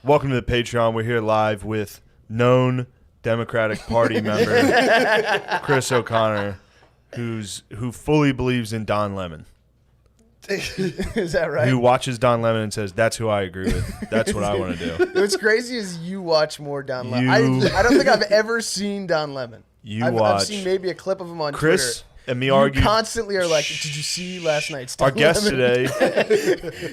Welcome to the Patreon. We're here live with known Democratic Party member Chris O'Connor, who fully believes in Don Lemon. Is that right? Who watches Don Lemon and says, that's who I agree with. That's what I want to do. What's crazy is you watch more Don Lemon. I don't think I've ever seen Don Lemon. I've seen maybe a clip of him on Chris Twitter. And me argue. You constantly are like, did you see last night's Don Our guest Lemon? today.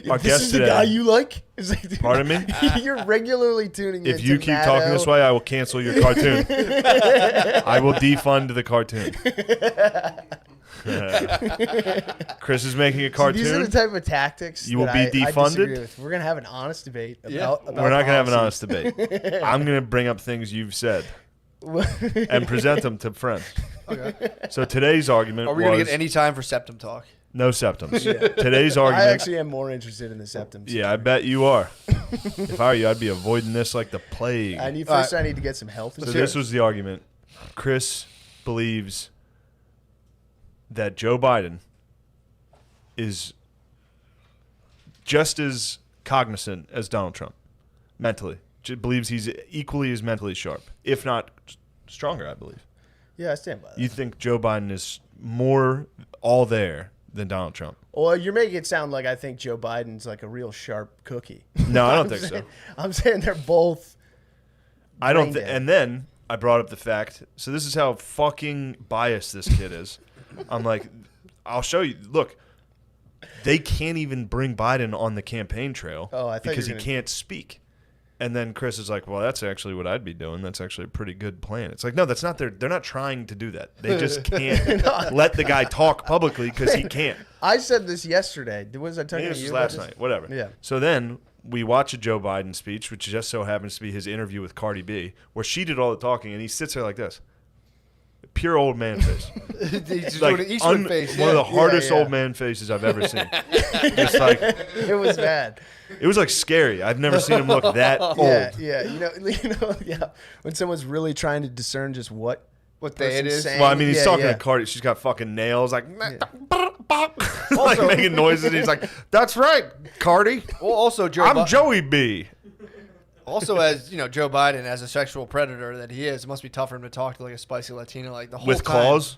Our this guest is today. the guy you like? It's like, dude, Pardon me? You're regularly tuning in. If you keep talking this way, I will cancel your cartoon. I will defund the cartoon. Chris is making a cartoon. So these are the type of tactics you will be defunded. We're gonna have an honest debate. We're not gonna have an honest debate. I'm gonna bring up things you've said and present them to friends. Okay. So today's argument. Are we gonna get any time for septum talk? No septums. Yeah. Today's argument. I actually am more interested in the septums. Yeah, I bet you are. If I were you, I'd be avoiding this like the plague. I need to get some health. So this was the argument. Chris believes that Joe Biden is just as cognizant as Donald Trump mentally. Believes he's equally as mentally sharp, if not stronger, I believe. Yeah, I stand by that. You think Joe Biden is more all there than Donald Trump? Well, you're making it sound like I think Joe Biden's like a real sharp cookie. No, I don't think so. I'm saying they're both. I don't think. And then I brought up the fact. So this is how fucking biased this kid is. I'm like, I'll show you. Look, they can't even bring Biden on the campaign trail because he can't speak. And then Chris is like, well, that's actually what I'd be doing. That's actually a pretty good plan. It's like, no, that's not they're not trying to do that. They just can't let the guy talk publicly because he can't. I said this yesterday. Was I talking to you? Last night, whatever. Yeah. So then we watch a Joe Biden speech, which just so happens to be his interview with Cardi B, where she did all the talking, and he sits there like this. Pure old man face. He's like doing an Eastwood face. One of the hardest old man faces I've ever seen. Just like it was bad. It was like scary. I've never seen him look that old. Yeah. Yeah. When someone's really trying to discern just what day it is. saying. Well, I mean, he's talking to Cardi. She's got fucking nails, like like making noises. He's like, "That's right, Cardi." Well, also I'm Joey B. Also, as you know, Joe Biden, as a sexual predator that he is, it must be tough for him to talk to like a spicy Latina like the whole with time. claws.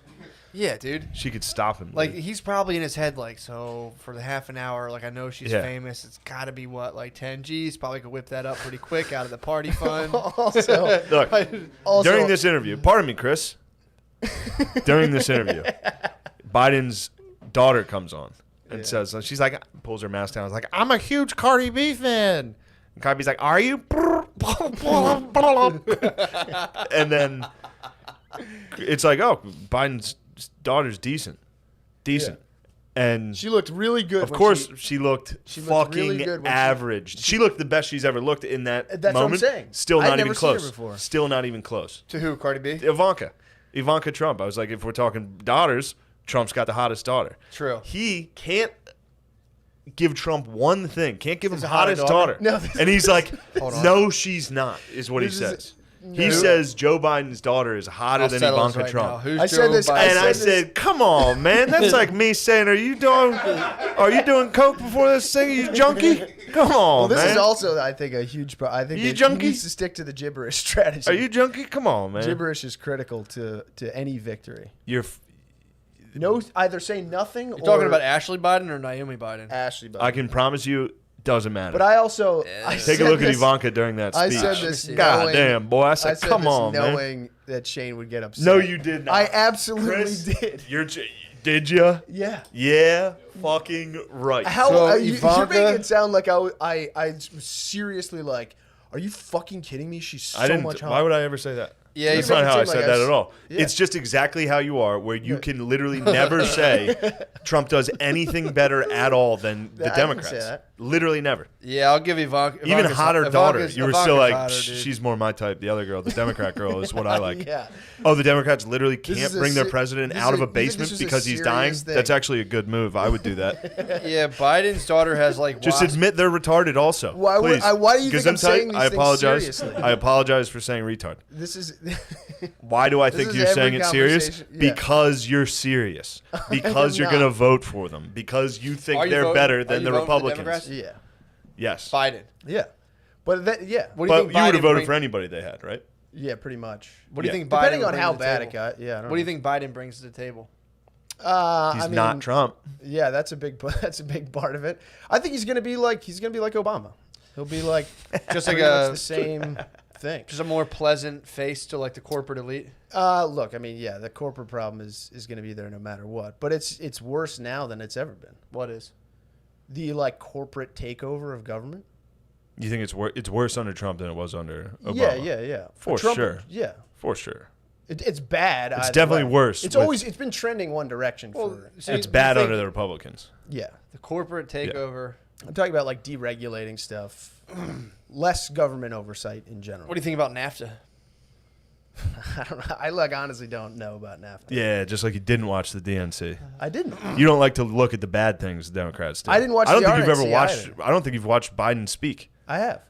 Yeah, dude. She could stop him. Like he's probably in his head like, so for the half an hour, like I know she's famous. It's got to be what, like 10 G's. Probably could whip that up pretty quick out of the party fund. Also, look, during this interview, pardon me, Chris. During this interview, Biden's daughter comes on and says, she's like, pulls her mask down. Is like, I'm a huge Cardi B fan. And Cardi B's like, are you? And then it's like, oh, Biden's daughter's decent. Yeah. And she looked really good. Of course, she looked fucking really good average. She looked the best she's ever looked in that That's moment. What I'm saying. Still not even seen her close. before. Still not even close. To who? Cardi B? Ivanka Trump. I was like, if we're talking daughters, Trump's got the hottest daughter. True. He can't give Trump one thing. Can't give him hottest daughter. No, and he's like, no, she's not, is what he says. He says Joe Biden's daughter is hotter than Ivanka Trump. I said, come on, man. That's like me saying, are you doing coke before this thing? Are you junkie? Come on, this man. is also, I think, a huge problem. I think he needs to stick to the gibberish strategy. Are you junkie? Come on, man. Gibberish is critical to any victory. Either say nothing or... You're talking about Ashley Biden or Naomi Biden? Ashley Biden. I can promise you, doesn't matter. But I also... Take a look at Ivanka during that speech. I said this God damn, boy. I said come on, man. knowing that Shane would get upset. No, you did not. I absolutely Chris, did. Did you? Yeah. Yeah, fucking right. How you're making it sound like I seriously like, are you fucking kidding me? She's so much hotter. Why would I ever say that? Yeah, that's not how I said that at all. Yeah. It's just exactly how you are, where you can literally never say Trump does anything better at all than the Democrats. Say that. Literally never. Yeah, I'll give Ivanka. Even hotter daughter. You were still like, hotter, she's more my type. The other girl, the Democrat girl, is what I like. Yeah. Oh, the Democrats literally can't bring their president out of a basement because he's dying? That's actually a good move. I would do that. Yeah, Biden's daughter has like... Just admit they're retarded also. Why do you think I'm saying these things seriously? I apologize for saying retard. This is... Why do I think you're saying it serious? Yeah. Because you're serious. Because you're going to vote for them. Because you think they're better than the Republicans. Yeah. Yes. Biden. Yeah. But that, yeah. What do you think you would have Biden voted for anybody they had, right? Yeah, pretty much. What do you think Biden Depending on brings how to the bad table? it got. Yeah. I don't What do you know. think Biden brings to the table? He's not Trump. Yeah, that's a big part of it. I think he's gonna be like Obama. He'll be like Just like pretty much a the same thing. just a more pleasant face to like the corporate elite. Look, I mean, yeah, the corporate problem is gonna be there no matter what. But it's worse now than it's ever been. What is? The like corporate takeover of government. You think it's worse under Trump than it was under Obama? Yeah. For Trump, sure. Yeah. For sure. It's bad. It's either definitely way. worse It's with- it's been trending one direction for. so It's you bad think under the Republicans. Yeah. the corporate takeover. I'm talking about like deregulating stuff, less government oversight in general. What do you think about NAFTA? I don't know. I like honestly don't know about NAFTA. Yeah, just like you didn't watch the DNC. I didn't. You don't like to look at the bad things the Democrats do. I didn't watch I don't the think you've ever RNC watched. either. I don't think you've watched Biden speak. I have.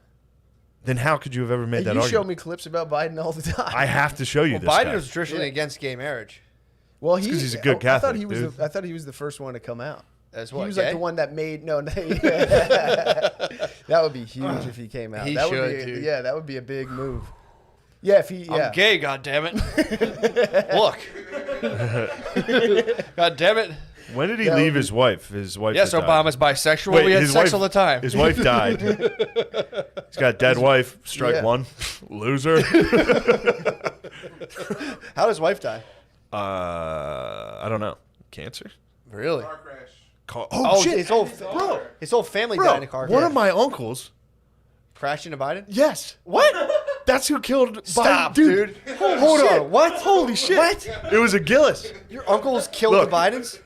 Then how could you have ever made that You argument? show me clips about Biden all the time. I have to show you Well, this Biden guy. was traditionally against gay marriage. Well, 'cause he's a good I thought Catholic, he was. dude. I thought he was the first one to come out. As He what? was Gay? like the one that made that would be huge if he came out. He that should, would be, dude. Yeah, that would be a big move. Yeah, if he. Yeah. I'm gay. God damn it! Look. God damn it! When did he That leave would his wife? His wife. Yes, had died. Obama's bisexual. Wait, we had his sex wife- all the time. His wife died. He's got a dead wife. Strike Yeah. one. Loser. How does wife die? I don't know. Cancer. Really? Car crash. Oh, shit, His whole family died in a car crash. One of my uncles. Crashed into Biden. Yes. What? That's who killed Stop, Biden. Dude. Hold on. What? Holy shit. What? It was a Gillis. Your uncles killed Look. the Bidens?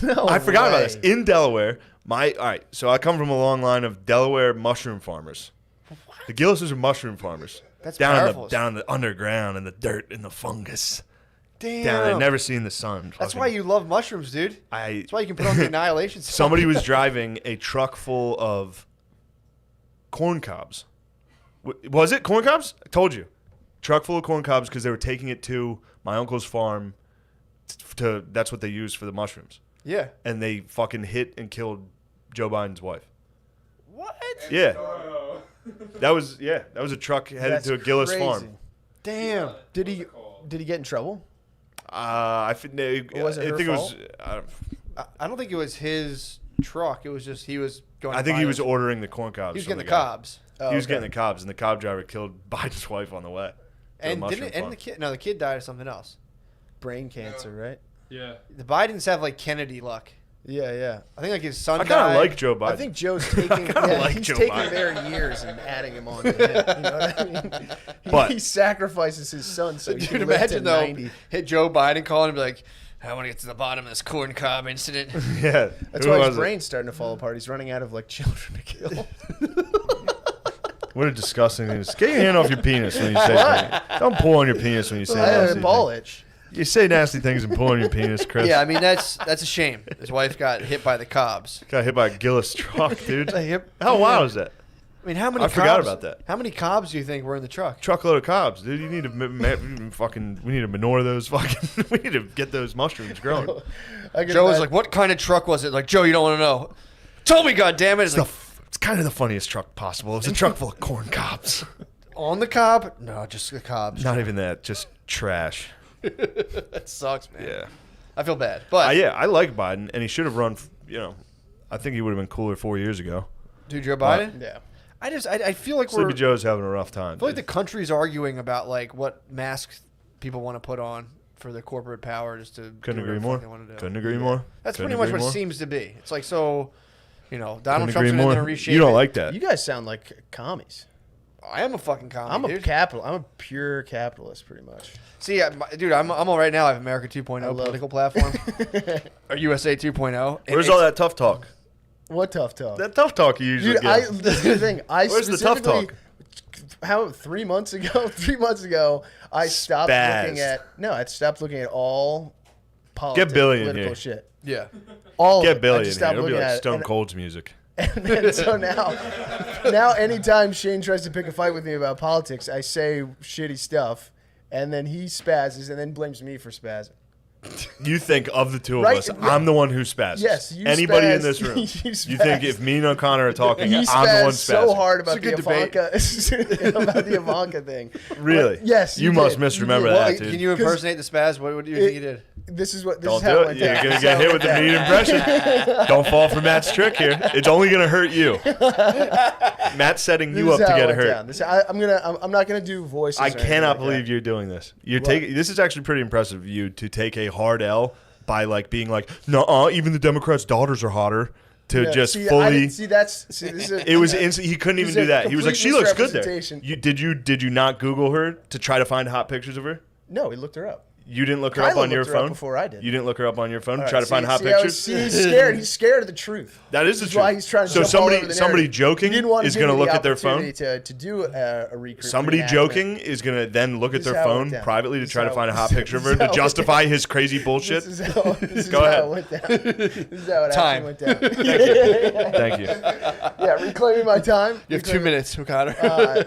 No I forgot about way. this. In Delaware, all right, so I come from a long line of Delaware mushroom farmers. The Gillises are mushroom farmers. That's down powerful. down in the underground in the dirt and the fungus. Damn. Down, they've never seen the sun. That's Fucking- why you love mushrooms, dude. That's why you can put on the annihilation. Song. Somebody was driving a truck full of corn cobs. Was it corn cobs? I told you. Truck full of corn cobs because they were taking it to my uncle's farm. That's what they used for the mushrooms. Yeah. And they fucking hit and killed Joe Biden's wife. What? Yeah. Oh. That was a truck headed That's to a Gillis crazy. farm. Damn. Did he get in trouble? I think Was it her it was. I don't think it was his truck. It was just he was going. I to think buy he was those. ordering the corn cobs. He was from getting the guy. cobs. Oh, He was okay. getting the cobs, and the cob driver killed Biden's wife on the way. to the And mushroom didn't farm. and the kid? No, the kid died of something else. Brain cancer, right? Yeah. The Bidens have like Kennedy luck. Yeah. I think like his son. I kind died. of like Joe Biden. I think Joe's taking. like he's Joe taking Biden. their years and adding them on to him. You know what I mean? But- he sacrifices his son so he Dude, can live to imagine though, 90. hit Joe Biden calling and be like, "I want to get to the bottom of this corn cob incident." yeah, That's who why was his it? brain's starting to fall apart. He's running out of like children to kill. What a disgusting thing! Get your hand off your penis when you say things. Don't pull on your penis when you say nasty Ball things. itch. You say nasty things and pull on your penis, Chris. Yeah, I mean that's a shame. His wife got hit by the cobs. Got hit by a Gillis truck, dude. Yep. How wild is that? I mean, how many? I forgot cobs- about that. How many cobs do you think were in the truck? Truckload of cobs, dude. You need to we need to manure those fucking. We need to get those mushrooms growing. Joe was like, "What kind of truck was it?" Like, Joe, you don't want to know. Tell me, goddammit. It's like, It's kind of the funniest truck possible. It's a truck full of corn cobs. on the cob? No, just the cobs. Not even that, just trash. That sucks, man. Yeah. I feel bad, but Yeah, I like Biden, and he should have run. I think he would have been cooler 4 years ago. dude, Joe Biden. Yeah. I feel like Sleepy we're. Joe's having a rough time. I feel like the dude. country's arguing about like what masks people want to put on for the corporate power just to Couldn't do agree whatever the more. fuck they want to do. Couldn't agree more. That's Couldn't pretty much agree what more. it seems to be. It's like so, Donald Couldn't Trump's agree going more. to reshape. You don't it. like that. You guys sound like commies. I am a fucking commie, I'm a dude. I'm a pure capitalist, pretty much. See, dude, I'm all right now. I have America 2.0 love- political platform, or USA 2.0. and Where's it's- all that tough talk? What tough talk? That tough talk you usually Dude, get. this is the thing. I Where's the tough specifically- talk? How 3 months ago? 3 months ago, I stopped looking Spazzed. at. I stopped looking at all politics, Billy in political here. shit. Yeah. All of Get it. Billy I in just here. stopped It'll be looking like at it. Stone Cold's music. And so now anytime Shane tries to pick a fight with me about politics, I say shitty stuff, and then he spazzes and then blames me for spazzing. You think of the two of Right, us, right. I'm the one who spazzes. Yes, you Anybody in spazzed. this room, You you think if me and O'Connor are talking, He I'm the one spazzed so spazzing. hard about It's a the good debate. Ivanka about the Ivanka thing. Really? But yes, You did. must misremember did. that, dude. Can you impersonate the spaz? What do you think you did? This is what. This Don't is how do it it. went You're down. gonna This is get how hit it with the went mean impression. Don't fall for Matt's trick here. It's only gonna hurt you. Matt's setting you This up is to how get it went hurt. down. I'm not gonna do voices. I or anything cannot like believe that. you're doing this. This is actually pretty impressive of you to take a hard L by like being like, no, even the Democrats' daughters are hotter. To Yeah, just see, fully. this is It was instant. He couldn't even It's do a that. He was like, complete "She looks good there." misrepresentation. Did you not Google her to try to find hot pictures of her? No, he looked her up. You didn't look her up Kyla on your looked her up phone before I did. You didn't look her up on your phone to All try right, to find hot see, pictures. He's scared. He's scared of the truth. That is the This truth. why he's trying to So jump all over the somebody narrative. joking He didn't want is give going to me look the at their phone. opportunity to do a recruit. Somebody reenactment. joking is going to then look at This is their how it phone went down. privately to This try is to how- find a hot this picture of is her to how it justify his crazy bullshit. This is how Go ahead. it went down. This is how it Time. actually went down. Thank you. Yeah, reclaiming my time. You have 2 minutes, O'Connor.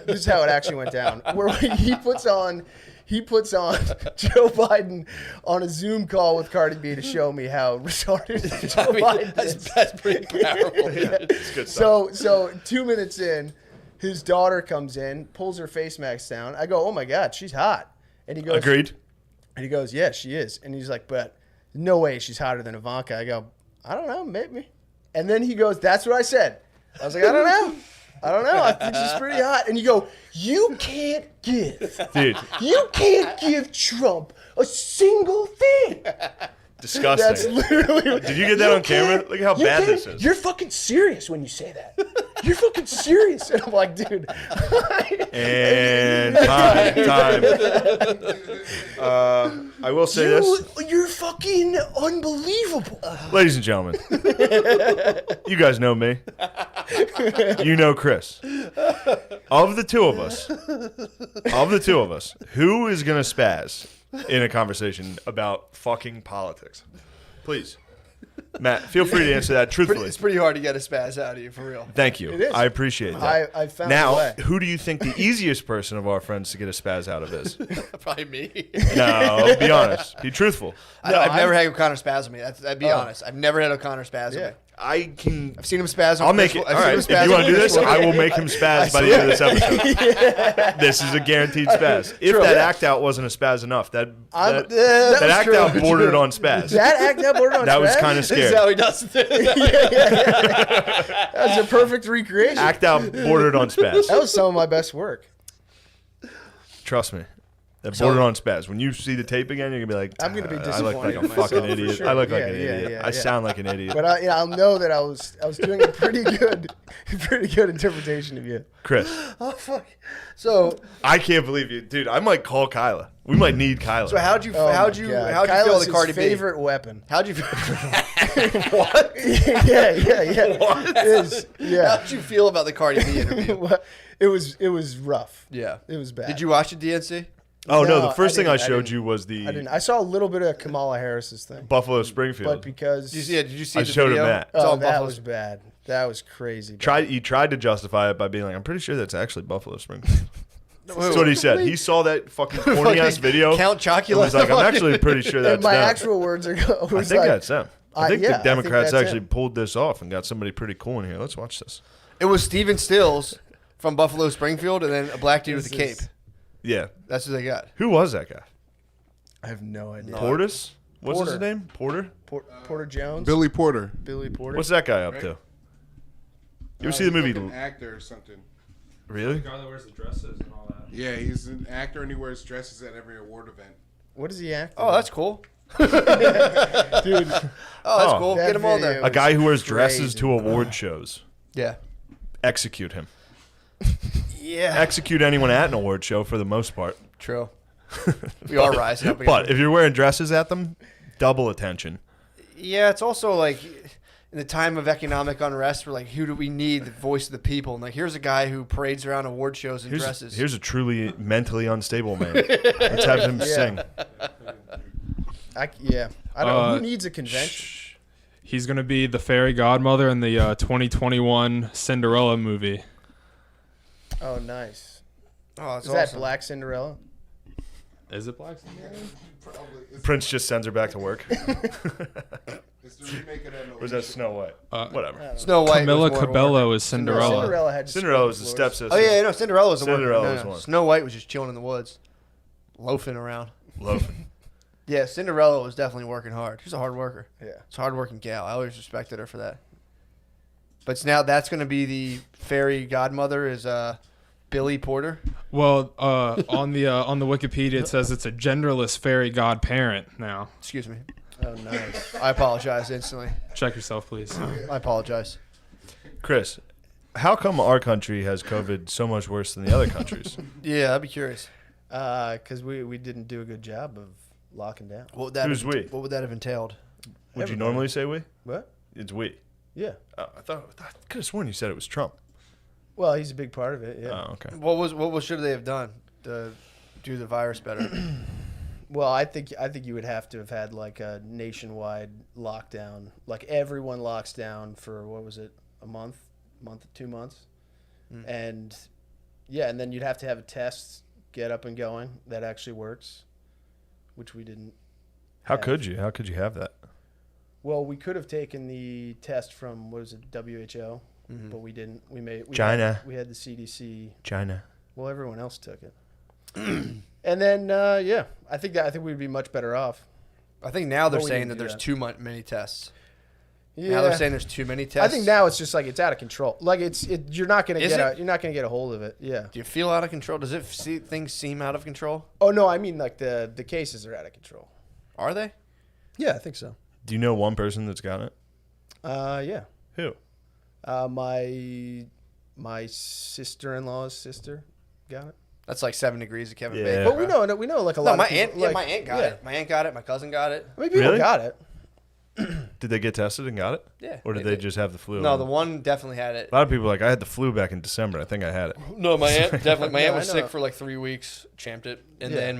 This is how it actually went down. Where he puts on Joe Biden on a Zoom call with Cardi B to show me how retarded Joe Biden is. That's pretty powerful. It's good stuff. So 2 minutes in, his daughter comes in, pulls her face mask down. I go, "Oh my God, she's hot." And he goes, Agreed. And he goes, "Yeah, she is." And he's like, "But no way she's hotter than Ivanka." I go, "I don't know, maybe." And then he goes, "That's what I said." I was like, "I don't know. I think she's pretty hot." And you go, "You can't give Trump a single thing." Disgusting. That's literally. Did you get that on camera? Look at how bad this is. You're fucking serious when you say that. You're fucking serious. And I'm like, dude. And time. I will say this. You're fucking unbelievable. Ladies and gentlemen, you guys know me. You know Chris. Of the two of us, who is going to spaz in a conversation about fucking politics? Please. Matt, feel free to answer that truthfully. It's pretty hard to get a spaz out of you, for real. Thank you. It is. I appreciate that. I found a Now, way. who do you think the easiest person of our friends to get a spaz out of is? Probably me. No, be honest. Be truthful. I've never had O'Connor spaz with me. I'd be honest. I've never had O'Connor spaz with me. I can. I've seen him spaz on I'll make Chris- it. I've All seen right. him If spaz you on want to do Chris this, Wilson. I will make him spaz by the end of this episode. This is a guaranteed spaz. If that act out wasn't a spaz enough, that was act true. out bordered on spaz. That act out bordered on That was spaz? kind of This is scary. how he does it. That's a perfect recreation. Act out bordered on spaz. That was some of my best work. Trust me. That bordered on spaz. When you see the tape again, you're gonna be like, I'm gonna be I look like disappointed a in myself fucking for idiot. sure. I look like Yeah, an yeah, idiot. yeah, I sound like an idiot. But I'll know that I was doing a pretty good interpretation of you. Chris, Oh, fuck. So I can't believe you, dude. I might call Kyla. We might need Kyla. how'd you Oh how'd my you God. how'd you feel Kyla's the Cardi his B? favorite weapon. How'd you what? Yeah. What? Yeah. How'd you feel about the Cardi B interview? It was rough. Yeah, It was bad. Did you watch the DNC? Oh no, No, the first I thing I didn't. I showed didn't. you was I didn't. the I saw a little bit of Kamala Harris's thing, Buffalo Springfield. but because Did you see I the showed him video? that. It's all that Buffalo. was bad. That was crazy. bad. He tried to justify it by being like, I'm pretty sure that's actually Buffalo Springfield. Wait, That's what he said. He saw that fucking corny ass video. Count and Chocula. was like, I'm actually pretty sure And that's my them. actual words are. I Was think like, that's them. I think yeah, I the think Democrats that's actually him. pulled this off and got somebody pretty cool in here. Let's watch this. It was Steven Stills from Buffalo Springfield, and then a black dude with a cape. Yeah. That's what they got. Who was that guy? I have no idea. Portis? What's his Porter. name? Porter? Porter Jones. Billy Porter. Billy Porter. What's that guy up to? You ever see the movie? He's an actor or something. Really? The guy that wears the dresses and all that. Yeah, he's an actor and he wears dresses at every award event. What does he act? Oh, that's cool. dude. Oh, that's Oh. cool. That Get him on video- there. A guy who wears dresses Crazy. to award shows. Yeah. Execute him. Yeah. Execute anyone at an award show for the most part. True. We are rising up again. But if you're wearing dresses at them, double attention. Yeah, it's also like in the time of economic unrest, we're like, who do we need? The voice of the people. And like, here's a guy who parades around award shows in dresses. Here's a truly mentally unstable man. Let's have him sing. I don't know. Who needs a convention? He's going to be the fairy godmother in the 2021 Cinderella movie. Oh, nice. Oh, that's Is that awesome. Black Cinderella? Is it Black Cinderella? Probably. Prince just sends her back to work. It's the remake of that movie. Or is that Snow White? Whatever. Snow White. Camilla was more of a Cabello worker. is Cinderella. Cinderella had to Cinderella was scrub the floors. stepsister. Oh yeah, no, Cinderella was a worker. Cinderella No, was no. one. Snow White was just chilling in the woods, loafing around. Loafing. Yeah, Cinderella was definitely working hard. She's a hard worker. Yeah. It's a hard-working gal. I always respected her for that. But now that's going to be the fairy godmother is Billy Porter. Well, on the Wikipedia it says it's a genderless fairy godparent now. Excuse me. Oh, nice. I apologize instantly. Check yourself, please. I apologize. Chris, how come our country has COVID so much worse than the other countries? Yeah, I'd be curious. Because we didn't do a good job of locking down. What would that Who's we? What would that have entailed? Would you Everybody. normally say we? What? It's we. Yeah. Oh, I could have sworn you said it was Trump. Well, he's a big part of it. Yeah. Oh, okay. What should they have done to do the virus better? Well, I think you would have to have had like a nationwide lockdown. Like everyone locks down for what was it, a month, 2 months, and yeah, and then you'd have to have a test get up and going that actually works, which we didn't. How have. could you? How could you have that? Well, we could have taken the test from what was it, WHO, but we didn't. We China. We had the CDC. China. Well, everyone else took it. And then yeah, I think we'd be much better off. I think now they're But we saying didn't that do there's that. too many tests. Yeah. Now they're saying there's too many tests. I think now it's just like it's out of control. Like you're not gonna Is get it? you're not gonna get a hold of it. Yeah. Do you feel out of control? Does things seem out of control? Oh no, I mean like the cases are out of control. Are they? Yeah, I think so. Do you know one person that's got it? Yeah. Who? My sister-in-law's sister got it. That's like 7 degrees of Kevin Yeah. Bacon. But bro. we know like a No, lot. my of people, aunt. Yeah, like, my aunt got it. My aunt got it. My cousin got it. I mean, people Really? got it. Did they get tested and got it? Yeah. Or did they just have the flu? No, the one definitely had it. A lot of people are like, I had the flu back in December. I think I had it. No, my aunt definitely. My Yeah, aunt was I know. sick for like 3 weeks, champed it, and Yeah. then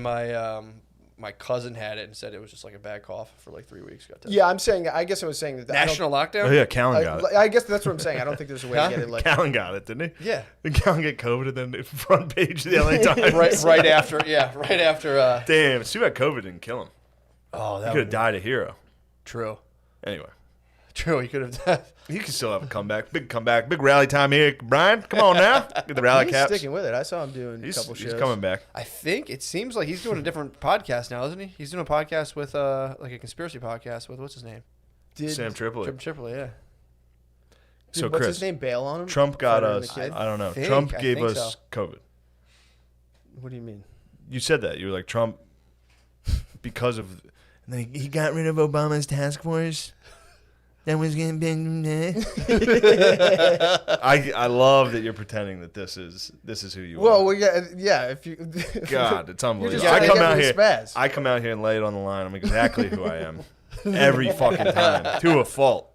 my cousin had it and said it was just like a bad cough for like 3 weeks. Got tested. Yeah, I'm saying. I guess I was saying that. National lockdown. Oh, yeah, Callan got it. I guess that's what I'm saying. I don't think there's a way Huh? to get it. Like, Callan got it, didn't he? Yeah. Did Callan get COVID and then front page of the LA Times? right after. Yeah, right after. Damn, it's too bad COVID didn't kill him. Oh, He that could have died a hero. True. Anyway, He could have. he can still have a comeback. Big comeback. Big rally time here. Brian, come on now. Get the rally he's caps. sticking with it. I saw him doing a He's couple shows. coming back. I think it seems like he's doing a different podcast now, isn't he? He's doing a podcast with like a conspiracy podcast with what's his name? Sam Tripoli. Tripoli, yeah. So, what's Chris, his name? Bail on him. Trump got Fighter and us. the Kid? I don't know. think- Trump I gave think us so. COVID. What do you mean? You said that. You were like, Trump, because of. And then he got rid of Obama's task force. That was going to I love that you're pretending that this is who you Well, are. we got yeah. If you God, it's unbelievable. just I trying to come get out me here. to spaz. I come out here and lay it on the line. I'm exactly who I am, every fucking time, to a fault.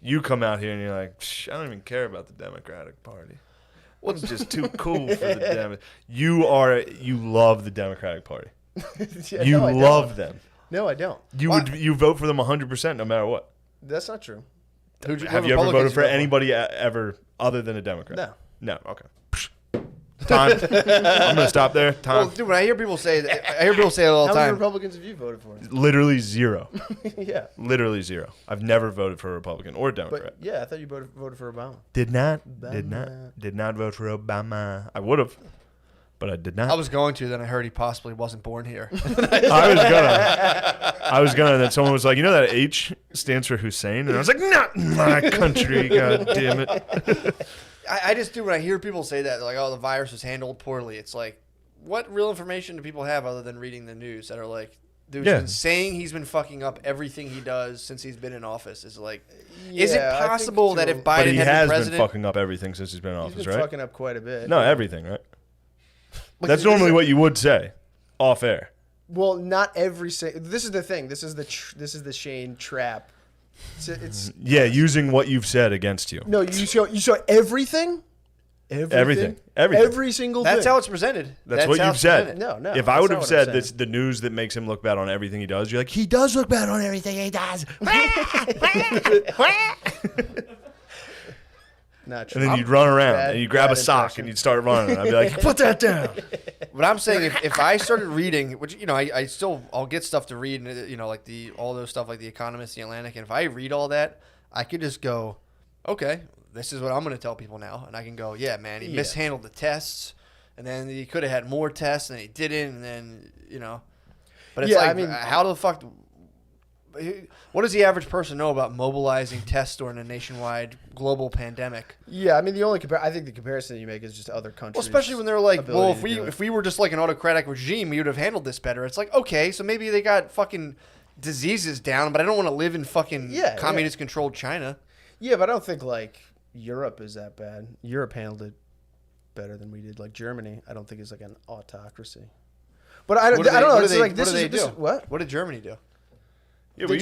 You come out here and you're like, I don't even care about the Democratic Party. Well, it's just too cool for the Democratic. You love the Democratic Party. Yeah, You no, I love don't. them. No, I don't. You vote for them 100% no matter what. That's not true. Have you ever voted for anybody ever other than a Democrat? No. No. Okay. Time. I'm gonna stop there. Time. Well, dude, when I hear people say that, I hear people say it all How the many time. Republicans have you voted for? Literally zero. Yeah, Literally zero. I've never voted for a Republican or a Democrat. but yeah, I thought you voted for Obama. Did not Obama. vote for Obama. I would have, but I did not. I was going to, then I heard he possibly wasn't born here. I was gonna. Then someone was like, you know that H stands for Hussein, and I was like, not in my country. God damn it. I just do when I hear people say that, they're like, oh, the virus was handled poorly. It's like, what real information do people have other than reading the news that are like, dude's Yeah. been saying he's been fucking up everything he does since he's been in office? Is like, is it Yeah, I think possible that to- if Biden But he had has been been president, fucking up everything since he's been in He's office, been right? fucking up quite a bit. No, everything, right? Look, That's this normally is- what you would say, off air. Well, not every. This is the thing. This is the Shane trap. It's Yeah, using what you've said against you. no. You show everything. Everything. Every single That's thing. how it's presented. That's what how you've it's said. presented. No, If I that's would not have what said I'm this, the news that makes him look bad on everything he does, you're like, he does look bad on everything he does. Not true. And then you'd run around Bad- and you'd grab a bad sock impression. and you'd start running. I'd be like, put that down. But I'm saying if I started reading, which I'll get stuff to read, like all those stuff like The Economist, The Atlantic, and if I read all that, I could just go, okay, this is what I'm going to tell people now, and I can go, yeah, man, he mishandled the tests, and then he could have had more tests, and he didn't, and then but it's how the fuck? What does the average person know about mobilizing tests during a nationwide global pandemic? Yeah, I mean, I think the comparison you make is just other countries. Well, especially when they're like, well, ability if we were just like an autocratic regime, we would have handled this better. It's like, okay, so maybe they got fucking diseases down, but I don't want to live in fucking communist-controlled China. Yeah, but I don't think like Europe is that bad. Europe handled it better than we did. Like Germany, I don't think is like an autocracy. But I don't know. It's like this is what? What did Germany do? Yeah, we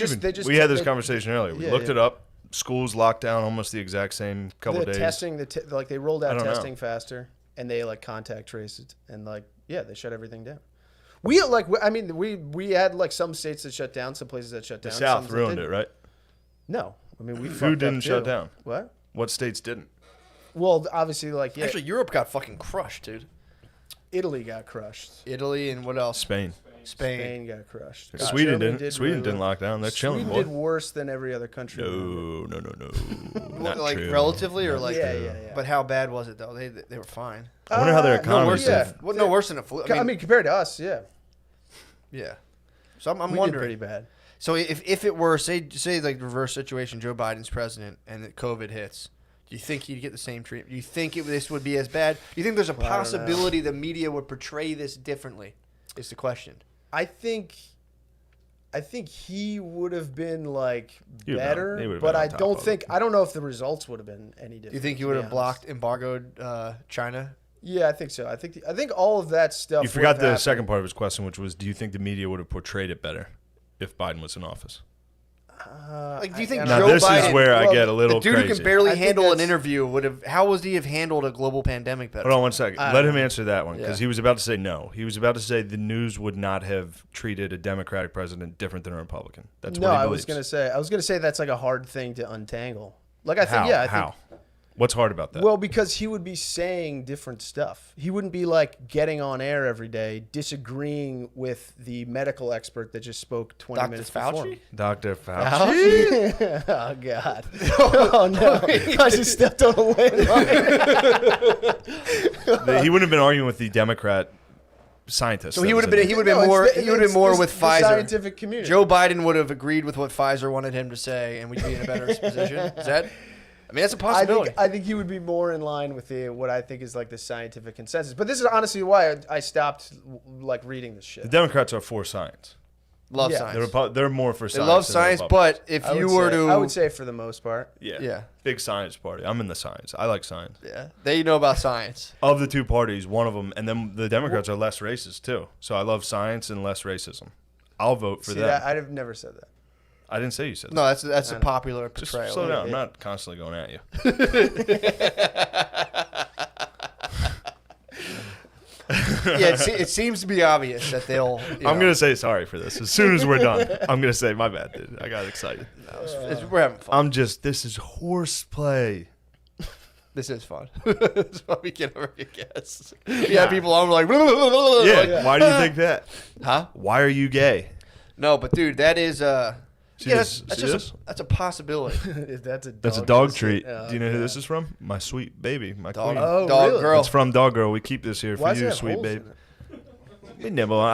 had this conversation earlier. We looked it up. Schools locked down almost the exact same couple of days. Testing, they rolled out testing faster, and they like contact traced it, and they shut everything down. We had like some states that shut down, some places that shut down. The South ruined it, right? No, I mean we. Who didn't shut down? What states didn't? Well, obviously, Actually, Europe got fucking crushed, dude. Italy got crushed. Italy and what else? Spain Spain got crushed. Sweden didn't. Sweden didn't lock down. They're chilling. Sweden did worse than every other country. No. Not like true. relatively, or like yeah. But how bad was it though? They were fine. I wonder how their economy No worse than a flu. I mean, compared to us, yeah. Yeah. So I'm We wondering. did pretty bad. So if it were say like reverse situation, Joe Biden's president and that COVID hits, do you think he'd get the same treatment? Do you think this would be as bad? Do you think there's a possibility the media would portray this differently? Is the question. I think he would have been like better, but I don't know if the results would have been any different. Do you think he would have embargoed China? Yeah, I think so. I think all of that stuff. You forgot the second part of his question, which was, do you think the media would have portrayed it better if Biden was in office? Do you think now Joe this Biden, is where I get a little the dude crazy. who can barely handle an interview would have? How would he have handled a global pandemic better? Hold on one second. Let him answer that one because he was about to say no. He was about to say the news would not have treated a Democratic president different than a Republican. That's what he believes. I was gonna say that's like a hard thing to untangle. Like I think, How? What's hard about that? Well, because he would be saying different stuff. He wouldn't be like getting on air every day, disagreeing with the medical expert that just spoke 20 minutes before. Dr. Fauci? Oh, God. Oh, no. I just stepped on a landmine. He wouldn't have been arguing with the Democrat scientists. So he would have been more with Pfizer. Scientific community. Joe Biden would have agreed with what Pfizer wanted him to say, and we'd be in a better position. Is that? I mean, that's a possibility. I think he would be more in line with what I think is like the scientific consensus. But this is honestly why I stopped like reading this shit. The Democrats are for science. Love science. They're more for science. They love science, but if you were to... I would say for the most part. Yeah. Big science party. I'm in the science. I like science. Yeah. They know about science. Of the two parties, one of them, and then the Democrats are less racist too. So I love science and less racism. I'll vote for them. I've never said that. I didn't say you said that. No, that's a popular portrayal. Just slow down. I'm not constantly going at you. Yeah, it seems to be obvious that they'll... I'm going to say sorry for this. As soon as we're done, I'm going to say, my bad, dude. I got excited. No, we're having fun. This is horseplay. This is fun. That's why we get over your guests. Yeah, people are like... Yeah, why do you think that? Huh? Why are you gay? No, but dude, that is... that's a possibility. That's a dog treat. Do you know who this is from? My sweet baby, my queen. Dog really? girl. It's from Dog Girl. We keep this here for you, sweet baby. I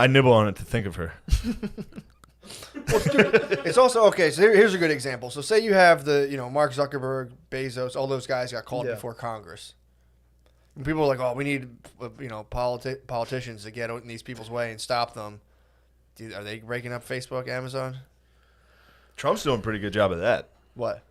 nibble on it to think of her. It's also okay. So here's a good example. So say you have Mark Zuckerberg, Bezos, all those guys got called before Congress. And people are like, "Oh, we need politicians to get in these people's way and stop them." Dude, are they breaking up Facebook, Amazon? Trump's doing a pretty good job of that. What?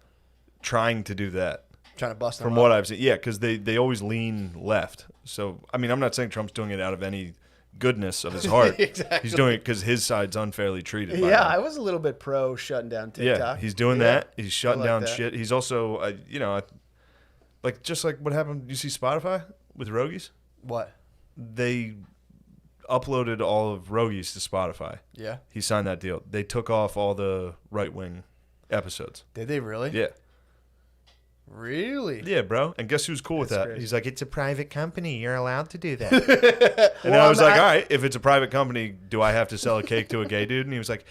Trying to do that. Trying to bust them From up. what I've seen. Yeah, because they always lean left. So, I mean, I'm not saying Trump's doing it out of any goodness of his heart. Exactly. He's doing it because his side's unfairly treated. Yeah, I was a little bit pro shutting down TikTok. Yeah, he's doing that. He's shutting down that. shit. He's also, just like what happened. You see Spotify with Rogies? What? They uploaded all of Rogies to Spotify. Yeah. He signed that deal. They took off all the right-wing episodes. Did they really? Yeah. Really? Yeah, bro. And guess who's cool with That's that? crazy. He's like, it's a private company. You're allowed to do that. And then I was like, all right, if it's a private company, do I have to sell a cake to a gay dude? And he was like,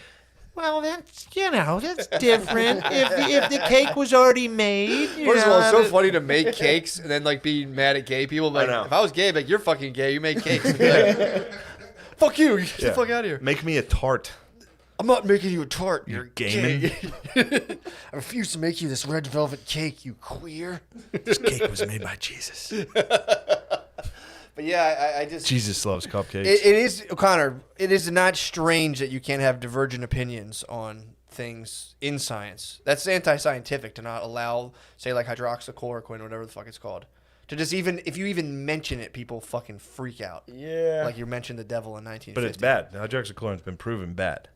well, that's different. If the cake was already made. First of all, it's so funny to make cakes and then like be mad at gay people. Like, know. if I was gay, I'd be like, you're fucking gay. You make cakes. I'd be like, fuck you. Get the fuck out of here. Make me a tart. I'm not making you a tart. You're gaming. gay. I refuse to make you this red velvet cake, you queer. This cake was made by Jesus. But yeah, I just... Jesus loves cupcakes. It is, Connor, it is not strange that you can't have divergent opinions on things in science. That's anti-scientific to not allow, say, like hydroxychloroquine or whatever the fuck it's called. To just even, if you even mention it, people fucking freak out. Yeah. Like you mentioned the devil in 1950. But it's bad. Hydroxychloroquine's been proven bad.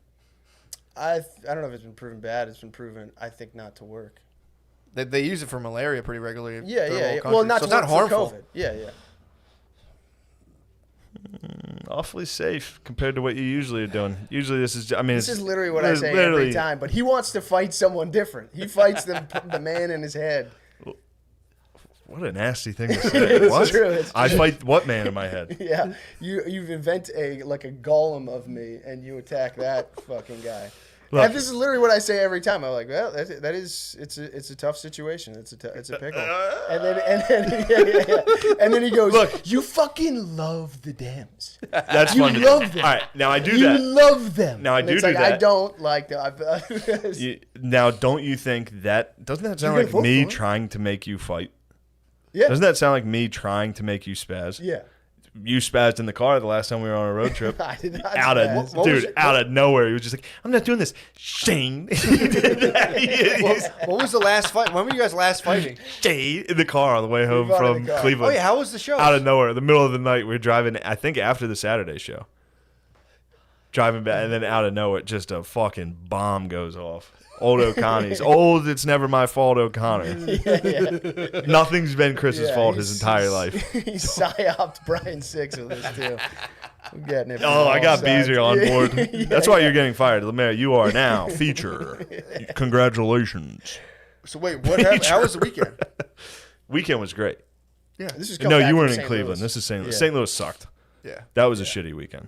I don't know if it's been proven bad. It's been proven, I think, not to work. They use it for malaria pretty regularly. Yeah, through the yeah. whole Yeah. country. Well, not so to it's not work for harmful. COVID. Yeah, yeah. Awfully safe compared to what you usually are doing. Usually this is, I mean, This it's is literally what I say literally- every time. But he wants to fight someone different. He fights the man in his head. What a nasty thing to say. It's What? true, it's I fight what man in my head? Yeah, you invent a golem of me, and you attack that fucking guy. Look. And this is literally what I say every time. I'm like, well, it's a tough situation. It's a pickle. And then he goes, Look. you fucking love the Dems. That's You fun to do. love them. All right, now I do You that. love them. Now, I And do it's do like, I that. don't like them. Now, don't you think that doesn't that sound You're like gonna vote me for him? trying to make you fight? Yeah. Doesn't that sound like me trying to make you spaz? Yeah. You spazzed in the car the last time we were on a road trip. I did not. Out of spaz. What was dude, it? out of nowhere, he was just like, "I'm not doing this." Shane, he did that. What was the last fight? When were you guys last fighting? Shane in the car on the way home brought it in from the car. Cleveland. Oh yeah, how was the show? Out of nowhere, in the middle of the night, we were driving. I think after the Saturday show, driving back, and then out of nowhere, just a fucking bomb goes off. Old O'Connor's. Old, it's never my fault, O'Connor. Nothing's been Chris's Yeah, fault his entire life. He psyoped Brian Six with this too. I'm getting it. from Oh, I all got sides. Beezer on board. Yeah, That's why you're getting fired. Lemaire, you are now feature. Congratulations. So wait, what happened? How was the weekend? Weekend was great. This is No, you weren't in Cleveland. This is St. Louis. Yeah. St. Louis sucked. Yeah. That was a shitty weekend.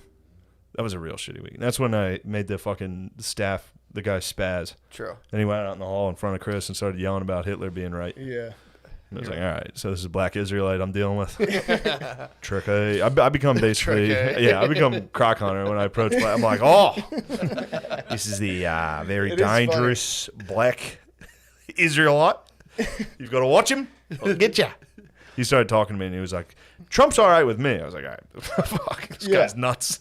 That was a real shitty weekend. That's when I made the fucking staff, the guy spaz. True. Then he went out in the hall in front of Chris and started yelling about Hitler being right. Yeah. And I was like, all right, so this is a black Israelite I'm dealing with. Trick A. I become basically, Trick A. yeah, I become Croc Hunter when I approach black. I'm like, oh, this is the very It is funny. dangerous black Israelite. You've got to watch him. He'll get ya. He started talking to me and he was like, Trump's all right with me. I was like, all right, fuck, this Yeah. guy's nuts.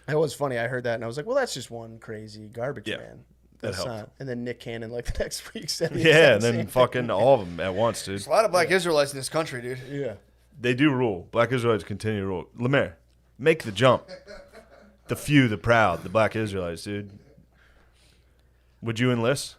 It was funny. I heard that and I was like, well, that's just one crazy garbage Yeah, man. that That's helped. not. And then Nick Cannon, like the next week, said the Yeah, exact and then same fucking all of them at once, dude. There's a lot of black Israelites in this country, dude. thing. Yeah. They do rule. Black Israelites continue to rule. Lemaire, make the jump. The few, the proud, the black Israelites, dude. Would you enlist?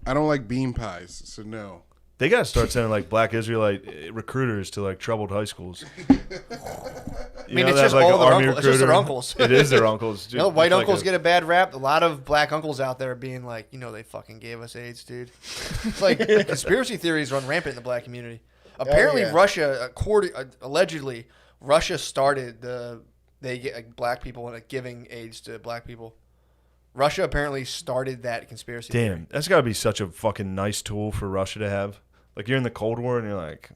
I don't like bean pies, so no. They gotta start sending like black Israelite recruiters to like troubled high schools. I mean, it's just all their uncles. It's just their uncles. It is their uncles. Dude. You know, white It's like uncles a- get a bad rap. A lot of black uncles out there being like, they fucking gave us AIDS, dude. It's like conspiracy theories run rampant in the black community. Apparently, yeah. Russia, allegedly, Russia started they get like, black people and giving AIDS to black people. Russia apparently started that conspiracy. theory. Damn, that's gotta be such a fucking nice tool for Russia to have. Like you're in the Cold War and you're like,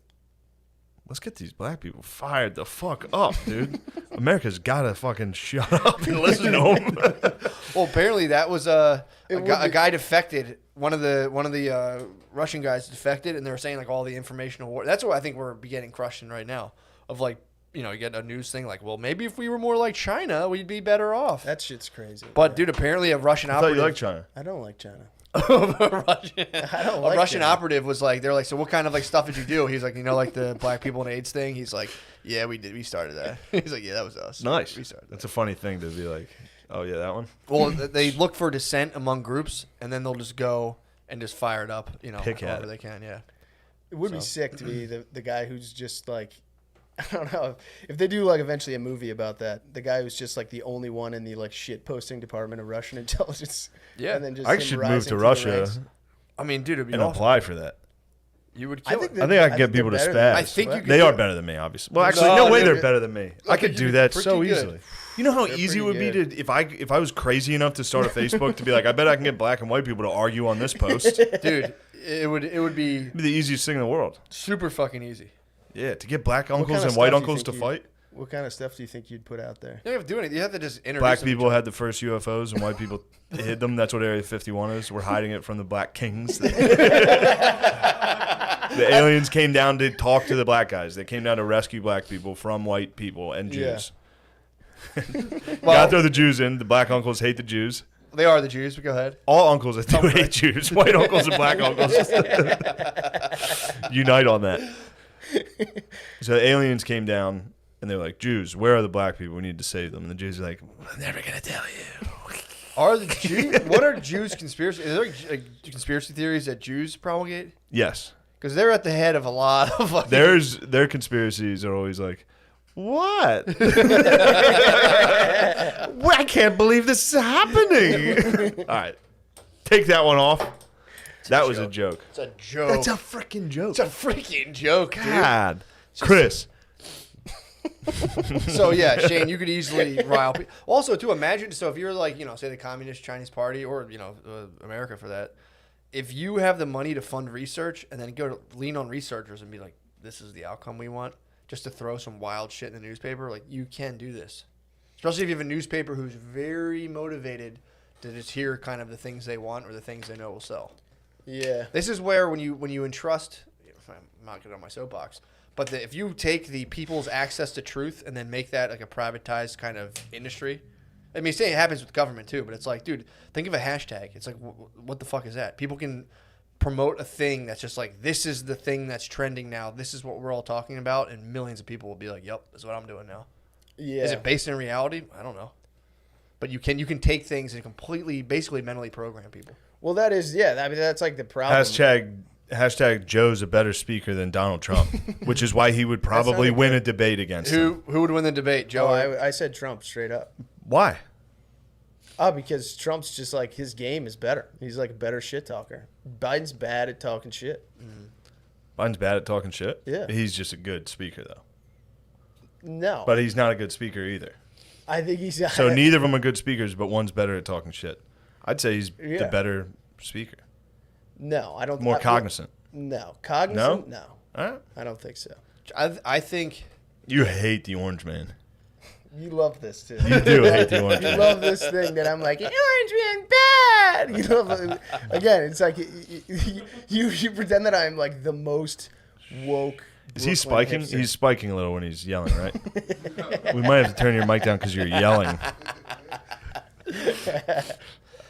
let's get these black people fired the fuck up, dude. America's gotta fucking shut up and listen to them. Well, apparently that was a would guy defected. One of the Russian guys defected, and they were saying like all the informational war. That's what I think we're getting crushed in right now. Of like, you get a news thing like, well, maybe if we were more like China, we'd be better off. That shit's crazy. But dude, apparently a Russian I thought operative. you liked China. I don't like China. a Russian, I don't a like Russian China. operative was like, they're like, so what kind of like stuff did you do? He's like, like the black people and AIDS thing. He's like, yeah, we did. We started that. He's like, yeah, that was us. Nice. We started that. That's a funny thing to be like, oh yeah, that one. Well, they look for dissent among groups, and then they'll just go and just fire it up, Pick at however it. they can. Yeah. It would be sick to be the guy who's just like, I don't know, if they do like eventually a movie about that, the guy who's just like the only one in the like shit posting department of Russian intelligence. Yeah. And then just I him should rising move to through the Russia ranks. I mean, dude, it'd be and awesome. apply for that. You would kill it. I think I can get people to spaz. I think you could They do are it. better than me, obviously. Well, actually, no way they're better than me. I could do that so pretty good. easily. You know how They're easy it would pretty be to if I was crazy enough to start a Facebook to be like, I bet I can get black and white people to argue on this post. It'd Dude, it would be be the easiest thing in the world. super fucking easy. Yeah, to get black kind uncles of and white stuff do you uncles to think fight. What kind of stuff do you think you'd put out there? You don't have to do anything. You have to just introduce Black them to people each had the first UFOs and white people hid them. That's what Area 51 is. We're hiding it from the black kings. The aliens came down to talk to the black guys. They came down to rescue black people from white people and Jews. Gotta throw the Jews in. The black uncles hate the Jews. other. They are the Jews, but go ahead. All uncles that do hate Jews. White uncles and black uncles. Unite on that. So the aliens came down and they're like, Jews, where are the black people? We need to save them. And the Jews are like, I'm never going to tell you. Are the Jews? What are Jews conspiracy? Is there like conspiracy theories that Jews promulgate? Yes. Because they're at the head of a lot of. Like, Their conspiracies are always like, what? I can't believe this is happening. All right. Take that one off. That was a joke. it's a joke. That's a freaking joke. It's a freaking joke, dude. God. Chris. So yeah, Shane, you could easily rile people. Also, too, imagine. So if you're like, say the Communist Chinese Party or America for that, if you have the money to fund research and then go to lean on researchers and be like, this is the outcome we want, just to throw some wild shit in the newspaper, like you can do this. Especially if you have a newspaper who's very motivated to just hear kind of the things they want or the things they know will sell. Yeah. This is where when you entrust, I'm not getting on my soapbox, but if you take the people's access to truth and then make that like a privatized kind of industry, I mean, say it happens with government too, but it's like, dude, think of a hashtag. It's like, what the fuck is that? People can promote a thing that's just like, this is the thing that's trending now. This is what we're all talking about, and millions of people will be like, yep, that's what I'm doing now. Yeah. Is it based in reality? I don't know. But you can take things and completely, basically mentally program people. Well, that is, yeah. I mean, that's like the problem. Hashtag Joe's a better speaker than Donald Trump, which is why he would probably win a debate against him. Who would win the debate, Joe? Oh, I said Trump straight up. Why? Oh, because Trump's just like, his game is better. He's like a better shit talker. Biden's bad at talking shit. Biden's bad at talking shit? Yeah. He's just a good speaker, though. No. But he's not a good speaker either. I think he's... So neither of them are good speakers, but one's better at talking shit. I'd say he's the Yeah. better speaker. No, I don't... More cognizant. No. Cognizant? No. All right. I don't think so. I think... You hate the orange man. You love this, too. You do hate the orange You man. love this thing that I'm like, orange man bad. You love, again, it's like you pretend that I'm like the most woke. Is he Brooklyn spiking? hipster. He's spiking a little when he's yelling, right? We might have to turn your mic down because you're yelling.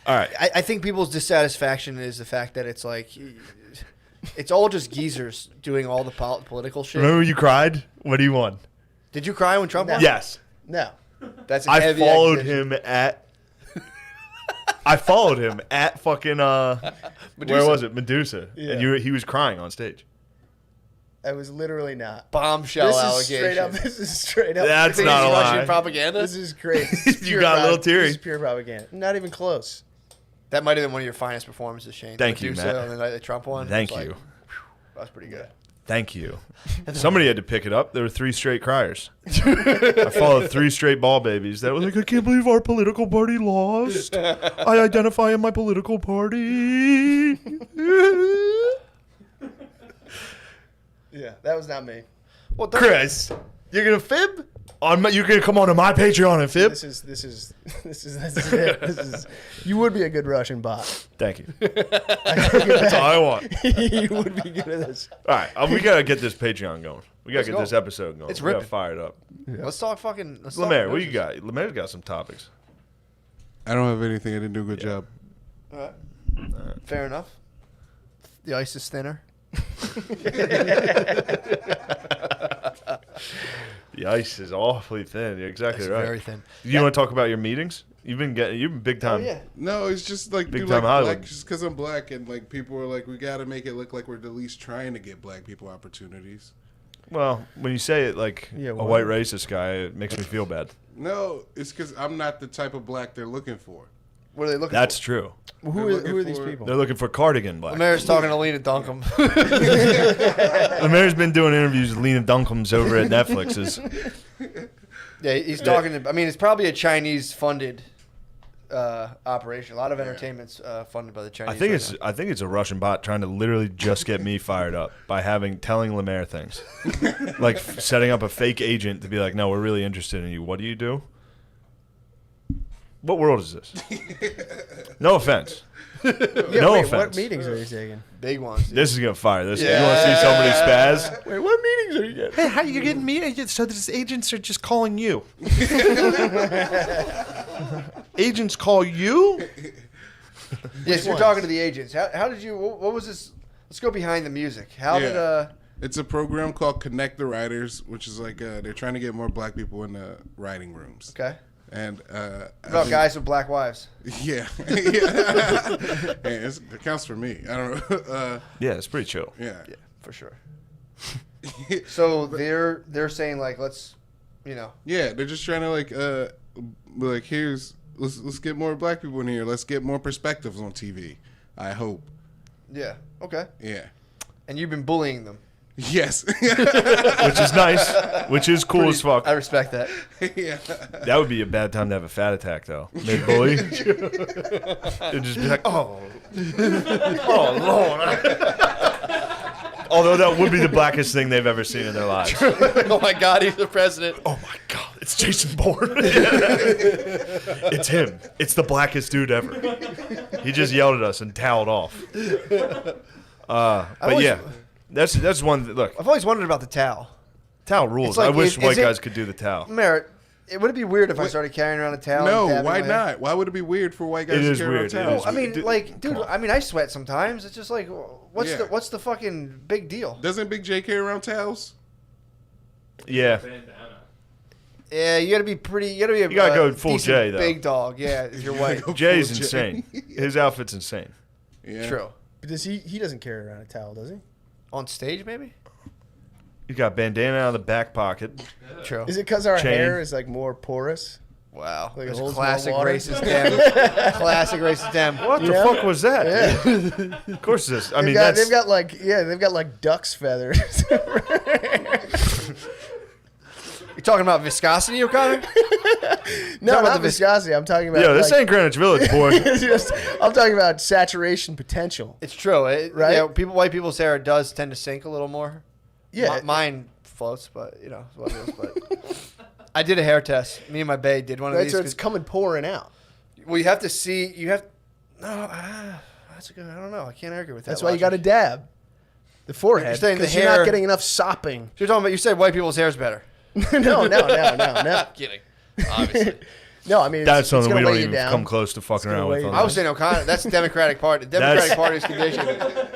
All right. I think people's dissatisfaction is the fact that it's like... It's all just geezers doing all the political shit. Remember you cried? What do you want? Did you cry when Trump won? Yes. No. That's a I heavy followed accusation. him at... I followed him at fucking... Where was it? Medusa. Yeah. And he was crying on stage. I was literally not. Bombshell This is allegation. straight up. This is straight up. That's You think not it's a Russian lie. propaganda? This is great. This is You pure got a little teary. This is pure propaganda. Not even close. That might have been one of your finest performances, Shane. Thank you, Medusa Matt. On the night that Trump won. Thank It's you. like, that was pretty good. Thank you. Somebody had to pick it up. There were 3 straight criers. I followed 3 straight ball babies that was like, I can't believe our political party lost. I identify in my political party. Yeah, that was not me. Well, Chris, you're gonna fib? You're gonna come on to my Patreon and fib? This is it. This is. You would be a good Russian bot. Thank you. That's all I want. You would be good at this. All right, we gotta get this Patreon going. We gotta Let's get go. this episode going. It's we gotta ripping. fire it up. Let's talk fucking... Let's talk Lemaire, what you Medusa. got? Lemaire's got some topics. I don't have anything. I didn't do a good job. All right. Fair enough. The ice is thinner. The ice is awfully thin. You're exactly It's right. very thin. You want to talk about your meetings? You've been big time. Oh, yeah. No, it's just like, Big dude, time like Hollywood. black, just because I'm black and like people are like, we got to make it look like we're at least trying to get black people opportunities. Well, when you say it like Yeah, a what? white racist guy, it makes me feel bad. No, it's because I'm not the type of black they're looking for. What are they looking That's for? true. Who are these people? They're looking for cardigan black. Lemaire's talking to Lena Dunham. Lemaire's been doing interviews with Lena Dunham's over at Netflix's. Yeah, he's talking to, I mean, it's probably a Chinese-funded operation. A lot of entertainment's funded by the Chinese. I think it's a Russian bot trying to literally just get me fired up by telling Lemaire things, like setting up a fake agent to be like, no, we're really interested in you. What do you do? What world is this? No offense. Yeah, No wait, offense. what meetings are you taking? Big ones. Dude. This is gonna fire this. Yeah. You want to see somebody spaz? Wait, what meetings are you getting? Hey, how you getting me? So these agents are just calling you. Agents call you? Yes, you're talking to the agents. How did you? What was this? Let's go behind the music. How did? It's a program called Connect the Writers, which is like they're trying to get more black people in the writing rooms. Okay. And About guys with black wives. Yeah, yeah. Hey, it counts for me. I don't know. Yeah, it's pretty chill. Yeah. Yeah, for sure. So they're saying like let's, Yeah, they're just trying to let's get more black people in here. Let's get more perspectives on TV. I hope. Yeah. Okay. Yeah. And you've been bullying them. Yes. Which is nice. Which is cool as fuck. I respect that. Yeah. That would be a bad time to have a fat attack, though. Mid bully. It'd just be like, oh Lord. Although that would be the blackest thing they've ever seen in their lives. Oh my God, he's the president. Oh my God, it's Jason Bourne. It's him. It's the blackest dude ever. He just yelled at us and toweled off. But yeah, that's one. Look, I've always wondered about the towel. towel rules. It's like, I wish is white it- guys could do the towel. Merritt, would it be weird if I started carrying around a towel? and No, dabbing why my hair? not? Why would it be weird for white guys It to is carry around weird, it towels? is I mean, Dude, like, dude, come on. I mean, I sweat sometimes. It's just like, what's Yeah. the fucking big deal? Doesn't Big J carry around towels? Yeah, Yeah, you gotta be pretty. You gotta be. You gotta go full decent J, though. Big dog. Yeah, if you're white. Jay's Full J. insane. His outfit's insane. Yeah. True. But he doesn't carry around a towel, does he? On stage, maybe. You got bandana out of the back pocket. True. Is it because our Chain. hair is like more porous? Wow. Like it There's holds more classic water? racist dem. Classic racist dem. What the Yeah. fuck was that? Yeah. Of course it is. I mean, they've got like duck's feathers. You talking about viscosity, O'Connor? No, Talking not about the the vis- viscosity. I'm talking about. yo, this like, ain't Greenwich Village, boy. I'm talking about saturation potential. It's true, Right? Yeah, white people's hair does tend to sink a little more. Yeah. Mine floats, but it's what it is. But I did a hair test. Me and my bae did one of Right, these. so it's coming pouring out. Well, you have to see. You have. No, that's a good. I don't know. I can't argue with that. That's why you got to dab the forehead. You're saying the because you're hair- not getting enough sopping. So you're talking about. You said white people's hair is better. no. Kidding. Obviously. No, I mean That's it's something gonna we don't weigh you even down. come close to fucking gonna around weigh with. you on down. I was this. saying O'Connor. That's the Democratic Party. The Democratic Party's condition.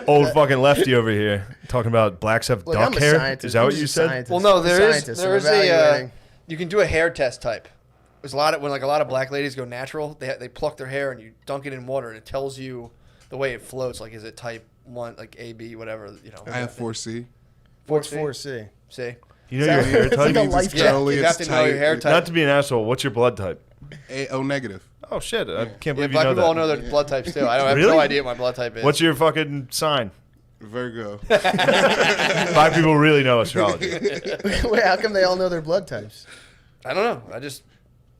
Old fucking lefty over here talking about blacks have Look, duck I'm a hair. scientist. Is that I'm what just you a said? scientist. Well, no, I'm there is scientist. there I'm is a evaluating. you can do a hair test type. There's a lot of when like a lot of black ladies go natural. They pluck their hair and you dunk it in water and it tells you the way it floats. Like is it type 1, like A, B, whatever. I have 4C. What's 4C? 4C? See, You know your hair It's type? like a Means life it's check. curly, you it's have to know your tight. hair type. Not to be an asshole. What's your blood type? O negative. Oh shit! I can't Yeah, believe black you people all know know that. their blood types too. I don't have Really? no idea what my blood type is. What's your fucking sign? Virgo. Black people really know astrology. Wait, how come they all know their blood types? I don't know. I just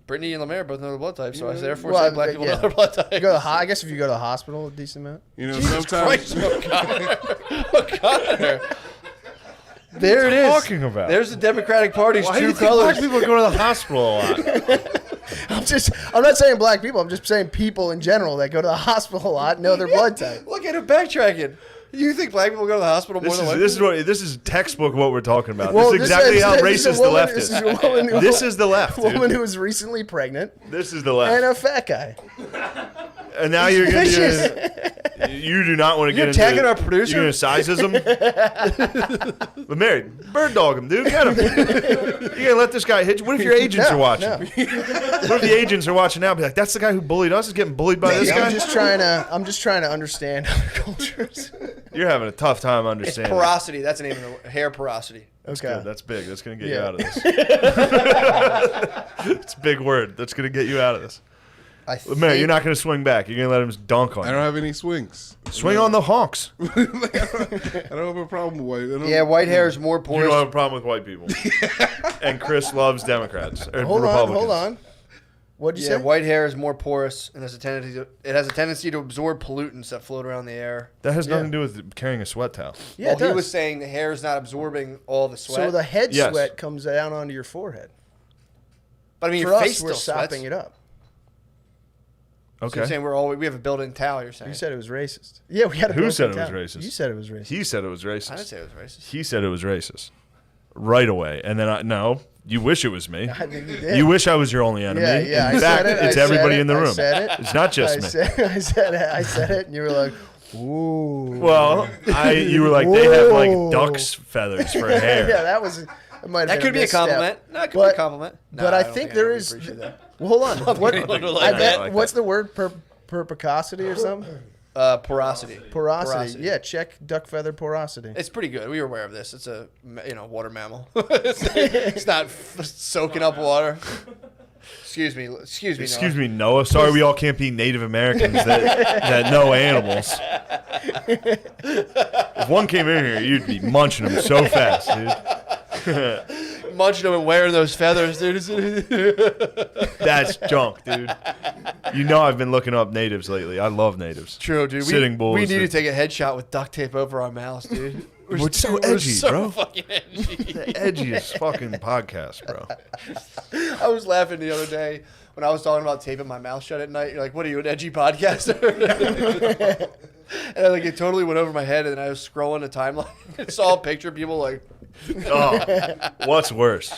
Brittany and Lemaire both know their blood types, so I therefore Well, say black people yeah. know their blood types. You go to I guess if you go to the hospital a decent amount. You know, Jesus sometimes. Christ, O'Connor. There it is. Talking about? There's the Democratic Party's Why do you true think black colors. people go to the hospital a lot? I'm not saying black people. I'm just saying people in general that go to the hospital a lot know their blood type. Look at him backtracking. You think black people go to the hospital more than white people? This is textbook what we're talking about. Well, this is exactly how this is racist a the woman- left this is. is a woman who- This is the left, A woman dude. who was recently pregnant This is the and left. a fat guy. And now you're gonna Vicious. you do not want to You're get into attacking our producer? You're gonna sizism. But Mary, bird dog him, dude. Get him. You gonna let this guy hit you? What if your agents are watching? No. What if the agents are watching now? And be like, that's the guy who bullied us. Is getting bullied by this guy. I'm just trying to understand other cultures. You're having a tough time It's understanding. porosity. That's the name of the hair porosity. That's Okay. good. That's big. That's gonna get you Yeah. out of this. It's a big word. That's gonna get you out of this. Man, you're not going to swing back. You're going to let him dunk on I you. don't have any swings. Swing on the honks. I don't have a problem with white. Yeah, white hair is more You porous. don't have a problem with white people. And Chris loves Democrats. Or Hold Republicans. on. What'd you Yeah, say? white hair is more porous and has a tendency to absorb pollutants that float around the air. That has nothing to do with carrying a sweat towel. Yeah, Well, it does. he was saying the hair is not absorbing all the sweat. So the head Yes. sweat comes down onto your forehead. but I mean, For your us, face we're still sopping sweats. it up. So Okay. you're saying we have a built-in towel. You're saying You said it was racist. Yeah, we had a Who built-in said it was towel. racist? You said it was racist. He said it was I didn't racist. say it was racist. He said it was racist. Right away. And then no, you wish it was me. I think you did. You wish I was your only enemy. Yeah, in I fact, said it. it's I said everybody it, in the I room. said it. It's not just I me. I said it, and you were like, "Ooh." Well, you were like, they have like Whoa. duck's feathers for hair. yeah, that was. It might have That been could be a misstep. compliment. No, it could be But- a compliment. No, but I don't think there anybody is. appreciate that. Well, hold on. What? Anyone like I that. bet. Like What's that. the word? Perspicacity or something? Porosity. Porosity. Yeah, check duck feather porosity. It's pretty good. We were aware of this. It's a water mammal. it's not soaking up water. Excuse me. Excuse me, Noah. Sorry, we all can't be Native Americans that know animals. If one came in here, you'd be munching them so fast, dude. Munching them and wearing those feathers, dude. That's junk, dude. You know I've been looking up natives lately. I love natives. True, dude. Sitting bulls. We need to take a headshot with duct tape over our mouths, dude. We're so we're edgy, so bro. fucking edgy. The edgiest fucking podcast, bro. I was laughing the other day when I was talking about taping my mouth shut at night. You're like, "What are you, an edgy podcaster?" And it totally went over my head. And then I was scrolling the timeline and saw a picture of people like, Oh, what's worse?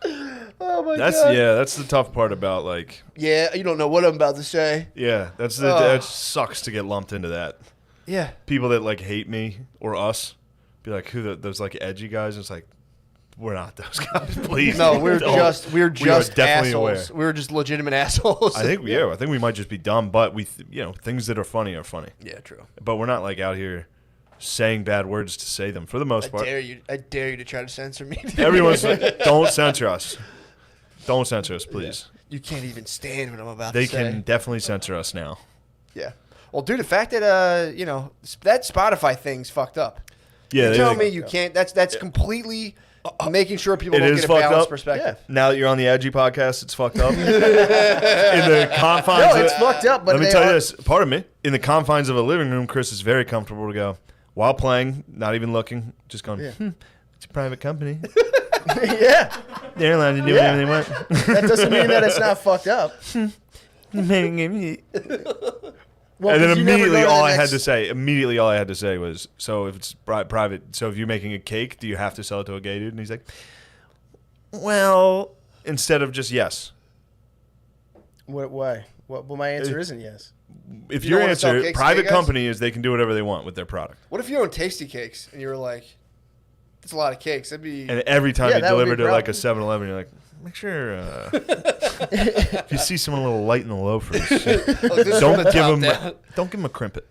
"Oh my That's god." that's the tough part about like Yeah, you don't know what I'm about to say. that sucks to get lumped into that. Yeah. People that like hate me or us be like, those like edgy guys? And it's like, we're not those guys. Please, No, we're don't. just We are definitely assholes. aware. We're just legitimate assholes. I think we might just be dumb, but things that are funny are funny. Yeah, true. But we're not like out here saying bad words to say them for the most I part. dare you to try to censor me. Everyone's like, don't censor us. Don't censor us, please. You can't even stand what I'm about They to say. can definitely censor us now. Yeah. Well, dude, the fact that that Spotify thing's fucked up. Yeah, You tell me you can't. That's completely making sure people It don't is get a fucked balanced up? perspective. Now that you're on the Edgy podcast, it's fucked up. In the confines No, of, it's fucked up. But let me they tell you are- this. Pardon me. In the confines of a living room, Chris is very comfortable to go while playing, not even looking, just going, it's a private company. yeah, They're allowed to do Yeah. whatever they want. that doesn't mean that it's not fucked up. Well, And then 'cause you never immediately go to all the I had next- to say was, so if it's private, so if you're making a cake, do you have to sell it to a gay dude? And he's like, well, instead of just yes. Why? Well, my answer isn't yes. If You your don't wanna sell answer, cakes to private gay guys? company is they can do whatever they want with their product. What if you own Tasty Cakes and you were like, it's a lot of cakes. That'd be. And every time Yeah, you that would be deliver to like a problem. 7-Eleven, you're like, make sure if you see someone a little light in the loafers, don't give them a crimpet.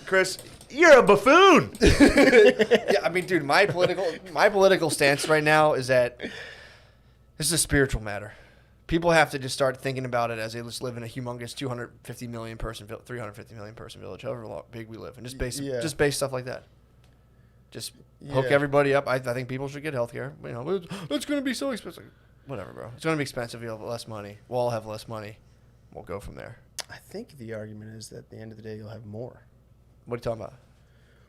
Chris, you're a buffoon. Yeah, I mean, dude, my political stance right now is that this is a spiritual matter. People have to just start thinking about it as they just live in a humongous 250 million person, 350 million person village, however big we live, and just base stuff like that. Just hook Yeah. everybody up. I think people should get health care. You know, it's going to be so expensive. Whatever, bro. It's going to be expensive. You'll have less money. We'll all have less money. We'll go from there. I think the argument is that at the end of the day, you'll have more. What are you talking about?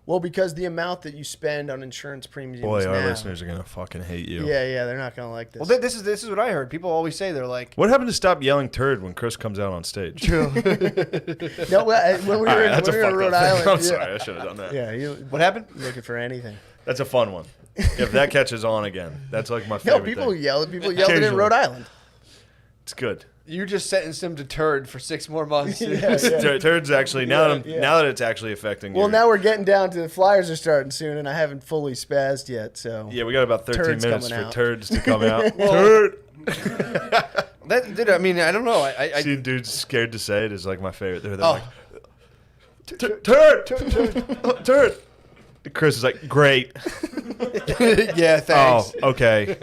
Well, because the amount that you spend on insurance premiums Boy, our now, listeners are gonna fucking hate you. Yeah, they're not gonna like this. Well, this is what I heard. People always say they're like, What happened to stop yelling turd when Chris comes out on stage? No, when we All were, right, when that's we a were in fucked Rhode up thing. Island. I'm yeah. sorry, I should have done that. Yeah, you what happened? looking for anything. That's a fun one. If that catches on again, that's like my No, favorite people thing. yelled. People yelled it in Occasionally. Rhode Island. It's good. You just sentenced him to turd for 6 more months. Turd's actually now Yeah. that it's actually affecting. Well, your- now we're getting down to the Flyers are starting soon, and I haven't fully spazzed yet. So Yeah, we got about 13 Turds minutes for coming out. turds to come out. Turd. That, dude, I mean, I don't know. I See dudes scared to say it is like my favorite. They're oh, like, turd. Chris is like, great. yeah, thanks. Oh, okay.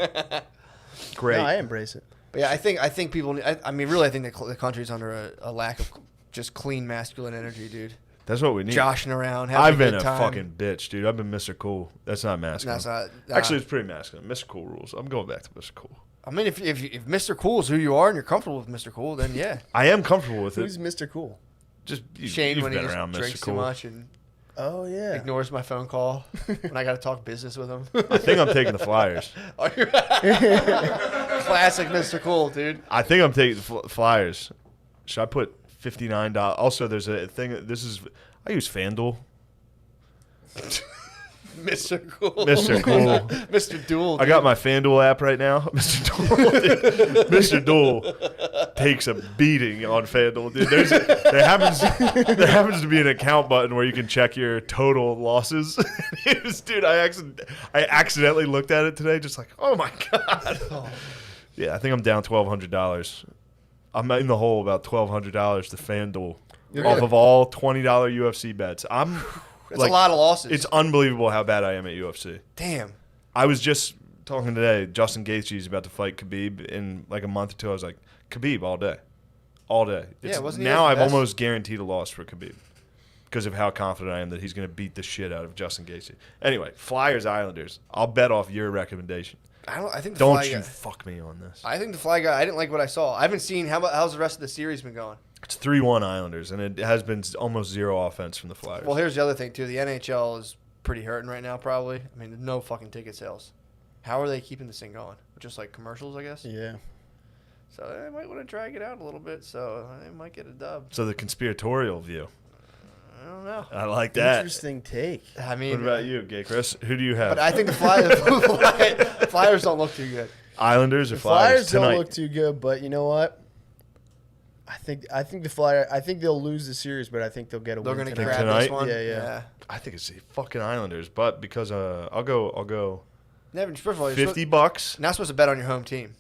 Great. no, I embrace it. But yeah, I think people. I mean, really, I think the country's under a lack of just clean masculine energy, dude. That's what we need. Joshing around, having I've been good a time. fucking bitch, dude. I've been Mr. Cool. That's not masculine. That's not. Actually, it's pretty masculine. Mr. Cool rules. I'm going back to Mr. Cool. I mean, if Mr. Cool is who you are and you're comfortable with Mr. Cool, then yeah. I am comfortable with Who's it. Mr. Cool? Just Shane you've when he been just around drinks Mr. too Cool. much and Oh yeah. ignores my phone call when I got to talk business with him. I think I'm taking the Flyers. Classic Mr. Cool, dude. I think I'm taking the Flyers. Should I put $59? Also, there's a thing. I use FanDuel. Mr. Cool. Mr. Cool. Mr. Duel. I got my FanDuel app right now. Mr. Duel, Mr. Duel takes a beating on FanDuel, dude. There happens to be an account button where you can check your total losses. Dude, I accidentally looked at it today, just like, oh my god. Yeah, I think I'm down $1,200. I'm in the hole about $1,200 to FanDuel off of all $20 UFC bets. It's a lot of losses. It's unbelievable how bad I am at UFC. Damn. I was just talking today. Justin Gaethje is about to fight Khabib in like a month or two. I was like, Khabib all day, all day. Wasn't he now like I've the best? almost guaranteed a loss for Khabib because of how confident I am that he's going to beat the shit out of Justin Gaethje. Anyway, Flyers Islanders. I'll bet off your recommendation. I think the Don't Fly you guy, fuck me on this. I think the Fly guy. I didn't like what I saw. I haven't seen how's the rest of the series been going. It's 3-1 Islanders, and it has been almost zero offense from the Flyers. Well, here's the other thing too. The NHL is pretty hurting right now. Probably. I mean, no fucking ticket sales. How are they keeping this thing going? Just like commercials, I guess. Yeah. So they might want to drag it out a little bit. So they might get a dub. So the conspiratorial view. I don't know. I like that. Interesting take. I mean, What about you, Gay Chris? Who do you have? But I think the Flyers don't look too good. Islanders or The Flyers Flyers tonight? don't look too good, but you know what? I think the Flyers. I think they'll lose the series, but I think they'll get a They're win going to tonight. grab Tonight? this one. Yeah. I think it's the fucking Islanders, but because I'll go Never, first of all, you're $50. not supposed to bet on your home team.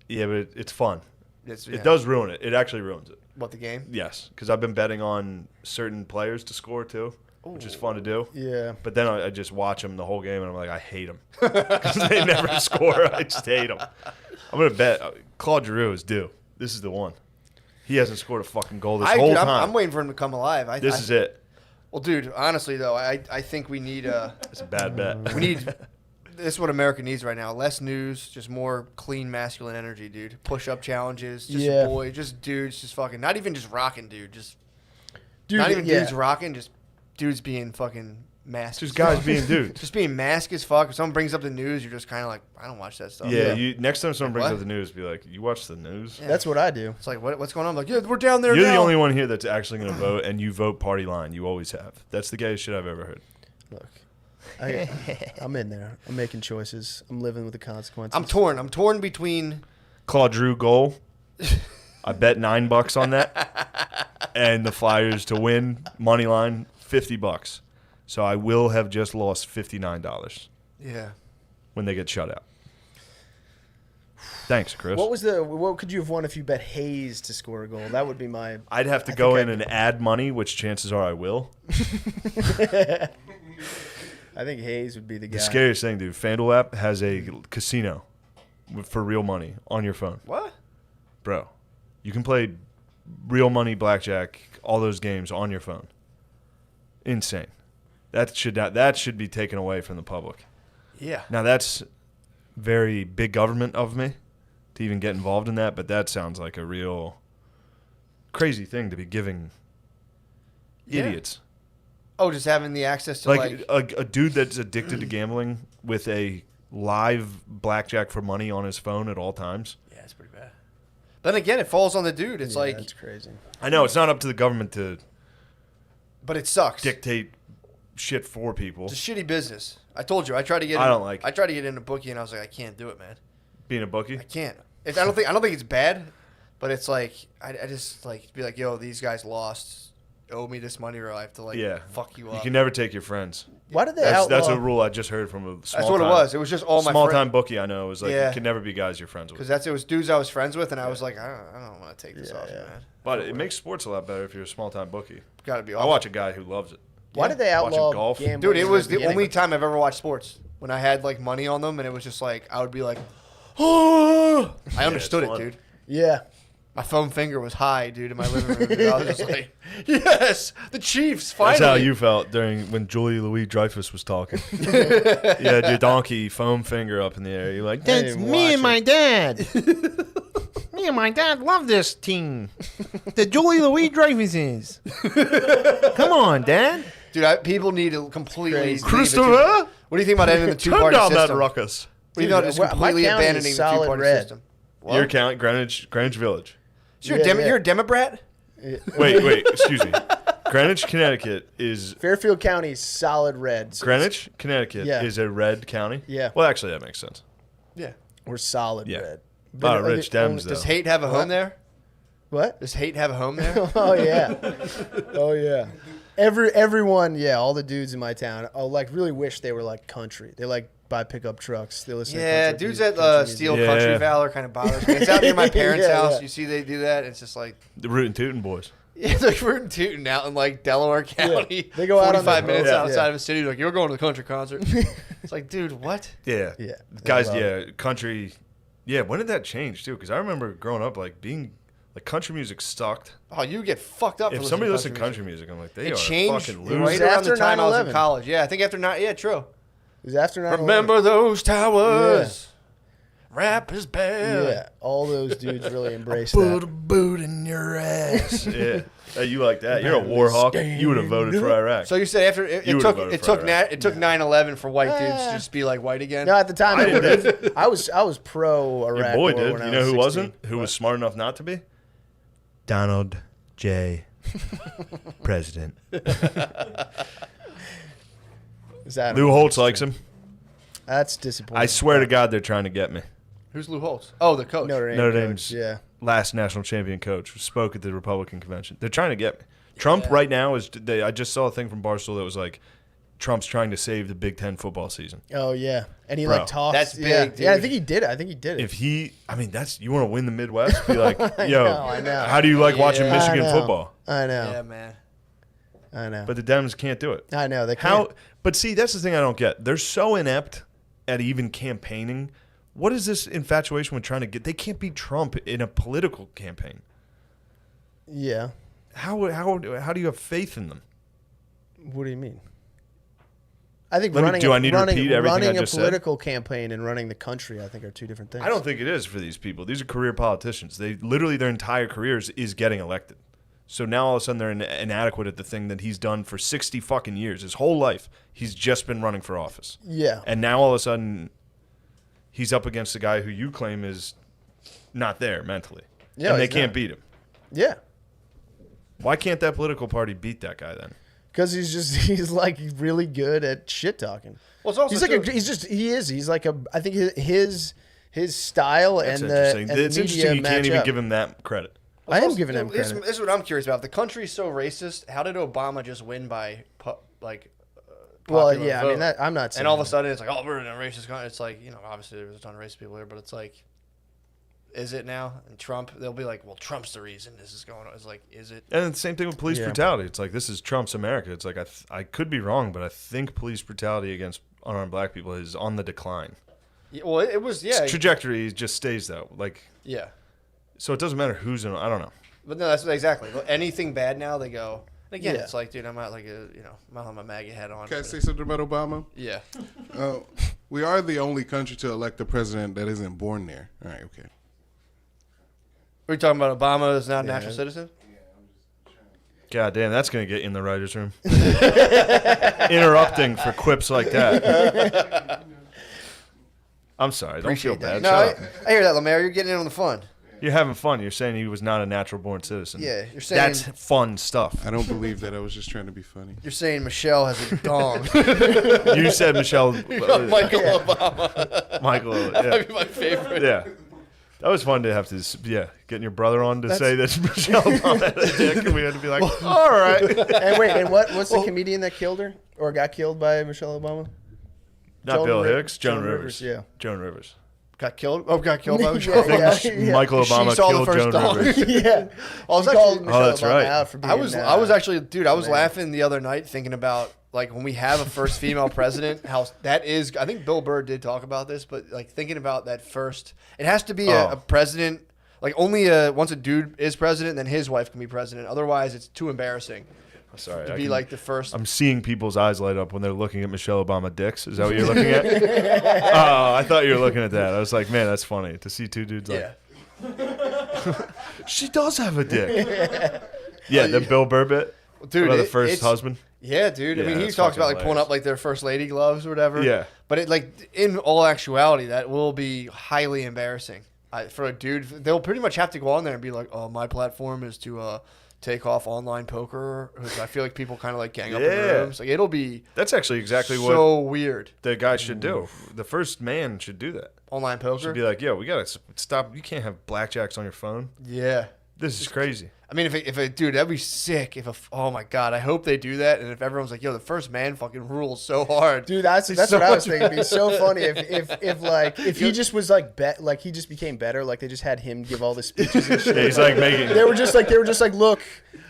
Yeah, but it's fun. It's, It does ruin it. It actually ruins it. What, the game? Yes, because I've been betting on certain players to score too, which is fun to do. Yeah. But then I just watch them the whole game, and I'm like, I hate them because they never score. I just hate them. I'm gonna bet Claude Giroux is due. This is the one. He hasn't scored a fucking goal this whole time. I'm waiting for him to come alive. This is it. Well, dude, honestly though, I think we need It's a bad bet. we need this is what America needs right now. Less news, just more clean masculine energy, dude. Push up challenges, just Yeah. just dudes, just fucking not even just rocking, dude. Just Dude, not even yeah. dudes rocking, just dudes being fucking masked. Just guys being dudes. Just being masked as fuck. If someone brings up the news, you're just kind of like, I don't watch that stuff. Yeah, you. Next time someone brings What? up the news, be like, "You watch the news?" Yeah. That's what I do. It's like, what's going on? I'm like, yeah, we're down there You're now. the only one here that's actually going to vote, and you vote party line. You always have. That's the gayest shit I've ever heard. Look, I'm in there. I'm making choices. I'm living with the consequences. I'm torn. I'm torn between. Claude Giroux goal. I bet $9 on that, and the Flyers to win money line $50. So I will have just lost $59 Yeah. when they get shut out. Thanks, Chris. What could you have won if you bet Hayes to score a goal? That would be my. I'd have to go in and add money, which chances are I will. I think Hayes would be the guy. The scariest thing, dude. FanDuel app has a casino for real money on your phone. What? Bro, you can play real money blackjack, all those games on your phone. Insane. That should be taken away from the public. Yeah. Now that's very big government of me to even get involved in that, but that sounds like a real crazy thing to be giving idiots. Oh, just having the access to Like a dude that's addicted to gambling with a live blackjack for money on his phone at all times. Yeah, it's pretty bad. Then again, it falls on the dude. It's Yeah, like, that's crazy. I know it's not up to the government to but it sucks. dictate shit for people. It's a shitty business. I told you. I tried to get. I don't like it. I tried to get into bookie, and I was like, I can't do it, man. Being a bookie. I can't. I don't think it's bad, but it's like I just like be like, yo, these guys lost. Owe me this money, or I have to like fuck you up. You can never take your friends. Why did they That's outlaw? a rule I just heard from a small That's what it was. It was just all my small friends. time bookie I know. It was like Yeah. you can never be guys you're friends Because with. it was dudes I was friends with, and I was like, I don't want to take this off, Yeah. man. But it makes sports a lot better if you're a small time bookie. Got to be I awful. watch a guy who loves it. Why did they Watching outlaw golf. gambling? Dude, it in was the the only beginning? time I've ever watched sports when I had like money on them, and it was just like I would be like, oh, I understood it, fun. dude. Yeah. My foam finger was high, dude, in my living room. Dude. I was just like, yes, the Chiefs, finally. That's how you felt when Julie Louis-Dreyfus was talking. You had your donkey foam finger up in the air. You're like, That's me and my dad. Me and my dad love this team. The Julie Louis-Dreyfus is. Come on, Dad. Dude, people need to completely... Crazy. Christopher? What do you think about ending the Turn two-party down system? that ruckus. What do you think about just my completely county is abandoning the solid two-party red. system? Your count, Greenwich Village. So Yeah. you're a Democrat? Wait, excuse me. Greenwich, Connecticut is... Fairfield County is solid red. So Greenwich, Connecticut Yeah. is a red county? Yeah. Well, actually, that makes sense. Yeah. we're solid Yeah. red. A lot of rich Dems, Does though. hate have a home there? What? Does hate have a home there? Oh yeah. Oh yeah. Everyone, yeah, all the dudes in my town, really wish they were like country. They like buy pickup trucks. They listen. Yeah, to country dudes music, at country music. Steel Yeah. Country Valor kind of bothers me. It's out near my parents' Yeah, house. yeah. You see they do that. It's just like The Rootin' Tootin' Boys. yeah, they're rootin' tootin' out in like Delaware County. They go out on 45 the minutes road. outside Yeah. of a city. Like you're going to the country concert. It's like, dude, what? Yeah. Yeah. Guys, I love yeah, country. Yeah, when did that change, too? Because I remember growing up, country music sucked. Oh, you get fucked up. If for somebody listening listened to to country music, I'm like, they It are changed fucking right losers. It was around the after time I was in 9/11. college. Yeah, I think after 9. Yeah, true. It was after 9/11. Remember those towers? Rap is bad. Yeah, all those dudes really embraced Put a that. boot in your ass. Yeah. Hey, you like that? You're a war hawk. You would have voted for Iraq. So you said after it You took would've voted it for took Iraq. it took 9/11 for white dudes to just be like white again. No, at the time I it did. would've- I was pro Iraq. Your boy war did. when I You know who 16. wasn't? Who was smart enough not to be? Donald J. President. Is that Lou Holtz likes him. That's disappointing. I swear to God, they're trying to get me. Who's Lou Holtz? Oh, the coach. Notre Dame. Notre coach, Dame's Yeah. last national champion coach spoke at the Republican convention. They're trying to get me. Trump right now is. I just saw a thing from Barstool that was like, Trump's trying to save the Big Ten football season. Oh yeah, and he Bro, like talks. that's yeah. big, Yeah, I dude. think he did it. If he, I mean, that's you want to win the Midwest. Be like, yo, I know. how do you like watching Yeah. Michigan I know. football? I know. Yeah, man. I know. But the Dems can't do it. I know they How? can't. But see, that's the thing I don't get. They're so inept at even campaigning. What is this infatuation with trying to get? They can't beat Trump in a political campaign. Yeah. How do you have faith in them? What do you mean? I think Let me- running do I need to repeat everything I running a just said? political campaign and running the country, I think, are two different things. I don't think it is for these people. These are career politicians. They literally their entire careers is getting elected. So now all of a sudden they're inadequate at the thing that he's done for 60 fucking years. His whole life, he's just been running for office. Yeah. And now all of a sudden he's up against a guy who you claim is not there mentally. Yeah, and they he's can't not. beat him. Yeah. Why can't that political party beat that guy then? Because he's like really good at shit talking. Well, it's also He's like too- he's like a I think his style That's and the interesting. and It's the interesting media you can't match even up. give him that credit. I am Also, giving him this, credit. this is what I'm curious about. If the country's so racist, how did Obama just win by Well, popular yeah, I vote? mean that I'm not saying. And all of a that. sudden it's like, oh, we're in a racist country. It's like, obviously there's a ton of racist people here, but it's like, is it now? And Trump, they'll be like, well, Trump's the reason this is going on. It's like, is it? And the same thing with police Yeah. brutality. It's like, this is Trump's America. It's like, I could be wrong, but I think police brutality against unarmed black people is on the decline. Yeah, well, it was, yeah. Its trajectory just stays, though. Like, Yeah. so it doesn't matter who's in, I don't know. But no, that's exactly. Anything bad now, they go. And again, Yeah. it's like, dude, I'm not like I'm not on my MAGA hat on. Can I but- say something about Obama? Yeah. We are the only country to elect a president that isn't born there. All right, okay. Are you talking about Obama is not a natural citizen? God damn, that's going to get you in the writer's room. Interrupting for quips like that. I'm sorry. Don't feel Appreciate that. bad. No, Shut up. I hear that, Lemaire. You're getting in on the fun. You're having fun. You're saying he was not a natural born citizen. Yeah, you're saying That's fun stuff. I don't believe that. I was just trying to be funny. You're saying Michelle has a dong. You said Michelle. Michael Obama. Michael. That Yeah. might be my favorite. Yeah. That was fun to have to, getting your brother on to say that Michelle Obama had a dick, and we had to be like, all right. And wait, and what's the comedian that killed her or got killed by Michelle Obama? Not Joan Bill Ri- Hicks, Joan Joan Rivers. Rivers, yeah. Joan Rivers. Got killed? Oh, got killed by Michelle Yeah, Obama. yeah. Michael She Obama saw the killed first Joan dog. Rivers. Yeah. I was She called actually, Michelle that's Obama right. out for being I was actually, dude, I was laughing the other night thinking about like when we have a first female president, how that is. I think Bill Burr did talk about this, but like thinking about that first, it has to be a president. Like only once a dude is president, then his wife can be president. Otherwise, it's too embarrassing. Sorry, To be like the first. I'm seeing people's eyes light up when they're looking at Michelle Obama dicks. Is that what you're looking at? Oh, I thought you were looking at that. I was like, man, that's funny to see two dudes like. She does have a dick. Yeah, the Bill Burr bit. Dude, about the first husband. Yeah, dude. Yeah, I mean, he that's talks about fucking like pulling up like their first lady gloves or whatever. Yeah. But it like in all actuality, that will be highly embarrassing for a dude. They'll pretty much have to go on there and be like, "Oh, my platform is to take off online poker." Which I feel like people kind of like gang up in the rooms. Like it'll be. That's actually exactly so what weird. the guy should do. The first man should do that. Online poker. Should be like, yo, we gotta stop. You can't have blackjacks on your phone. Yeah. This is crazy. I mean, if a dude, that'd be sick. Oh my god, I hope they do that. And if everyone's like, yo, the first man fucking rules so hard, Dude, that's so what I was much thinking. It'd be so funny if he just was like he just became better. Like they just had him give all the speeches and shit. Yeah, he's like making. They were just like, look,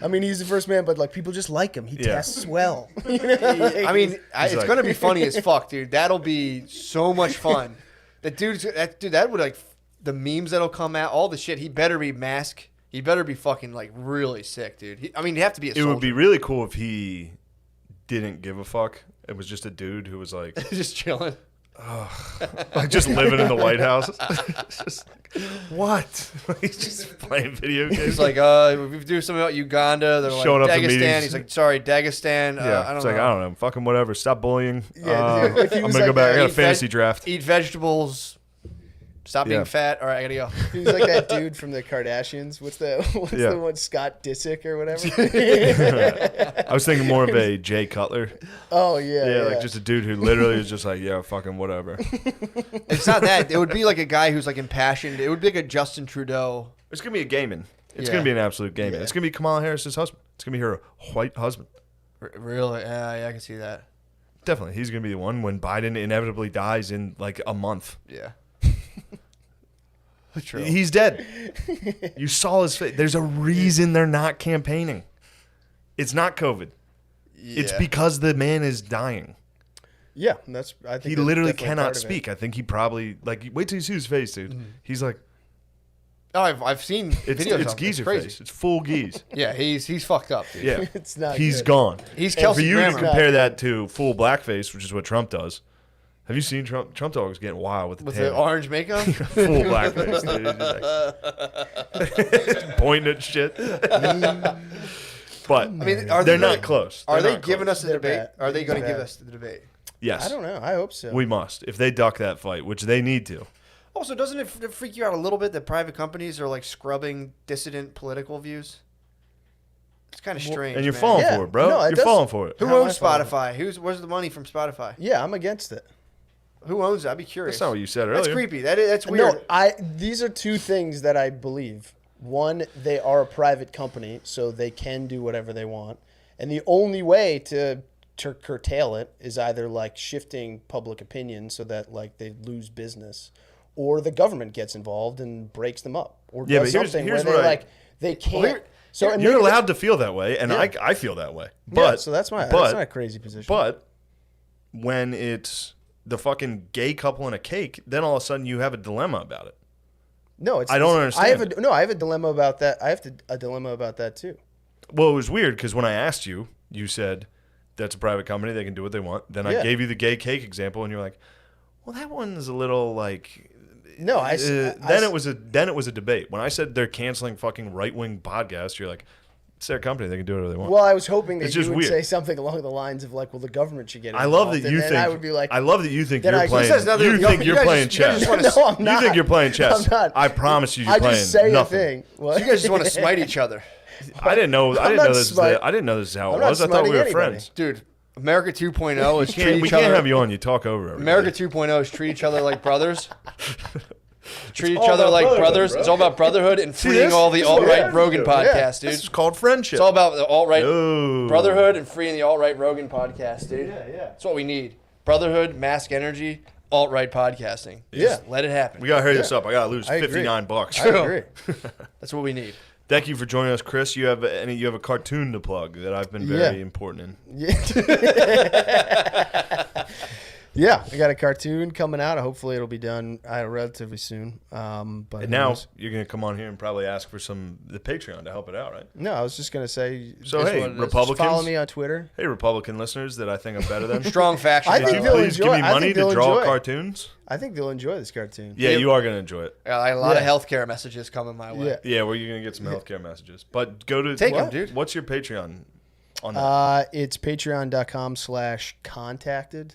I mean, he's the first man, but like people just like him. He tests well. You know? I mean, it's like- gonna be funny as fuck, dude. That'll be so much fun. That would like the memes that'll come out, all the shit. He better be masked. He better be fucking like really sick, dude. He'd have to be a It soldier. would be really cool if he didn't give a fuck. It was just a dude who was like, just chilling. like just living in the White House. Just like, what? He's just playing video games. He's like, we do something about Uganda. They're like, Showing up to Dagestan. meetings. He's like, sorry, Dagestan. Yeah, I don't it's know. like, I don't know. Fucking whatever. Stop bullying. Yeah, if he I'm was going to go like back. I that, got a eat fantasy veg- draft. Eat vegetables. Stop Yeah. being fat. All right, I gotta go. He was like that dude from the Kardashians. What's the one, Scott Disick or whatever? I was thinking more of a Jay Cutler. Oh yeah, Yeah, like just a dude who literally is just like, yeah, fucking whatever. It's not that. It would be like a guy who's like impassioned. It would be like a Justin Trudeau. It's going to be a gaming. It's Yeah. going to be an absolute gaming. Yeah. It's going to be Kamala Harris's husband. It's going to be her white husband. Really? Yeah, I can see that. Definitely. He's going to be the one when Biden inevitably dies in like a month. Yeah. True. He's dead. You saw his face. There's a reason they're not campaigning. It's not COVID. It's Yeah. because the man is dying. yeah. I think He that's literally definitely cannot part of it. speak. I think he probably like wait till you see his face, dude. He's like Oh, I've seen it's videos. it's of him. geezer crazy. face. It's full geese. Yeah, he's fucked up, dude. Yeah, It's not. he's good. gone. He's And Kelsey for you Grammer. to compare that to full blackface, which is what Trump does. Have you seen Trump? Trump dog is getting wild with the With tan. the orange makeup. Full blackface, dude. He's just like, pointing at shit. But I mean, they're not close. Are They're they not giving close. us the They're debate? bad. Are they going to They're give bad. us the debate? Yes, I don't know. I hope so. we must. If they duck that fight, which they need to. Also, doesn't it freak you out a little bit that private companies are like scrubbing dissident political views? It's kind of strange. And you're man. falling Yeah. for it, bro. No, it You're does- falling for it. Who How am owns I following? Spotify? Where's the money from Spotify? Yeah, I'm against it. Who owns it? I'd be curious. That's not what you said earlier. That's creepy. That's weird. No, these are two things that I believe. One, they are a private company, so they can do whatever they want. And the only way to curtail it is either like shifting public opinion so that like they lose business, or the government gets involved and breaks them up, or Yeah, does but here's something what where I- they can't. And You're maybe allowed to feel that way, and Yeah. I feel that way. Yeah, But so that's my crazy position. But when it's the fucking gay couple in a cake, then all of a sudden you have a dilemma about it. no, it's I don't understand I have a dilemma about that. I have a dilemma about that too. Well, it was weird because when I asked you, you said that's a private company; they can do what they want. Then I Yeah. gave you the gay cake example, and you're like, "Well, that one's a little like." No, then it was a debate. When I said they're canceling fucking right wing podcasts, you're like, it's their company; they can do whatever they want. Well, I was hoping that It's you just would weird. say something along the lines of like, "Well, the government should get I involved." love that and you then think. I would be like, I love that you think then you're I- playing. He says nothing- You think you're guys playing just- you guys chess. just wanna- "No, I'm not. You think you're playing chess. I'm not. I promise you, you're I playing just say nothing. a thing. What? You guys just want to smite each other, I didn't know. I I'm didn't not know this. smite- I didn't know this is how it I'm not was. I thought we smiting were anybody. friends. dude. America 2.0 is treat We each can't other. have you on. You talk over everybody. America 2.0 is treat each other like brothers. Treat each all other about like brotherhood, brothers. bro. It's all about brotherhood and freeing this? all the This is what alt-right we have to Rogan do. podcasts, dude. This is called friendship. It's all about the alt-right No. brotherhood and freeing the alt-right Rogan podcast, dude. Yeah. That's what we need. Brotherhood, mask energy, alt-right podcasting. Yeah. Just let it happen. We gotta hurry this up. I gotta lose I agree. $59. I agree. That's what we need. Thank you for joining us, Chris. You have a cartoon to plug that I've been very important in. Yeah. Yeah, I got a cartoon coming out. Hopefully, it'll be done relatively soon. But And now you're gonna come on here and probably ask for the Patreon to help it out, right? no, I was just gonna say. So Guess hey, what it is. Republicans, Follow me on Twitter. hey Republican listeners that I think I'm better than. Strong faction. I Could think you they'll please enjoy give me it. I money think to they'll draw enjoy it. cartoons? I think they'll enjoy this cartoon. Yeah, you are gonna enjoy it. A lot of Yeah. healthcare messages coming my way. Yeah. Yeah, well, you're gonna get some healthcare messages, but go to Take them, dude. What's your Patreon on that? It's patreon.com/contacted,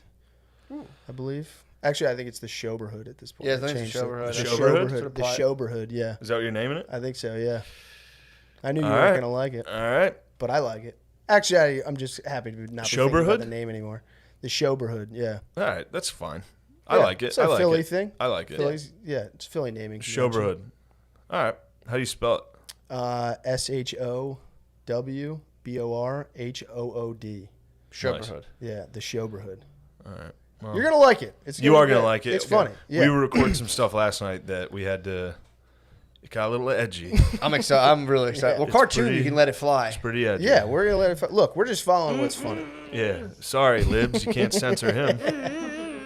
I believe. Actually, I think it's the Showberhood at this point. Yeah, I They think it's changed the it. Showberhood. The The Showberhood. The Showberhood? Showberhood, yeah. Is that what you're naming it? I think so, yeah. I knew you All weren't right. going to like it, All right. but I like it. Actually, I'm just happy to not be thinking Showberhood? about the name anymore. The Showberhood, yeah. All right, that's fine. I Yeah, like it. It's a I like Philly it. thing. I like it. Philly's, yeah, it's Philly naming. convention. Showberhood. All right. How do you spell it? SHOWBORHOOD. Showberhood. Yeah, the Showberhood. All right. Well, You're gonna like it. It's you are be gonna good. like it. It's funny. Yeah. We were recording some stuff last night that we had to. It got a little edgy. I'm excited. I'm really excited. Yeah. Well, It's cartoon, pretty- you can let it fly. It's pretty edgy. Yeah, we're gonna let it. Look, we're just following what's funny. Yeah. Sorry, libs. You can't censor him.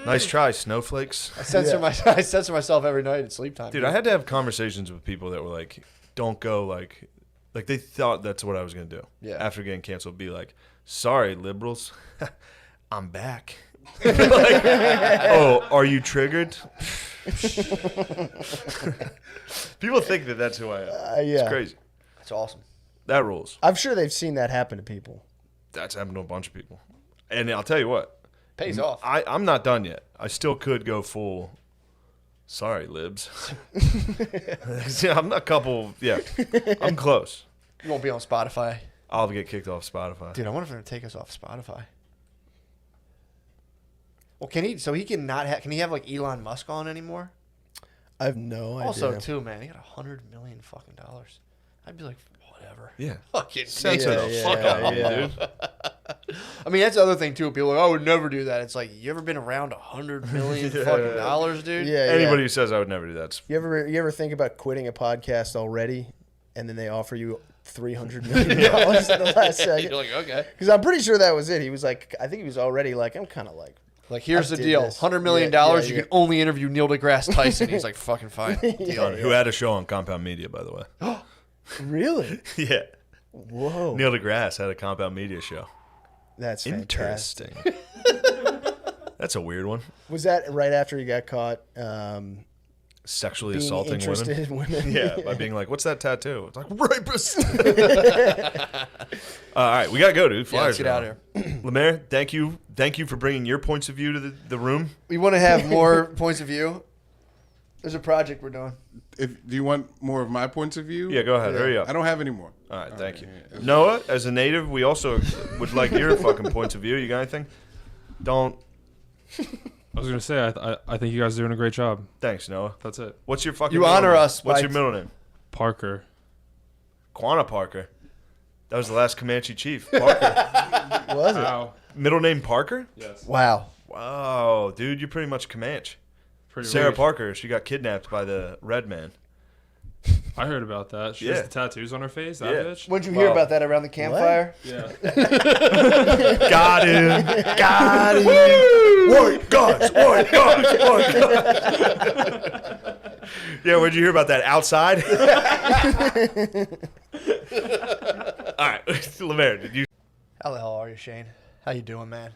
Nice try, snowflakes. I censor Yeah. I censor myself every night at sleep time. Dude, I had to have conversations with people that were like, "Don't go like they thought that's what I was gonna do." Yeah. After getting canceled, be like, "Sorry, liberals, I'm back." Like, oh, are you triggered? People think that that's who I am. Yeah. It's crazy. That's awesome. That rules. I'm sure they've seen that happen to people. That's happened to a bunch of people. And I'll tell you what, Pays off. I'm not done yet. I still could go full. Sorry, libs. Yeah, I'm a couple. Yeah, I'm close. You won't be on Spotify. I'll get kicked off Spotify. Dude, I wonder if they're gonna take us off Spotify. Well, can he? So he can not have? Can he have like Elon Musk on anymore? I have no idea. Also, too, man, he got $100 million fucking dollars. I'd be like, whatever. Yeah. Fucking Censor take it. the yeah, fuck out of me, yeah. dude. I mean, that's the other thing too. People are like, I would never do that. It's like, you ever been around $100 million fucking dollars, dude? Yeah, Anybody yeah. who says I would never do that. You ever think about quitting a podcast already, and then they offer you $300 million in the last second? You're like, okay. Because I'm pretty sure that was it. He was like, I think he was already like, I'm kind of like, Like, here's I the did deal: this. $100 million. Yeah, You yeah. can only interview Neil deGrasse Tyson. He's like, fucking fine. Deal. Who had a show on Compound Media, by the way. really? Yeah. Whoa, Neil deGrasse had a Compound Media show. that's fantastic. Interesting. That's a weird one. Was that right after he got caught Sexually being assaulting interested women. in women? Yeah, by being like, "What's that tattoo?" It's like rapist. All right, we gotta go, dude. Yeah, Flyers let's get now. out of here. Lemaire, thank you for bringing your points of view to the room. We want to have more points of view. There's a project we're doing. Do you want more of my points of view? Yeah, go ahead. Hurry up. I don't have any more. All right, thank you. yeah. Noah, as a native, we also would like your fucking points of view. You got anything? Don't. I was gonna say I think you guys are doing a great job. Thanks, Noah. That's it. What's your fucking You middle honor name? us What's by- your middle name? Parker. Quanah Parker. That was the last Comanche chief. Parker. Was it? Wow. Middle name Parker? Yes. Wow. Wow, dude, you're pretty much Comanche. Pretty Sarah weird. Parker, she got kidnapped by the red man. I heard about that. She Yeah. has the tattoos on her face. That Yeah. bitch. When did you hear Wow. about that around the campfire? Yeah. Got him. Got him. White guys. White guys. White guys. Yeah, where'd you hear about that? Outside? All right. Lemaire, did you? How the hell are you, Shane? How you doing, man?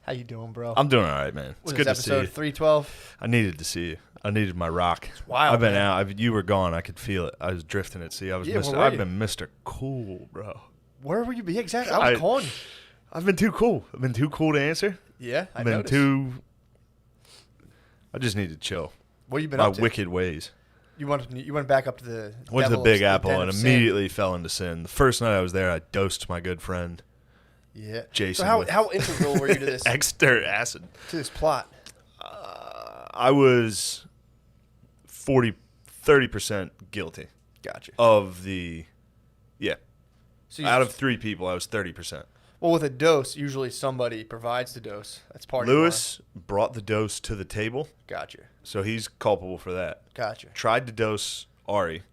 How you doing, bro? I'm doing all right, man. It's What is good this, to see you. episode 312. I needed to see you. I needed my rock. wild, I've been man. out. You were gone. I could feel it. I was drifting at sea. I was Yeah, Mr. where were I've you? been Mr. Cool, bro. Where were you? Be exactly. I was calling you. I've been too cool. I've been too cool to answer. Yeah, I I've been noticed. too. I just need to chill. What have you been My up to? wicked ways. You went back up to the. Went to the devil's Big den Apple and of sin. immediately fell into sin. The first night I was there, I dosed my good friend Yeah. Jason So with- how integral were you to this extra acid. to this plot? I was 30% guilty Gotcha. of the. Yeah. So you, Out of 3 people, I was 30%. well, with a dose, usually somebody provides the dose. That's part Lewis brought the dose to the table, of. Gotcha. so he's culpable for that. Gotcha. Tried to dose Ari,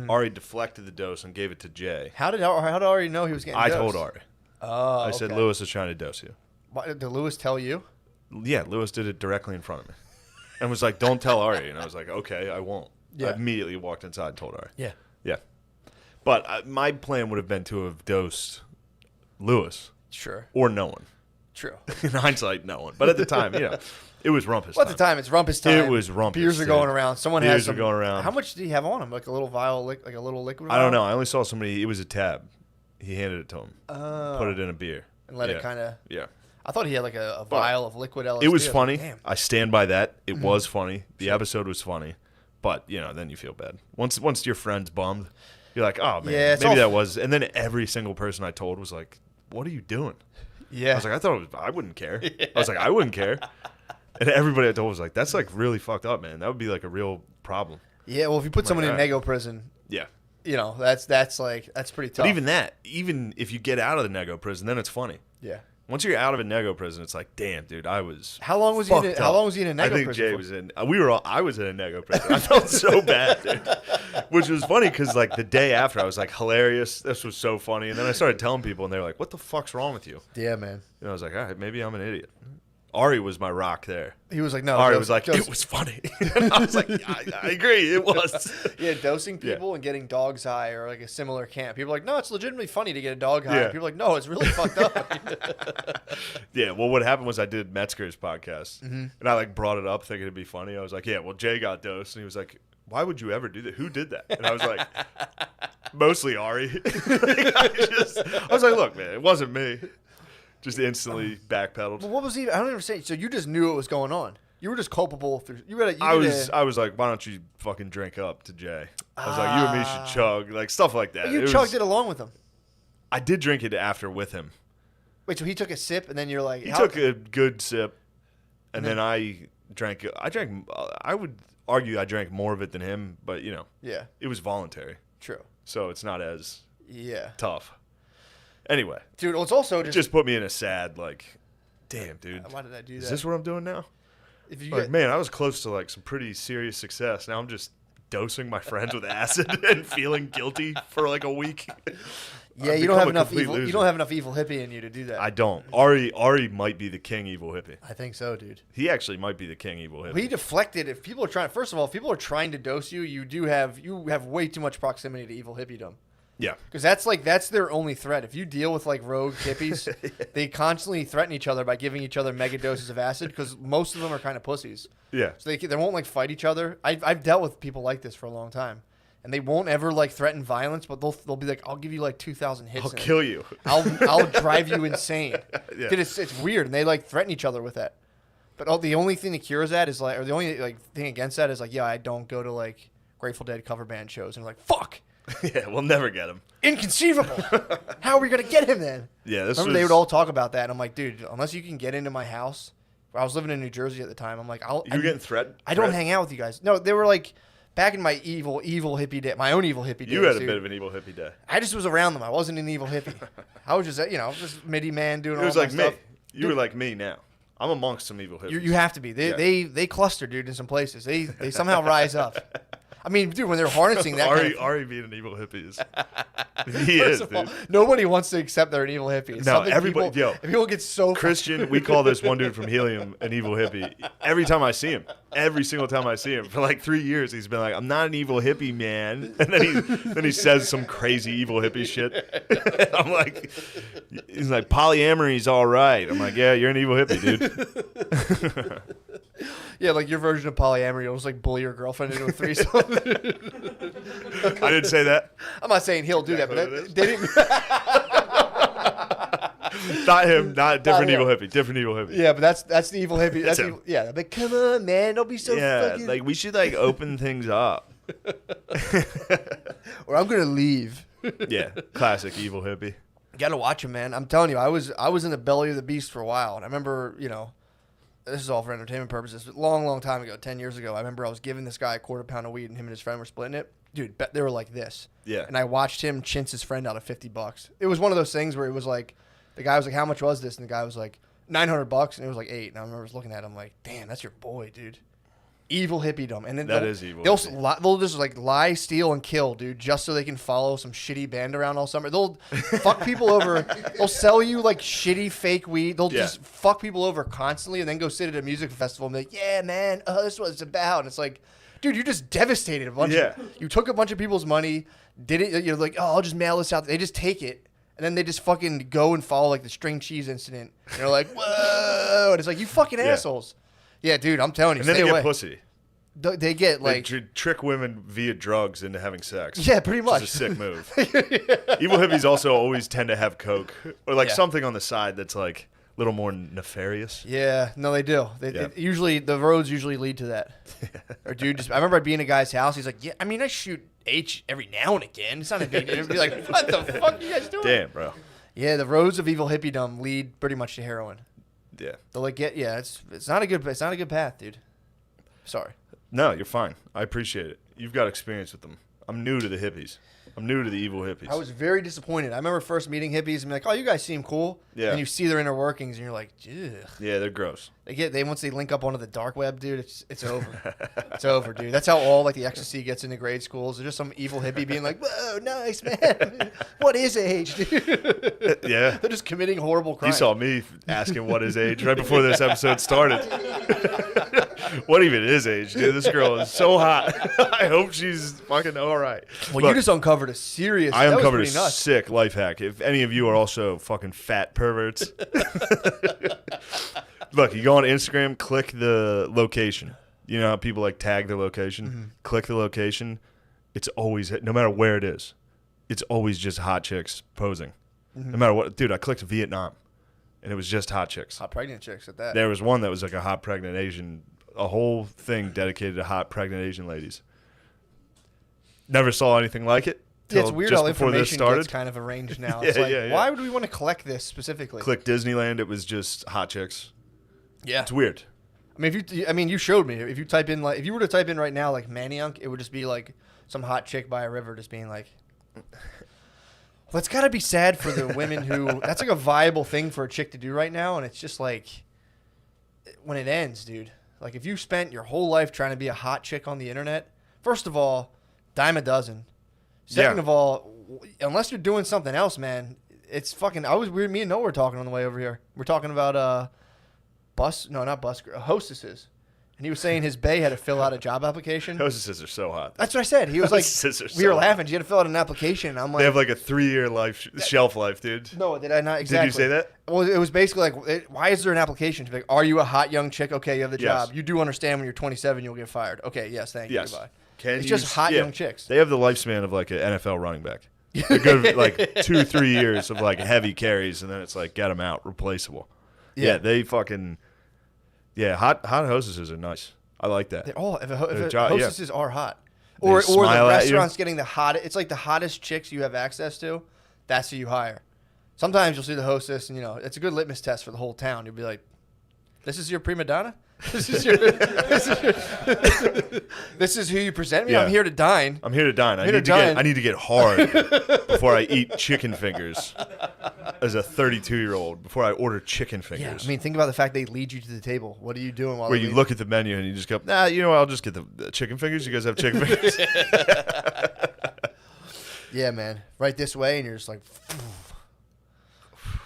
Ari deflected the dose and gave it to Jay. How did Ari know he was getting I dosed? told Ari. Oh, I said, Lewis is trying to dose you. Why, did Lewis tell you? Yeah, Lewis did it directly in front of me. And was like, don't tell Ari. And I was like, okay, I won't. Yeah. I immediately walked inside and told Ari. Yeah. Yeah. But my plan would have been to have dosed Lewis Sure. or no one. True. In hindsight, no one. But at the time, it was rumpus Well, time. at the time, it's rumpus time. It was rumpus. Beers are going around. Someone Beers has some. are going around. How much did he have on him? Like a little vial, like a little liquid. I don't vial? know. I only saw somebody. It was a tab. He handed it to him. Put it in a beer. And let it kind of. Yeah. I thought he had like a vial of liquid LSD. It was Like, funny. damn. I stand by that. It was funny. The episode was funny. But, then you feel bad. Once your friend's bummed, you're like, oh, man, Yeah, it's maybe all- that was. And then every single person I told was like, what are you doing? Yeah. I was like, I wouldn't care. I was like, I wouldn't care. And everybody I told was like, that's like really fucked up, man. That would be like a real problem. Yeah. Well, if you put someone in God. nego prison, Yeah. that's pretty tough. But even if you get out of the nego prison, then it's funny. Yeah. Once you're out of a nego prison, it's like, damn, dude, I was. How long was he in? fucked How up. long was he in a nego I think prison Jay for? was in. I was in a nego prison. I felt so bad, dude. Which was funny because like the day after, I was like, hilarious. This was so funny. And then I started telling people, and they were like, "What the fuck's wrong with you?" Yeah, man. And I was like, "All right, maybe I'm an idiot." Ari was my rock there. He was like, no. Ari was like, "It was funny." And I was like, I agree, it was. Yeah, dosing people and getting dogs high or like a similar camp. People are like, no, it's legitimately funny to get a dog high. Yeah. People are like, no, it's really fucked up. Yeah, well, what happened was I did Metzger's podcast, Mm-hmm. and I like brought it up thinking it'd be funny. I was like, "Yeah, well, Jay got dosed," and he was like, "Why would you ever do that? Who did that?" And I was like, "Mostly Ari." I was like, "Look, man, it wasn't me." Just instantly backpedaled. But what was he? I don't understand. So you just knew what was going on. You were just culpable. I was like, "Why don't you fucking drink up to Jay?" I was like, "You and me should chug," like stuff like that. You chugged it along with him. I did drink it after with him. Wait, so he took a sip and then you're like, He took a good sip, and then I drank. I would argue I drank more of it than him, but Yeah, it was voluntary, true. so it's not as Yeah, tough. Anyway, dude. Well, it's also it just put me in a sad damn, dude. Why did I do that? Is this what I'm doing now? If you Like, get, man, I was close to like some pretty serious success. Now I'm just dosing my friends with acid and feeling guilty for like a week. yeah, I've you don't have become a enough complete evil. You loser. don't have enough evil hippie in you to do that. I don't. Ari might be the king evil hippie. I think so, dude. He actually might be the king evil hippie. He deflected. If people are trying, first of all, if people are trying to dose you, you have way too much proximity to evil hippiedom. Yeah. Because that's their only threat. If you deal with like rogue hippies, they constantly threaten each other by giving each other mega doses of acid because most of them are kind of pussies. Yeah. So they won't like fight each other. I've dealt with people like this for a long time, and they won't ever like threaten violence, but they'll be like, I'll give you like 2,000 hits. I'll in it. kill you. I'll drive you insane. Yeah. Dude, it's weird, and they like threaten each other with that. But the only thing that cures that is like, or the only like thing against that is like, yeah, I don't go to like Grateful Dead cover band shows, and like, fuck. Yeah, we'll never get him. Inconceivable. How are we gonna get him then? Yeah, Remember they would all talk about that, and I'm like, dude, unless you can get into my house. I was living in New Jersey at the time. I'm like, You were getting threatened? I don't hang out with you guys. No, they were like back in my evil hippie day, my own evil hippie days. You had a dude. bit of an evil hippie day. I just was around them. I wasn't an evil hippie. I was just, just MIDI man doing It all was my like me. stuff. You were like me now. I'm amongst some evil hippies. You have to be. They cluster, dude, in some places. They somehow rise up. I mean, dude, when they're harnessing that kind of Ari being an evil hippie is. He is, First of all, dude. nobody wants to accept they're an evil hippie. It's No, something everybody- people, people get so Christian, we call this one dude from Helium an evil hippie. Every time I see him, every single time I see him, for like 3 years, he's been like, "I'm not an evil hippie, man," and then he says some crazy evil hippie shit. I'm like, he's like, "Polyamory's all right." I'm like, "Yeah, you're an evil hippie, dude." Yeah, like your version of polyamory, you'll just like bully your girlfriend into a threesome. I didn't say that. I'm not saying he'll do that, but Exactly what it they didn't. Not him. Not different Not him. evil hippie. Different evil hippie. Yeah, but that's the evil hippie. That's him. evil, yeah. Like, come on, man, don't be so Yeah, fucking. like we should like open things up. or I'm gonna leave. Yeah, classic evil hippie. You gotta watch him, man. I'm telling you, I was in the belly of the beast for a while, and I remember, this is all for entertainment purposes. Long time ago, 10 years ago, I remember I was giving this guy a quarter pound of weed, and him and his friend were splitting it. Dude, they were like this. Yeah. And I watched him chintz his friend out of $50. It was one of those things where it was like, the guy was like, "How much was this?" And the guy was like, $900, and it was like $8. And I remember looking at him like, "Damn, that's your boy, dude." Evil hippiedom, and then That is evil They'll hippie. they'll just like lie, steal, and kill, dude, just so they can follow some shitty band around all summer. They'll fuck people over. They'll sell you like shitty fake weed. They'll just fuck people over constantly, and then go sit at a music festival and be like, "Yeah, man, this is what it's about." And it's like, dude, you just devastated a bunch. You took a bunch of people's money, did it. You're like, "Oh, I'll just mail this out." They just take it. And then they just fucking go and follow like the string cheese incident. And they're like, "Whoa!" And it's like, you fucking assholes. Yeah, dude, I'm telling you, And then stay they away. get pussy. They get like, They trick women via drugs into having sex. yeah, pretty much. It's a sick move. Evil hippies also always tend to have coke or like something on the side that's like a little more nefarious. Yeah, no, they do. It usually the roads usually lead to that. Or dude, just I remember I'd be in a guy's house. He's like, "Yeah, I mean, I shoot H every now and again. It's not a big deal." I'd be like, "What the fuck are you guys doing?" Damn, bro. Yeah, the roads of evil hippiedom lead pretty much to heroin. Yeah. They'll like it's not a good path, dude. Sorry. No, you're fine. I appreciate it. You've got experience with them. I'm new to the hippies. I'm new to the evil hippies. I was very disappointed. I remember first meeting hippies and be like, "Oh, you guys seem cool." Yeah. And you see their inner workings, and you're like, "Ugh." Yeah, they're gross. They once they link up onto the dark web, dude. It's over. It's over, dude. That's how all like the ecstasy gets into grade schools. There's just some evil hippie being like, "Whoa, nice man. What is age, dude?" Yeah. They're just committing horrible You crimes. saw me asking what his age right before this episode started. What even is age, dude? This girl is so hot. I hope she's fucking all right. Well, Look, you just uncovered a serious. I that was uncovered a pretty nuts. sick life hack. If any of you are also fucking fat perverts, look, you go on Instagram, click the location. You know how people like tag their location? Mm-hmm. Click the location. It's always, no matter where it is, it's always just hot chicks posing. Mm-hmm. No matter what. Dude, I clicked Vietnam, and it was just hot chicks. Hot pregnant chicks at that. There was one that was like a hot pregnant Asian, a whole thing dedicated to hot pregnant Asian ladies. Never saw anything like it. Yeah, it's till weird just how before this information started. gets kind of arranged now. Yeah, It's like, yeah. why would we want to collect this specifically? Click Disneyland, it was just hot chicks. Yeah. It's weird. I mean, you showed me. If you type in if you were to type in right now like Maniunk, it would just be like some hot chick by a river, just being like. Well, it's got to be sad for the women who. That's like a viable thing for a chick to do right now, and it's just like when it ends, dude. Like if you spent your whole life trying to be a hot chick on the internet, first of all, dime a dozen. Second Yeah. of all, unless you're doing something else, man, it's fucking. Me and Noah were talking on the way over here. We're talking about hostesses, and he was saying his bae had to fill out a job application. Hostesses are so hot. That's what I said. He was like, Hostesses are we were so hot. laughing. You had to fill out an application. And I'm like, They have like a 3-year shelf life, dude. no, did I not exactly? Did you say that? Well, it was basically like, why is there an application? To be like, are you a hot young chick? Okay, you have the Yes. job. You do understand when you're 27, you'll get fired. Okay, yes, thank you. Yes. Goodbye. It's just hot young chicks. They have the lifespan of like an NFL running back. They go like 2-3 years of like heavy carries, and then it's like get them out, replaceable. Yeah, they fucking hot hostesses are nice. I like that. They're all if job- hostesses are hot, They or the smile at you. restaurant's getting the hottest. It's like the hottest chicks you have access to. That's who you hire. Sometimes you'll see the hostess, and it's a good litmus test for the whole town. You'll be like, "This is your prima donna. This is who you present me. Yeah. I'm here to dine." I'm here to dine. here to dine. I need to get hard before I eat chicken fingers as a 32-year-old, before I order chicken Yeah, fingers. I mean, think about the fact they lead you to the table. What are you doing while Where they you lead- look at the menu and you just go, nah, you know what, I'll just get the chicken fingers. You guys have chicken fingers? Yeah, man, right this way, and you're just like.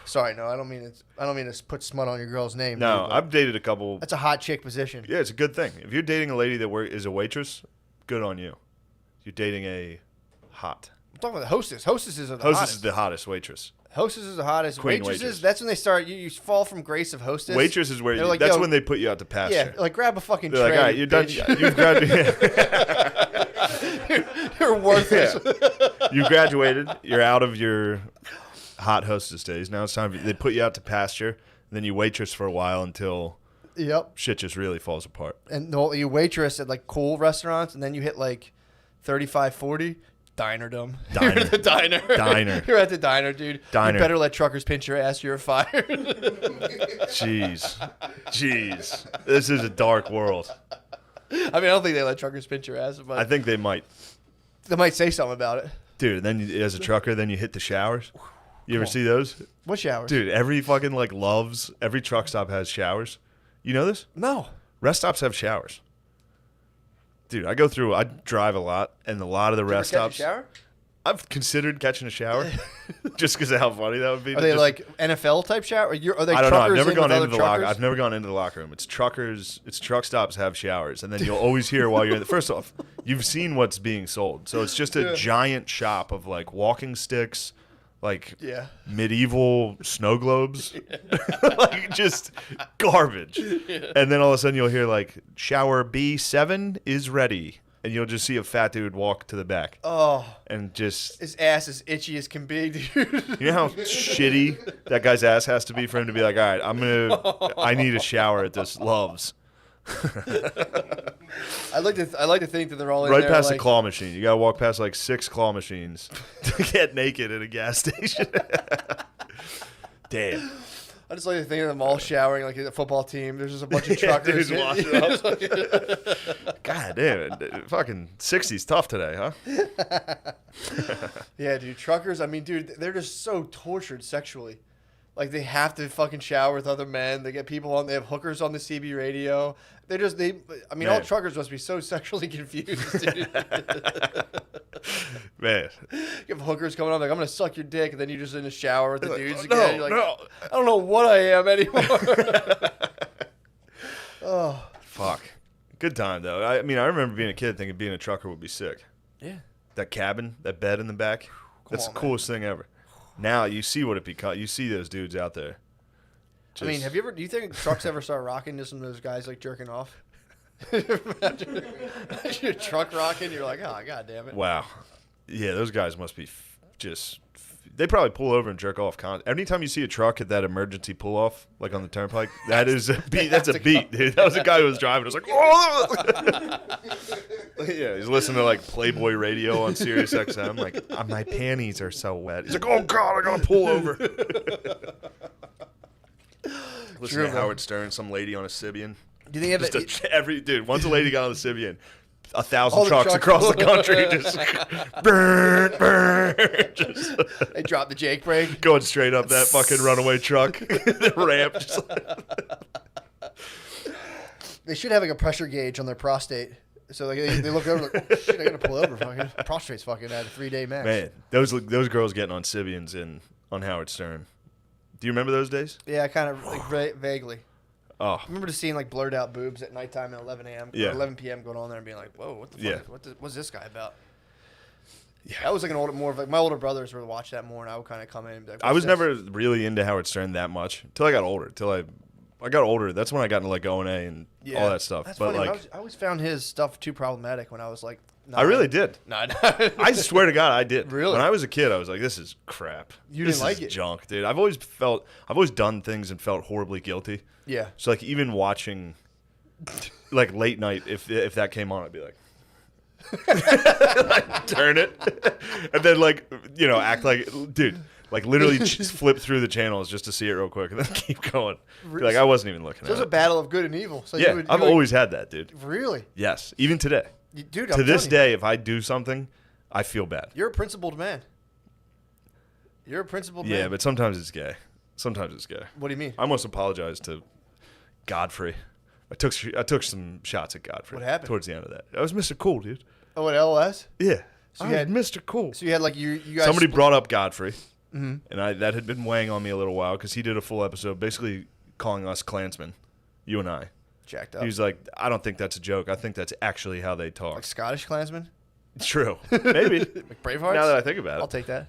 Sorry, no, I don't mean to put smut on your girl's name. No, dude, but I've dated a couple. that's a hot chick position. Yeah, it's a good thing. If you're dating a lady that is a waitress, good on you. You're dating a hot. I'm talking about the hostess. Hostesses are the Hostess hottest. is the hottest waitress. Hostess is the hottest. Queen Waitresses, waitress. that's when they start. You fall from grace of hostess. Waitress is where They're you, like, that's "Yo, when they put you out to pasture. Yeah, like grab a fucking They're tray. like, all right, you're done. bitch. You've graduated. You're worthless. You graduated. You're out of your hot hostess days. Now it's time. They put you out to pasture, and then you waitress for a while until Yep. shit just really falls apart. And you waitress at like cool restaurants, and then you hit like 35, 40. Dinerdom. Diner. You're at the diner. Diner. You're at the diner, dude. Diner. You better let truckers pinch your ass. You're fired. Jeez. This is a dark world. I mean, I don't think they let truckers pinch your ass, but I think they might. they might say something about it. Dude, then as a trucker, then you hit the showers. You ever see those? What showers? Dude, every fucking every truck stop has showers. You know this? No. Rest stops have showers. dude, I drive a lot, and a lot of the rest stops. Shower? I've considered catching a shower, just because of how funny that would be. Are they like NFL type shower? Are they? I don't know. I've never gone into the locker. I've never gone into the locker room. It's truckers. It's truck stops have showers, and then you'll always hear while you're in. First off, you've seen what's being sold, so it's just a giant shop of like walking sticks, like medieval snow globes, like just garbage. And then all of a sudden you'll hear like shower B7 is ready. And you'll just see a fat dude walk to the back. Oh. And just... His ass is itchy as can be, dude. You know how shitty that guy's ass has to be for him to be like, all right, I need a shower at this Love's. I like to think that they're all in right there past like, the claw machine. You got to walk past like 6 claw machines to get naked at a gas station. Damn. I just like to think of them all showering like a football team. There's just a bunch of truckers. Dudes washing up. God damn it. Fucking 60's tough today, huh? Yeah, dude. Truckers, I mean, dude, they're just so tortured sexually. Like, they have to fucking shower with other men. They get people on. They have hookers on the CB radio. I mean, all truckers must be so sexually confused, dude. Man. You have hookers coming on, like, I'm going to suck your dick, and then you're just in the shower with the dudes no, again. You're like, I don't know what I am anymore. Oh. Fuck. Good time, though. I mean, I remember being a kid thinking being a trucker would be sick. Yeah. That cabin, that bed in the back, that's the coolest thing ever. Now you see what it becomes. You see those dudes out there. I mean, do you think trucks ever start rocking just when those guys like jerking off? Imagine a truck rocking, you're like, oh, god damn it. Wow. Yeah, those guys must be they probably pull over and jerk off. Anytime you see a truck at that emergency pull off, like on the turnpike, that is a beat. That's a beat, dude. That was a guy who was driving. It was like, oh! Yeah, he's listening to like Playboy radio on Sirius XM. Like, my panties are so wet. He's like, oh god, I gotta pull over. Listen to Howard Stern, some lady on a Sibian. Do you think dude? Once a lady got on the Sibian, 1,000 trucks across the country just burn. Just they drop the Jake brake, going straight up that fucking runaway truck, the ramp. They should have like a pressure gauge on their prostate. So like they look over like, oh shit, I gotta pull over. Fucking prostrate's fucking at a 3-day max. Man, those girls getting on Sibians on Howard Stern. Do you remember those days? Yeah, kind of like vaguely. Oh, I remember just seeing like blurred out boobs at nighttime at 11 a.m. or 11 p.m. going on there and being like, whoa, what the fuck? What's this guy about? Yeah, that was like my older brothers would watch that more, and I would kind of come in and be like, I was never really into Howard Stern that much until I got older. I got older. That's when I got into like O&A and all that stuff. That's but funny. like, I always found his stuff too problematic when I was like 9. I really did. No, I swear to God, I did. Really? When I was a kid, I was like, this is crap. You this didn't like is it? Junk, dude. I've always done things and felt horribly guilty. Yeah. So like even watching like late night, if that came on, I'd be like, like turn it, and then like act like, dude, like literally just flip through the channels just to see it real quick, and then keep going. Be like, I wasn't even looking. So it was a battle of good and evil. So yeah, I've always had that, dude. Really? Yes, even today. Dude, to this day, if I do something, I feel bad. You're a principled man. Yeah, but sometimes it's gay. What do you mean? I almost apologized to Godfrey. I took some shots at Godfrey. What happened? Towards the end of that? I was Mr. Cool, dude. Oh, at LOS? Yeah. So I you was had Mr. Cool. So you had like you guys. Somebody brought up Godfrey, and that had been weighing on me a little while because he did a full episode basically calling us Klansmen, you and I. Jacked up. He was like, I don't think that's a joke. I think that's actually how they talk. Like Scottish Klansmen? True. Maybe. Like Bravehearts? Now that I think about it. I'll take that.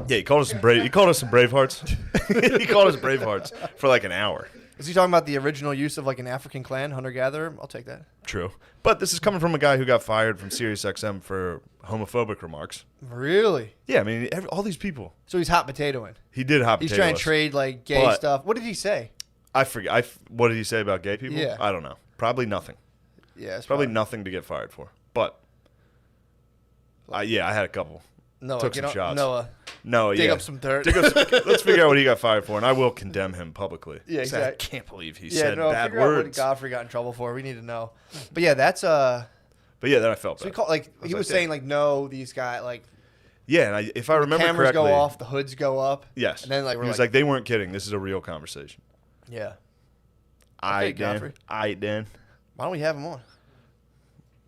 Yeah, he called us some Bravehearts. He called us Bravehearts for like an hour. Is he talking about the original use of like an African clan, hunter-gatherer? I'll take that. True. But this is coming from a guy who got fired from Sirius XM for homophobic remarks. Really? Yeah, I mean, all these people. So he's hot potatoing. He did hot potato. He's trying to trade like gay stuff. What did he say? I forget. What did he say about gay people? Yeah. I don't know. Probably nothing. Yeah, it's probably nothing to get fired for. But, I had a couple. Noah, took some shots. Noah, dig up some dirt. Let's figure out what he got fired for, and I will condemn him publicly. Yeah, exactly. I can't believe he said bad figure out words. what Godfrey got in trouble for. We need to know. But yeah, that's But yeah, then I felt so bad. he was saying like, no, these guys like. Yeah, and if I remember cameras correctly, go off, the hoods go up. Yes, and then he was like, they weren't kidding. This is a real conversation. Yeah. Dan. Why don't we have him on?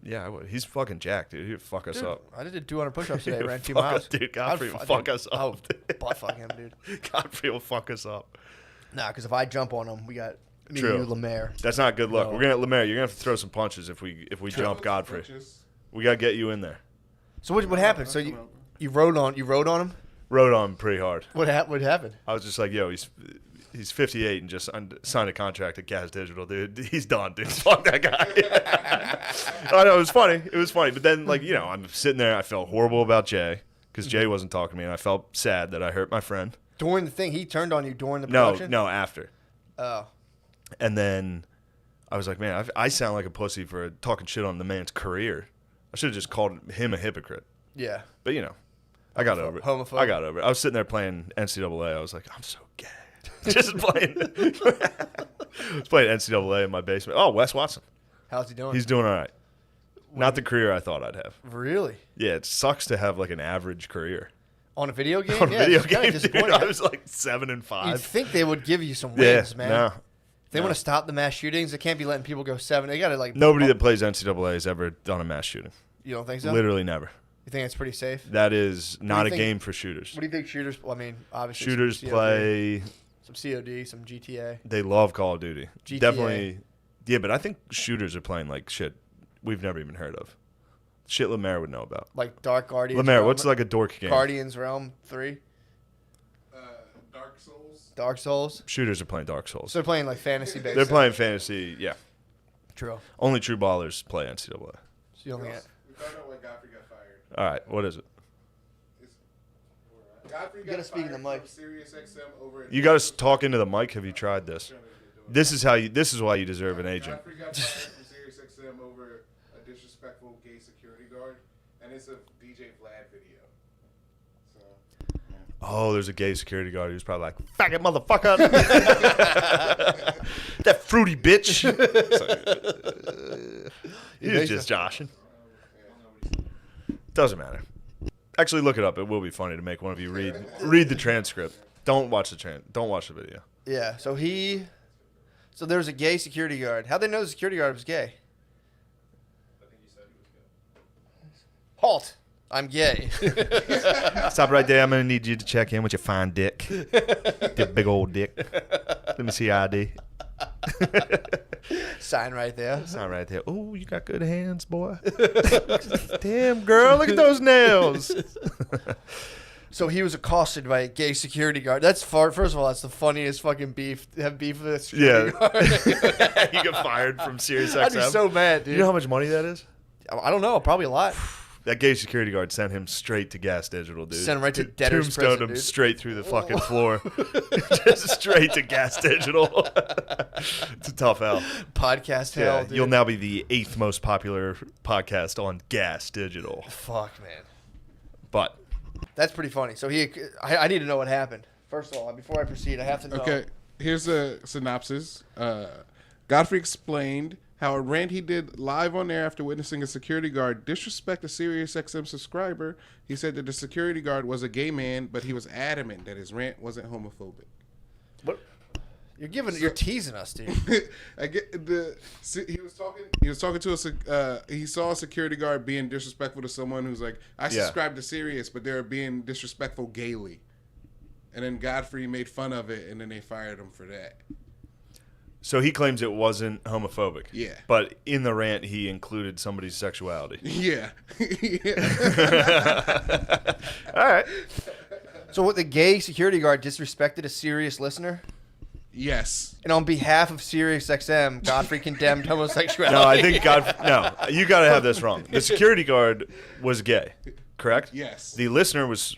Yeah, I would. He's fucking jacked, dude. He'd fuck us Dude, up. I did 200 push-ups today. He'll Ran 2 fuck miles. us, dude. Godfrey will fuck us up. I'll butt fuck him, dude. Godfrey will fuck us up. Nah, because if I jump on him, we got me, True. you, Lemaire. That's not good luck. No. We're gonna Lemaire. You're gonna have to throw some punches if we jump Godfrey. We gotta get you in there. So what happened? So you rode on him? Rode on him pretty hard. What happened? I was just like, yo, he's 58 and just signed a contract at Gas Digital, dude. He's done, dude. Fuck that guy. I know, it was funny. It was funny. But then, like, you know, I'm sitting there. I felt horrible about Jay because Jay wasn't talking to me. And I felt sad that I hurt my friend. During the thing, he turned on you during the production? No, after. Oh. And then I was like, man, I sound like a pussy for talking shit on the man's career. I should have just called him a hypocrite. Yeah. But, you know, I got over it. Homophobe. I got over it. I was sitting there playing NCAA. I was like, I'm so gay. Just playing. I was playing NCAA in my basement. Oh, Wes Watson. How's he doing? He's doing all right. Not the career I thought I'd have. Really? Yeah, it sucks to have like an average career. On a video game? On a video game, dude, disappointing. I was like 7 and 5. You'd think they would give you some wins, man. No. If they want to stop the mass shootings, they can't be letting people go 7. They got to like. Nobody that plays NCAA has ever done a mass shooting. You don't think so? Literally never. You think it's pretty safe? That is not a think- game for shooters. What do you think shooters? Well, I mean, obviously Shooters some COD, play. some COD, some GTA. They love Call of Duty. GTA. Definitely. Yeah, but I think shooters are playing like shit we've never even heard of. Shit Lemaire would know about. Like Dark Guardians. Lemaire, Realm, what's like a dork game? Guardians Realm 3? Dark Souls. Dark Souls. Shooters are playing Dark Souls. So they're playing like fantasy based. They're playing fantasy, yeah. True. Only true ballers play NCAA. So you don't think that. We found out why Godfrey got fired. All right, what is it? Godfrey You gotta got speak in the fired mic. from SiriusXM over. You got to talk into the mic. Have you tried this? This is why you deserve an agent. Godfrey got fired from SiriusXM over a disrespectful gay security guard, and it's a DJ Vlad video. So. Oh, there's a gay security guard who's probably like, faggot motherfucker. That fruity bitch. He was just joshing. Doesn't matter. Actually, look it up. It will be funny to make one of you read the transcript. Don't watch the video. Yeah. So there's a gay security guard. How'd they know the security guard was gay? I think he said he was gay. Halt. I'm gay. Stop right there. I'm going to need you to check in with your fine dick. Your big old dick. Let me see your ID. Sign right there. Sign right there. Oh, you got good hands, boy. Damn, girl. Look at those nails. So he was accosted by a gay security guard. That's first of all, that's the funniest fucking beef. Have beef with a security guard. You get fired from SiriusXM. I'd be so mad, dude. You know how much money that is? I don't know. Probably a lot. That gay security guard sent him straight to Gas Digital, dude. Sent him right to debtor's Tombstoned prison, him dude. straight through the fucking floor. Just straight to Gas Digital. It's a tough L. Podcast hell, Yeah, dude. you'll now be the 8th most popular podcast on Gas Digital. Fuck, man. But That's pretty funny. So I need to know what happened. First of all, before I proceed, I have to know. Okay, here's a synopsis. Godfrey explained how a rant he did live on air after witnessing a security guard disrespect a SiriusXM subscriber. He said that the security guard was a gay man, but he was adamant that his rant wasn't homophobic. What? You're teasing us, dude. I get he was talking to he saw a security guard being disrespectful to someone who's like, I subscribe to Sirius, but they're being disrespectful gaily. And then Godfrey made fun of it, and then they fired him for that. so he claims it wasn't homophobic. Yeah. But in the rant, he included somebody's sexuality. Yeah. All right. So what? The gay security guard disrespected a Sirius listener, Yes. and on behalf of SiriusXM, Godfrey condemned homosexuality. No, I think you got to have this wrong. The security guard was gay, correct? Yes. The listener was,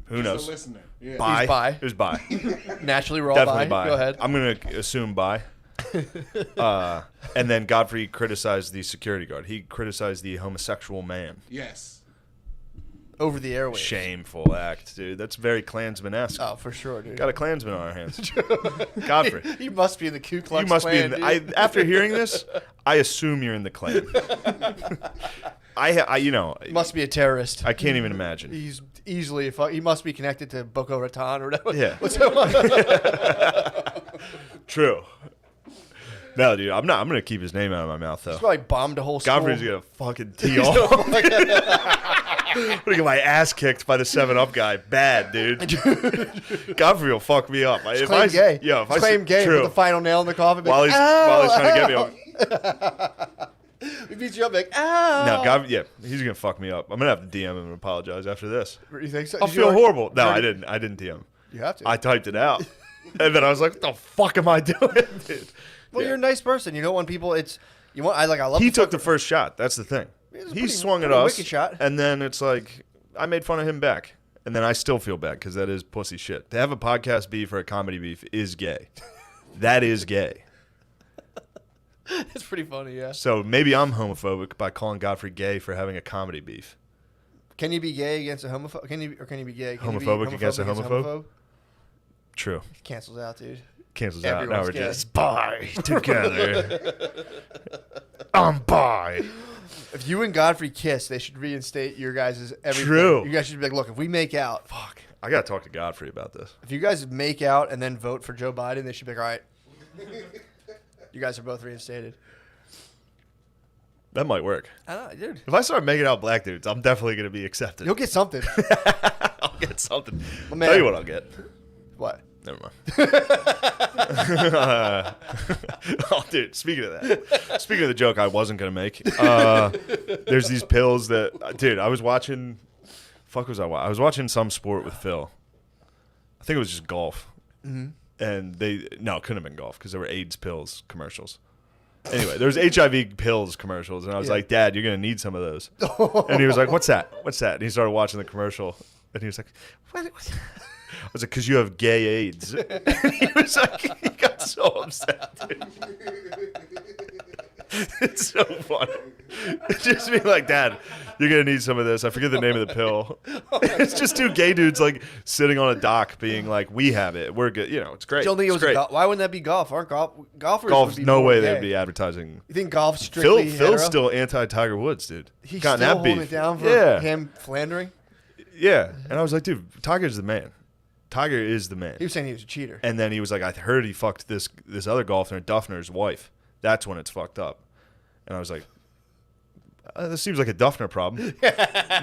who knows? The listener. Yeah. Bi. He's bi. It was bi. Naturally, we're all Definitely bi. bi. Go ahead. I'm going to assume bi. And then Godfrey criticized the security guard. He criticized the homosexual man. Yes. Over the airwaves. Shameful act, dude. That's very Klansman-esque. Oh, for sure, dude. Got a Klansman on our hands. Godfrey. He must be in the Ku Klux You must Klan, be in the, dude. after hearing this, I assume you're in the Klan. He must be a terrorist. I can't even imagine. He's easily. He must be connected to Boko Raton or whatever. Yeah. What's that one? True. No, dude, I'm not. I'm gonna keep his name out of my mouth though. He's probably bombed a whole school. Godfrey's gonna fucking tee off. I'm gonna get my ass kicked by the 7-Up guy. Bad, dude. Godfrey will fuck me up. Just claim gay. Yeah, if Just claim gay. True. Put the final nail in the coffin. While he's trying to get me. He beats you up like, ow. No, God, yeah, he's gonna fuck me up. I'm gonna have to DM him and apologize after this. You think so? I'll Did you feel already- horrible. No, you I already- didn't. I didn't DM. You have to. I typed it out, and then I was like, "What the fuck am I doing?" Dude? Well, Yeah. you're a nice person. You don't want people. I love. He to took fuck- the first shot. That's the thing. It was a He pretty- swung at pretty us, wicked shot. and then it's like I made fun of him back, and then I still feel bad because that is pussy shit. To have a podcast beef or a comedy beef is gay. That is gay. It's pretty funny, yeah. So maybe I'm homophobic by calling Godfrey gay for having a comedy beef. Can you be gay against a homophobe? Can you be gay? Can you be Homophobic against a homophobe? True. Cancels out, dude. Cancels out. Now Everyone's we're gay. just bi together. I'm bi. If you and Godfrey kiss, they should reinstate your guys' everything. True. You guys should be like, look, if we make out, Fuck. I gotta talk to Godfrey about this. if you guys make out and then vote for Joe Biden, they should be like, all right, you guys are both reinstated. That might work. I don't know, dude. If I start making out black dudes, I'm definitely gonna be accepted. You'll get something. I'll get something. My man. Tell you what I'll get. What? Never mind. Oh, dude, speaking of that. Speaking of the joke I wasn't going to make. There's these pills that... Dude, I was watching... Fuck was I watching? I was watching some sport with Phil. I think it was just golf. Mm-hmm. And they... No, it couldn't have been golf because there were AIDS pills commercials. Anyway, there was HIV pills commercials. And I was like, Dad, you're going to need some of those. And he was like, what's that? What's that? And he started watching the commercial. And he was like, what? I was like, because you have gay AIDS. And he was like, he got so upset, dude. It's so funny. Just being like, Dad, you're going to need some of this. I forget the name of the pill. It's just two gay dudes, like, sitting on a dock being like, we have it. We're good. You know, it's great. Don't think it It's was great. Why wouldn't that be golf? Aren't golfers? Golf, would be no more way gay. they'd be advertising. You think golf's strictly Phil's hetero? still anti-Tiger Woods, dude. He's Gotten still that holding beef. it down for Yeah. him philandering? Yeah. And I was like, dude, Tiger's the man. Tiger is the man. He was saying he was a cheater. And then he was like, I heard he fucked this other golfer, Duffner's wife. That's when it's fucked up. And I was like, this seems like a Duffner problem.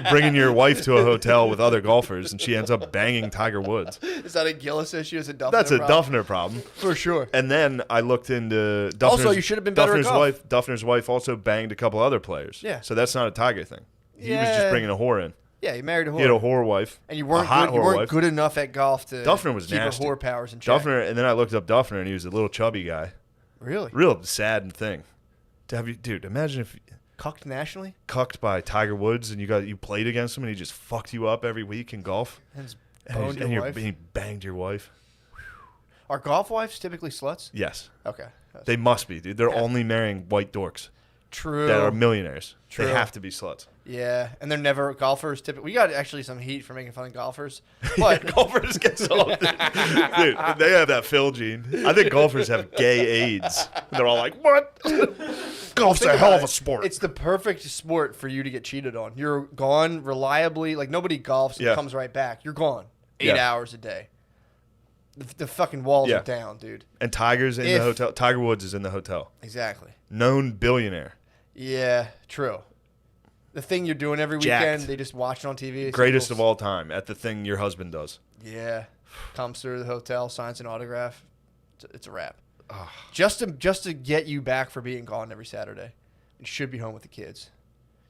Bringing your wife to a hotel with other golfers, and she ends up banging Tiger Woods. Is that a Gillis issue? Is it Duffner? That's a problem? Duffner problem. For sure. And then I looked into Duffner's, Also, you should have been better at Duffner's golf. wife. Duffner's wife also banged a couple other players. Yeah. So that's not a Tiger thing. He was Yeah. just bringing a whore in. Yeah, he married a whore. He had a whore wife. and you a weren't hot good, you whore weren't wife. good enough at golf to Duffner was keep nasty. her whore powers in check. Duffner, and then I looked up Duffner, and he was a little chubby guy. Really? Real sad thing. To have you, dude, imagine if Cucked nationally? cucked by Tiger Woods and you played against him and he just fucked you up every week in golf. And And, boned your wife? he banged your wife. Are golf wives typically sluts? Yes. Okay. They must be, dude. They're only marrying white dorks True. that are millionaires. True. They have to be sluts. Yeah, and they're never golfers. Typically, we got actually some heat for making fun of golfers, but Golfers get so dude, they have that Phil gene. I think golfers have gay AIDS. They're all like, what? Golf's think a hell about of a it. sport. It's the perfect sport for you to get cheated on. You're gone reliably. Like nobody golfs and Yeah. comes right back. You're gone 8 Yeah. hours a day. The fucking walls Yeah. are down, dude. And Tiger's in the If- hotel. Tiger Woods is in the hotel. Exactly. Known billionaire. Yeah, true. The thing you're doing every Jacked. weekend, they just watch it on TV. Greatest of all time at the thing your husband does. Yeah, comes through the hotel, signs an autograph. It's a wrap. Just to get you back for being gone every Saturday. You should be home with the kids.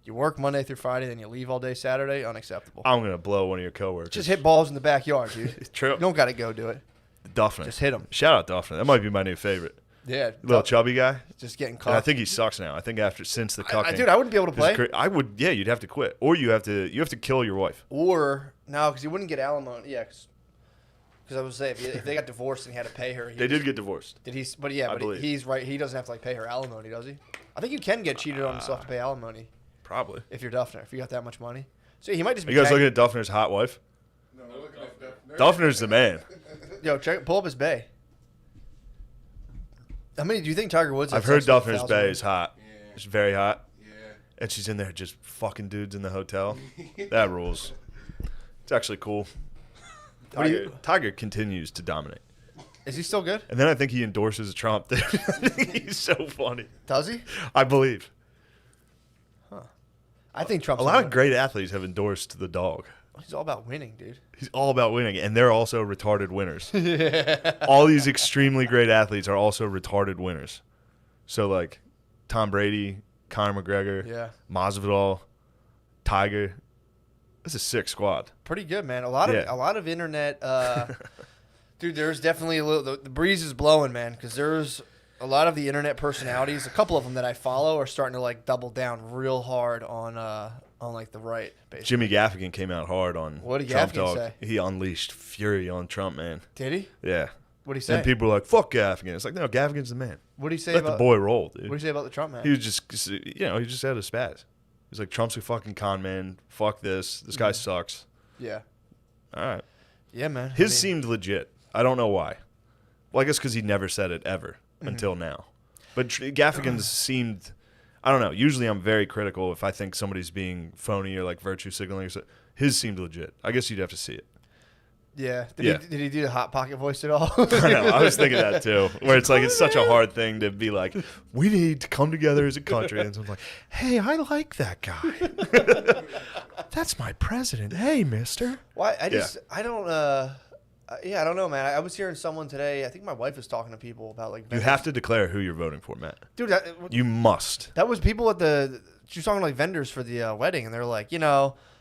You work Monday through Friday, then you leave all day Saturday. Unacceptable. I'm going to blow one of your coworkers. Just hit balls in the backyard, dude. True. You don't got to go do it. Duffner. Just hit 'em. Shout out Duffner. That might be my new favorite. Yeah, Little chubby guy. just getting And caught. I think he sucks now. I think since the cucking. Dude, I wouldn't be able to play. I would. Yeah, you'd have to quit, or you have to kill your wife. Or no, because he wouldn't get alimony. Yeah, because I would say if they got divorced and he had to pay her, They did get divorced. Did he? But yeah, I but believe. he's right. He doesn't have to like pay her alimony, does he? I think you can get cheated on and still have to pay alimony Probably. if you're Duffner. If you got that much money, so he might just Are be. you guys tagged- looking at Duffner's hot wife? No, we're looking at Duffner's the man. Yo, pull up his bay. How many do you think Tiger Woods? I've had heard sex with Duffner's 1,000 bay women? is hot. Yeah. It's very hot, Yeah. and she's in there just fucking dudes in the hotel. That rules. It's actually cool. What do you- Tiger continues to dominate. Is he still good? And then I think he endorses Trump. Dude. I think he's so funny. Does he? I believe. I think Trump's A lot of great athletes have endorsed the dog. He's all about winning, dude. He's all about winning, and they're also retarded winners. All these extremely great athletes are also retarded winners. So, like, Tom Brady, Conor McGregor, Yeah. Masvidal, Tiger. That's a sick squad. Pretty good, man. A lot of internet. Dude, there's definitely a little. The breeze is blowing, man, because there's a lot of the internet personalities. A couple of them that I follow are starting to like double down real hard on like the right. Basically. Jimmy Gaffigan came out hard on What did Trump Gaffigan dog. say? He unleashed fury on Trump, man. Did he? Yeah. What did he say? And people were like, "Fuck Gaffigan." It's like, no, Gaffigan's the man. What did he say Let about the boy roll, dude. What did he say about the Trump man? He was just, he just had a spaz. He's like, Trump's a fucking con man. Fuck this. This guy sucks. Yeah. All right. Yeah, man. His seemed legit. I don't know why. Well, I guess because he never said it ever until now. But Gaffigan's seemed, I don't know. Usually I'm very critical if I think somebody's being phony or like virtue signaling. Or so. His seemed legit. I guess you'd have to see it. Yeah. Yeah. Did he do the Hot Pocket voice at all? I know. I was thinking that too. Where it's like it's such a hard thing to be like, we need to come together as a country. And someone's like, hey, I like that guy. That's my president. Hey, mister. Why? I don't. I don't know, man. I was hearing someone today. I think my wife was talking to people about like. You have to declare who you're voting for, Matt. Dude, You must. that was people at the. She was talking to like vendors for the wedding, and they're like,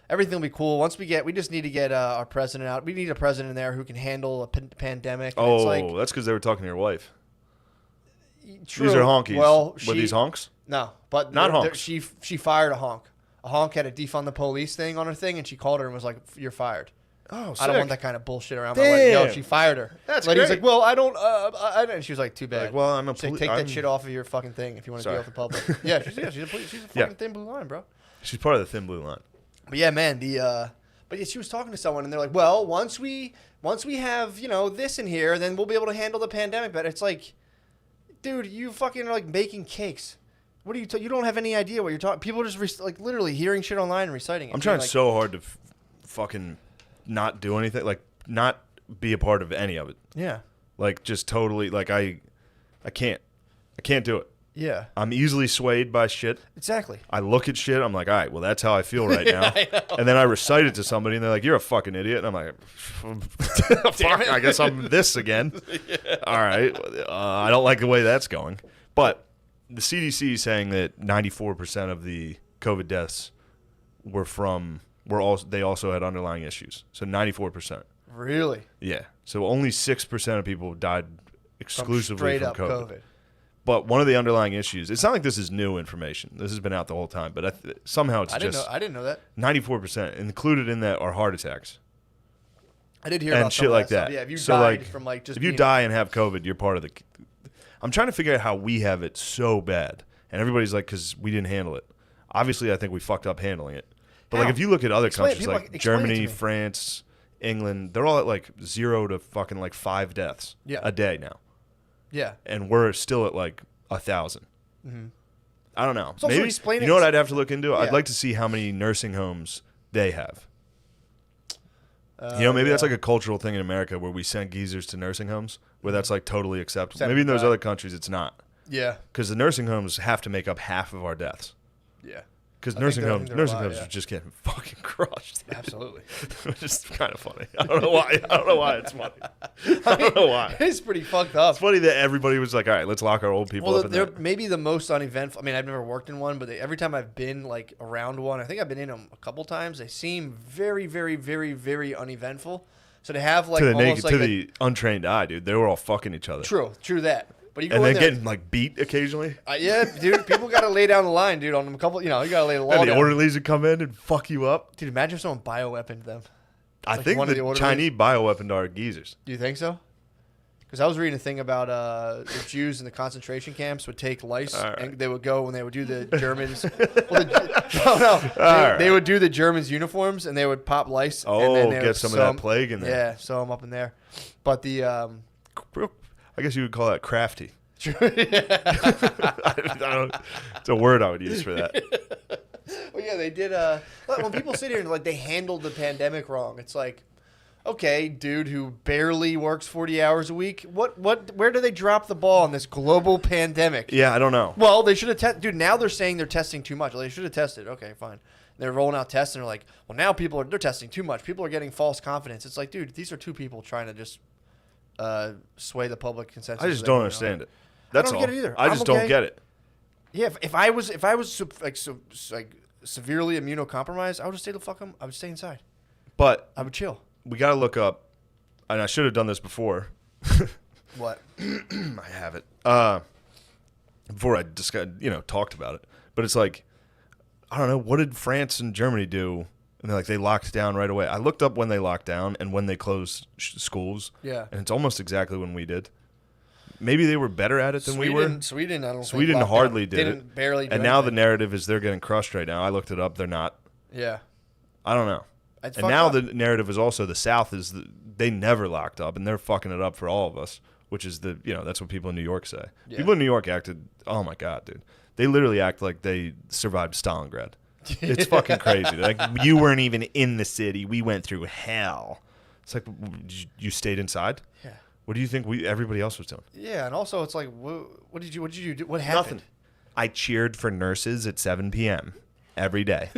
everything will be cool once we just need to get our president out. We need a president there who can handle a pandemic. And Oh, it's like, that's because they were talking to your wife. true. These are honkies. Well, Were these honks? No, but Not they're- honks. She fired a honk. A honk had a defund the police thing on her thing, and she called her and was like, "You're fired." Oh, I don't want that kind of bullshit around my wedding. No, Damn. she fired her. That's Lady's great. like, well, I don't. And she was like, too bad. Like, well, I'm a She's like, poli- take I'm- that shit off of your fucking thing if you want to Sorry. deal with the public. Yeah, she's a fucking Yeah. thin blue line, bro. She's part of the thin blue line. But yeah, man, but yeah, she was talking to someone and they're like, well, once we have this in here, then we'll be able to handle the pandemic. But it's like, dude, you fucking are like making cakes. What are you? You don't have any idea what you're talking. People are just like literally hearing shit online and reciting it. I'm trying like, so hard to fucking not do anything, like not be a part of any of it. Yeah. Like just totally, like I can't do it. Yeah. I'm easily swayed by shit. Exactly. I look at shit. I'm like, all right, well, that's how I feel right now. And then I recite it to somebody, and they're like, you're a fucking idiot. And I'm like, fuck, I guess I'm this again. All right. I don't like the way that's going. But the CDC is saying that 94% of the COVID deaths they also had underlying issues. So 94%. Really? Yeah. So only 6% of people died exclusively Straight from up COVID. But one of the underlying issues, it's not like this is new information. This has been out the whole time, but somehow it's I just didn't know that. 94%. Included in that are heart attacks I did hear and about some shit of like stuff. that. Yeah, if you so died like, from like just if you being- die and have COVID, you're part of the. I'm trying to figure out how we have it so bad, and everybody's like, because we didn't handle it. Obviously, I think we fucked up handling it. But like, How? if you look at other Explain it. countries People, like explain it to Germany, me. France, England, they're all at like 0 to fucking like 5 deaths a day now, Yeah. and we're still at like 1,000. I don't know. also Maybe explain you it- know what I'd have to look into? Yeah. I'd like to see how many nursing homes they have. Maybe that's like a cultural thing in America where we send geezers to nursing homes, where that's like totally acceptable. Send Maybe in them those back. other countries it's not, Yeah. because the nursing homes have to make up half of our deaths. Yeah. Because I nursing think homes they're a lot, are yeah. just getting fucking crushed. Absolutely. Which is kind of funny. I don't know why it's funny. I don't know why. It's pretty fucked up. It's funny that everybody was like, all right, let's lock our old people Well, up in they're there. maybe the most uneventful. I mean, I've never worked in one, but every time I've been like around one, I think I've been in them a couple times. They seem very, very, very, very uneventful. So to have like To the almost like the untrained eye, dude, they were all fucking each other. true that. But you go And in then there, getting like beat occasionally. yeah, dude. People got to lay down the line, dude. On them a couple, you gotta lay the law And the down. orderlies would come in and fuck you up. Dude, imagine if someone bioweaponed them. I Like think one of the the orderlies? Chinese bioweapon are geezers. Do you think so? Because I was reading a thing about the Jews in the concentration camps would take lice, All right. and they would go when they would do the Germans. They, right. they would do the Germans' uniforms, and they would pop lice. and Oh, then they get would some of sew that 'em- plague in there. Yeah, sew them up in there. But the I guess you would call that crafty. I don't, it's a word I would use for that. well, yeah, they did. When people sit here and like they handled the pandemic wrong, it's like, Okay, dude who barely works 40 hours a week. Where do they drop the ball on this global pandemic? Yeah, I don't know. Well, they should have tested. Dude, now they're saying they're testing too much. Well, they should have tested. Okay, fine. They're rolling out tests and they're like, well, now they're testing too much. People are getting false confidence. It's like, dude, these are two people trying to just sway the public consensus. I just don't understand it. That's all. I don't get it either. I just don't get it. Yeah, if I was severely immunocompromised, I would just stay the fuck home. I would stay inside. But I would chill. we got to look up, and I should have done this before. What? I have it. Before I talked about it. But it's like, I don't know, what did France and Germany do? And they locked down right away. I looked up when they locked down and when they closed schools. Yeah. And it's almost exactly when we did. Maybe they were better at it than we were. Sweden, I don't think. Sweden hardly did it. Barely. And now the narrative is they're getting crushed right now. I looked it up. They're not. Yeah. I don't know. It's and now up. the narrative is also the South they never locked up, and they're fucking it up for all of us, which is that's what people in New York say. Yeah. People in New York acted, oh my God, dude. They literally act like they survived Stalingrad. It's fucking crazy. Like, you weren't even in the city. We went through hell. It's like, you stayed inside? Yeah. What do you think everybody else was doing? Yeah, and also it's like, what did you do? What happened? Nothing. I cheered for nurses at 7 p.m. every day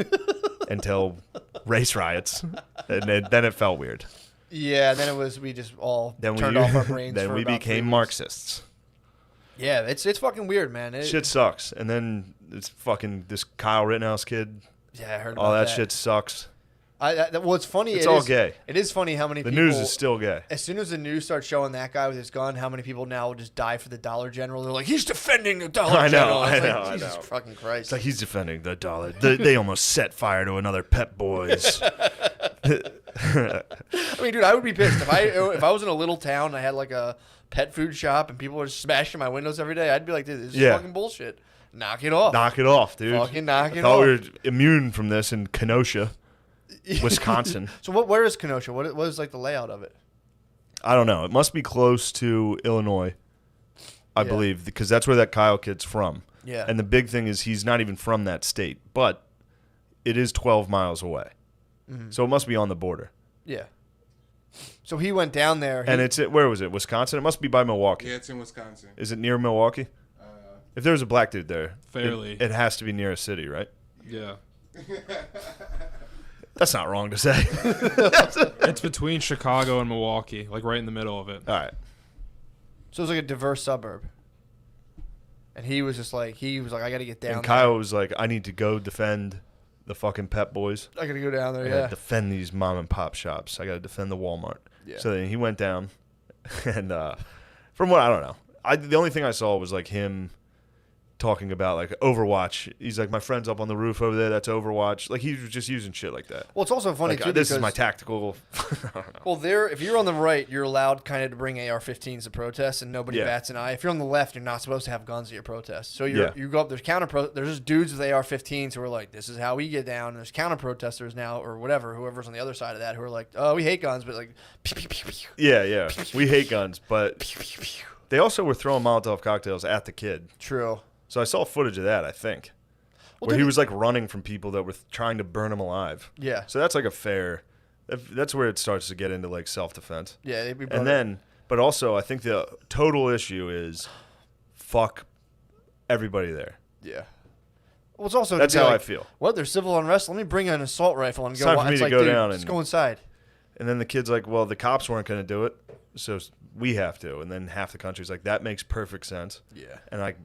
until race riots, and then it felt weird. Yeah, then we just all turned off our brains. Then for we about 3 became weeks. Marxists. Yeah, it's fucking weird, man. Shit sucks. And then it's fucking this Kyle Rittenhouse kid. Yeah, I heard about all that shit sucks. Well, it's funny. It's all gay. It is funny how many the people. news is still gay. As soon as the news starts showing that guy with his gun, how many people now will just die for the Dollar General? They're like, he's defending the Dollar General. I It's know. like, Jesus fucking Christ. It's like he's defending the dollar. They almost set fire to another Pep Boys. I mean, dude, I would be pissed if I was in a little town and I had like a pet food shop and people were smashing my windows every day. I'd be like, dude, this is fucking bullshit. Knock it off. Knock it off, dude. Fucking knock it I thought off. we were immune from this in Kenosha, Wisconsin. So where is Kenosha? What is like the layout of it? I don't know. It must be close to Illinois, I believe, because that's where that Kyle kid's from. Yeah. And the big thing is he's not even from that state, but it is 12 miles away. Mm-hmm. So it must be on the border. Yeah. So he went down there. And where was it? Wisconsin? It must be by Milwaukee. Yeah, it's in Wisconsin. Is it near Milwaukee? If there's a black dude there, Fairly. it has to be near a city, right? Yeah. That's not wrong to say. It's between Chicago and Milwaukee, like right in the middle of it. All right. So it's like a diverse suburb. And he was like, I got to get down And there. Kyle was like, I need to go defend the fucking Pep Boys. I got to go down there, I gotta defend these mom and pop shops. I got to defend the Walmart. Yeah. So then he went down, and from what I don't know, the only thing I saw was like him talking about like Overwatch. He's like, my friend's up on the roof over there. That's Overwatch. Like, he was just using shit like that. Well, it's also funny Like, too. this is because- my tactical. I don't know. Well, if you're on the right, you're allowed kind of to bring AR-15s to protest, and nobody Yeah. bats an eye. If you're on the left, you're not supposed to have guns at your protest. So Yeah. you go up. There's there's just dudes with AR-15s who are like, this is how we get down. And there's counter protesters now, or whatever, whoever's on the other side of that, who are like, oh, we hate guns, but like, pew, pew, pew, pew, Yeah. We hate guns, but pew, pew, pew. they also were throwing Molotov cocktails at the kid. True. So I saw footage of that, I think, Well, where did he he- was like running from people that were trying to burn him alive. Yeah. So that's like a fair. That's where it starts to get into like self-defense. Yeah. And then, but also, I think the total issue is fuck everybody there. Yeah. Well, it's also That's to be how like, I feel. What? There's civil unrest. Let me bring an assault rifle and It's go. time for me It's to like, go dude, down Let's and- go inside. And then the kid's like, well, the cops weren't going to do it, so we have to. And then half the country's like, that makes perfect sense. Yeah. And like,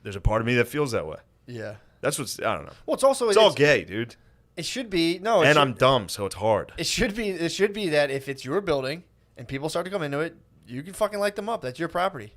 there's a part of me that feels that way. Yeah. That's what's, I don't know. Well, it's also It's all gay, dude. It should be no. And I'm dumb, so it's hard. It should be that if it's your building and people start to come into it, you can fucking light them up. That's your property.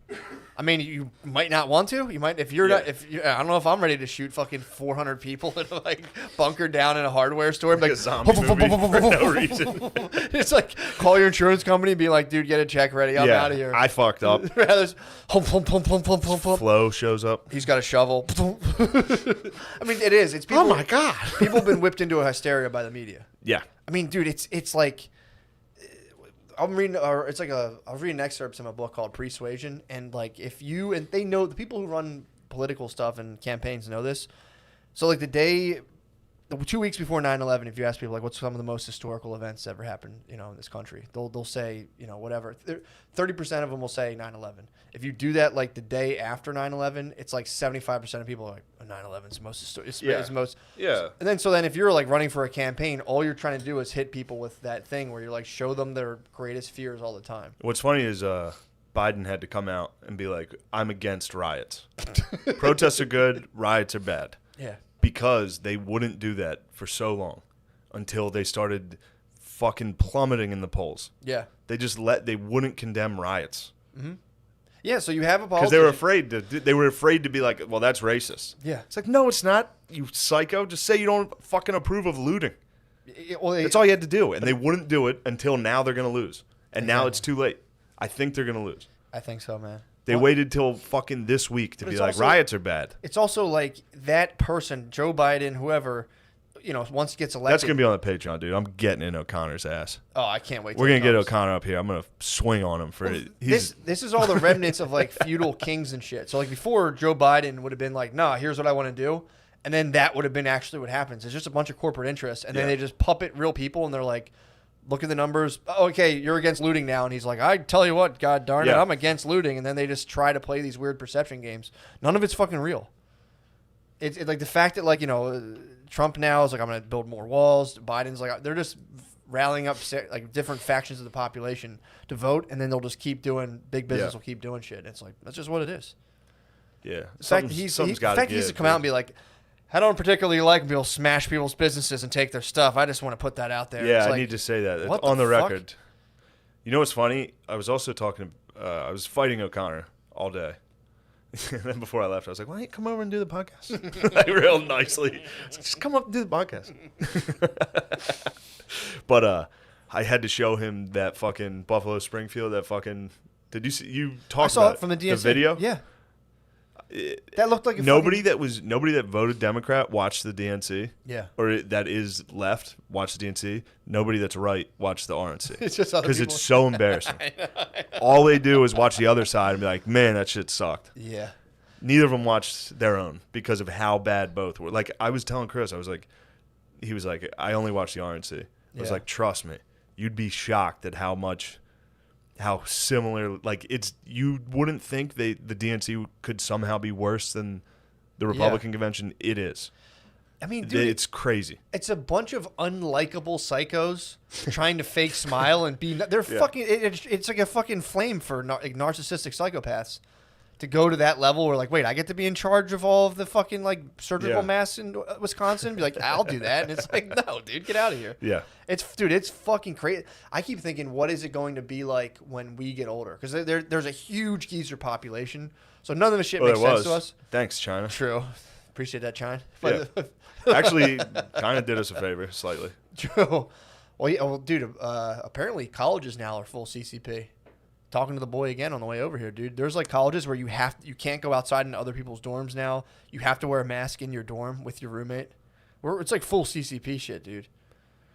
I mean, you might not want to. You might if you're not. I don't know if I'm ready to shoot fucking 400 people that are like bunkered down in a hardware store. Like a zombie movie for no reason. It's like call your insurance company and be like, dude, get a check ready. I'm out of here. I fucked up. Rather, hump, hump, hump, hump, hump, hump, hump. Flo shows up. He's got a shovel. I mean, it is. It's people. Oh my God. People have been whipped into a hysteria by the media. Yeah. I mean, dude, it's like I'm reading, or it's like I'll read an excerpt from a book called Persuasion, and like and they know the people who run political stuff and campaigns know this. So like the day 2 weeks before 9/11, if you ask people like what's some of the most historical events that ever happened, in this country, they'll say, whatever. 30% of them will say 9/11. If you do that like the day after 9/11, it's like 75% of people are like, 9/11 is the most it's most. Yeah. And then if you're like running for a campaign, all you're trying to do is hit people with that thing where you're like show them their greatest fears all the time. What's funny is Biden had to come out and be like, I'm against riots. Protests are good, riots are bad. Yeah. Because they wouldn't do that for so long until they started fucking plummeting in the polls. Yeah. They wouldn't condemn riots. Mm-hmm. Yeah, so you have a because they were afraid to be like, well, that's racist. Yeah. It's like, no, it's not, you psycho. Just say you don't fucking approve of looting. Well, that's all you had to do. And they wouldn't do it until now they're going to lose. And now it's too late. I think they're going to lose. I think so, man. They waited till fucking this week to be like, riots are bad. It's also like that person, Joe Biden, whoever, once he gets elected. That's going to be on the Patreon, dude. I'm getting in O'Connor's ass. Oh, I can't wait. We're going to get O'Connor up here. I'm going to swing on him for it. This is all the remnants of like feudal kings and shit. So like before, Joe Biden would have been like, nah, here's what I want to do. And then that would have been actually what happens. It's just a bunch of corporate interests. And then they just puppet real people and they're like, look at the numbers. Oh, okay, you're against looting now. And he's like, I tell you what, God darn it, I'm against looting. And then they just try to play these weird perception games. None of it's fucking real. It's like the fact that, like, Trump now is like, I'm going to build more walls. Biden's like, they're just rallying up like different factions of the population to vote. And then they'll just keep doing, big business will keep doing shit. And it's like, that's just what it is. Yeah. The fact that he's to come out and be like, I don't particularly like when people smash people's businesses and take their stuff. I just want to put that out there. Yeah, I need to say that. It's on the record. You know what's funny? I was also I was fighting O'Connor all day. And then before I left, I was like, why don't you come over and do the podcast? Like, real nicely. Just come up and do the podcast. But I had to show him that fucking Buffalo Springfield, did you see, you talked about it from the DNC. The video? Yeah. That looked like nobody that voted Democrat watched the DNC. Yeah. Or that is left watched the DNC. Nobody that's right watched the RNC. It's just other people. Because it's so embarrassing. I know. All they do is watch the other side and be like, man, that shit sucked. Yeah. Neither of them watched their own because of how bad both were. Like, I was telling Chris, he was like, I only watched the RNC. I was like, trust me, you'd be shocked at how similar, like, you wouldn't think the DNC could somehow be worse than the Republican convention. It is. I mean, dude, it's crazy. It's a bunch of unlikable psychos trying to fake smile and be. They're fucking. It's like a fucking flame for narcissistic psychopaths to go to that level where, like, wait, I get to be in charge of all of the fucking like surgical masks in Wisconsin. Be like, I'll do that, and it's like, no, dude, get out of here. Yeah, it's fucking crazy. I keep thinking, what is it going to be like when we get older? Because there's a huge geezer population, so none of the shit makes sense to us. Thanks, China. True, appreciate that, China. Yeah. Actually, kind of did us a favor, slightly. True. Well, dude, apparently colleges now are full CCP. Talking to the boy again on the way over here, dude. There's like colleges where you can't go outside into other people's dorms now. You have to wear a mask in your dorm with your roommate. It's like full CCP shit, dude.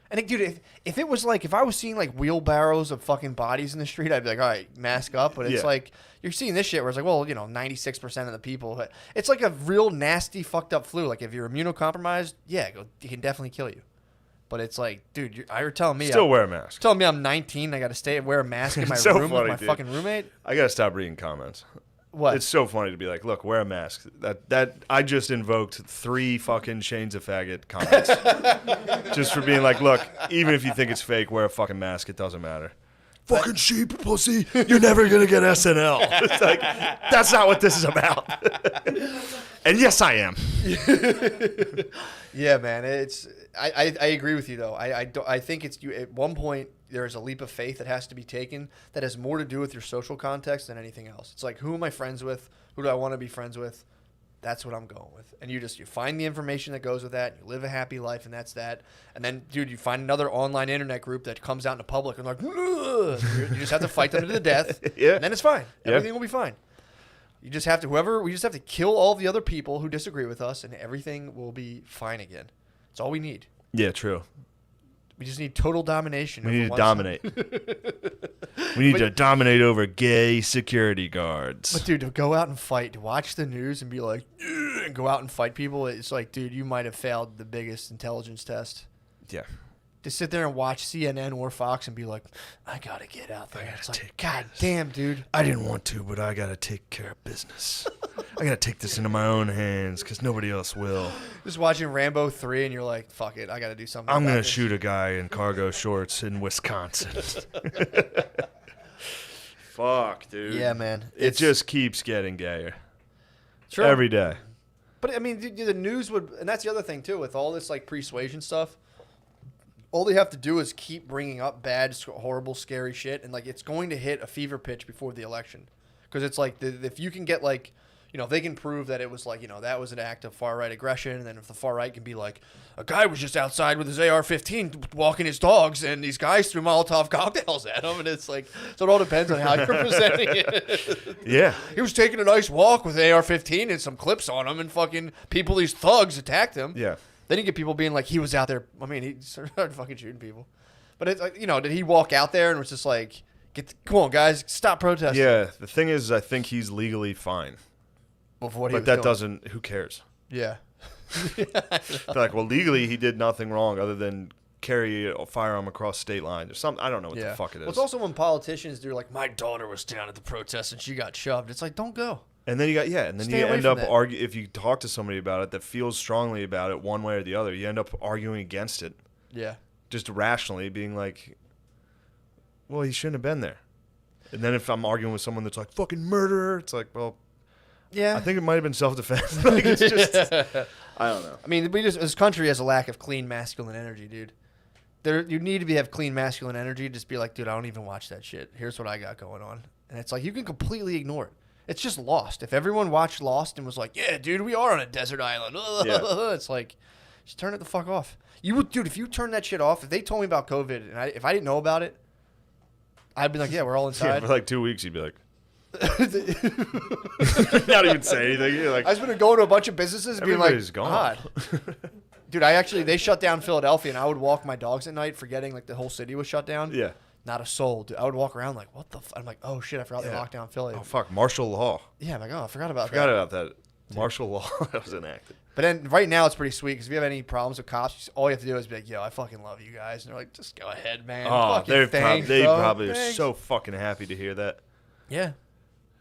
And dude, if it was like, if I was seeing like wheelbarrows of fucking bodies in the street, I'd be like, all right, mask up. But it's like, you're seeing this shit where it's like, well, 96% of the people. It's like a real nasty, fucked up flu. Like if you're immunocompromised, it can definitely kill you. But it's like, dude, you're telling me wear a mask. Telling me I'm 19, I got to wear a mask in my room with my fucking roommate. I gotta stop reading comments. What? It's so funny to be like, look, wear a mask. That I just invoked 3 fucking chains of faggot comments just for being like, look, even if you think it's fake, wear a fucking mask. It doesn't matter. Fucking sheep, pussy. You're never gonna get SNL. It's like, that's not what this is about. And yes, I am. Yeah, man. I agree with you though. I think it's you. At one point, there is a leap of faith that has to be taken that has more to do with your social context than anything else. It's like, who am I friends with? Who do I want to be friends with? That's what I'm going with. And you find the information that goes with that. You live a happy life, and that's that. And then, dude, you find another online internet group that comes out into public and like, ugh! You just have to fight them to the death. Yeah. And then it's fine. Everything will be fine. You just have to we just have to kill all the other people who disagree with us, and everything will be fine again. That's all we need. Yeah, true. We just need total domination. We need to dominate. We need to dominate over gay security guards. But dude, to go out and fight, to watch the news and be like, and go out and fight people, it's like, dude, you might have failed the biggest intelligence test. Yeah. To sit there and watch CNN or Fox and be like, I gotta get out there. It's like, take care God of this. damn, dude. I didn't want to, but I gotta take care of business. I gotta take this into my own hands because nobody else will. Just watching Rambo 3 and you're like, fuck it, I gotta do something. I'm about gonna this. shoot a guy in cargo shorts in Wisconsin. Fuck, dude. Yeah, man. It just keeps getting gayer True. every day. But I mean, the news would, and that's the other thing too, with all this like persuasion stuff. All they have to do is keep bringing up bad, horrible, scary shit, and like it's going to hit a fever pitch before the election, because it's like if you can get like, if they can prove that it was like, that was an act of far right aggression, and then if the far right can be like, a guy was just outside with his AR-15 walking his dogs, and these guys threw Molotov cocktails at him, and it's like, so it all depends on how you're presenting it. Yeah. He was taking a nice walk with an AR-15 and some clips on him, and fucking these thugs attacked him. Yeah. Then you get people being like, he was out there. I mean, he started fucking shooting people. But it's like, did he walk out there and was just like, come on, guys, stop protesting? Yeah. The thing is, I think he's legally fine. Before what he But was that doing. doesn't, who cares? Yeah. They're like, well, legally, he did nothing wrong other than carry a firearm across state lines or something. I don't know what the fuck it is. Well, it's also when politicians do like, my daughter was down at the protest and she got shoved. It's like, don't go. And then you got, and then Stay you away end from up that. arguing. If you talk to somebody about it that feels strongly about it one way or the other, you end up arguing against it. Yeah. Just rationally being like, well, he shouldn't have been there. And then if I'm arguing with someone that's like, fucking murderer, it's like, well, Yeah. I think it might have been self-defense. Like, it's just, I don't know. I mean, this country has a lack of clean masculine energy, dude. You need to have clean masculine energy. Just be like, dude, I don't even watch that shit. Here's what I got going on. And it's like, you can completely ignore it. It's just Lost. If everyone watched Lost and was like, yeah, dude, we are on a desert island. Yeah. It's like, just turn it the fuck off. You would, dude, if you turn that shit off, if they told me about COVID and if I didn't know about it, I'd be like, yeah, we're all Yeah, inside. for like 2 weeks, you'd be like, not even say anything. You're like, I was going to go to a bunch of businesses and be like, everybody's gone. God. Dude, they shut down Philadelphia, and I would walk my dogs at night, forgetting like the whole city was shut down. Yeah. Not a soul. Dude, I would walk around like, what the? I'm like, oh shit, I forgot they Yeah. locked down Philly. Oh, fuck, martial law. Yeah, I'm like, oh, I forgot about Forgot that. about that. Martial law that was enacted. But then right now it's pretty sweet because if you have any problems with cops, all you have to do is be like, yo, I fucking love you guys, and they're like, just go ahead, man. Oh, Fucking thanks, they bro. probably are Thanks. so fucking happy to hear that. Yeah.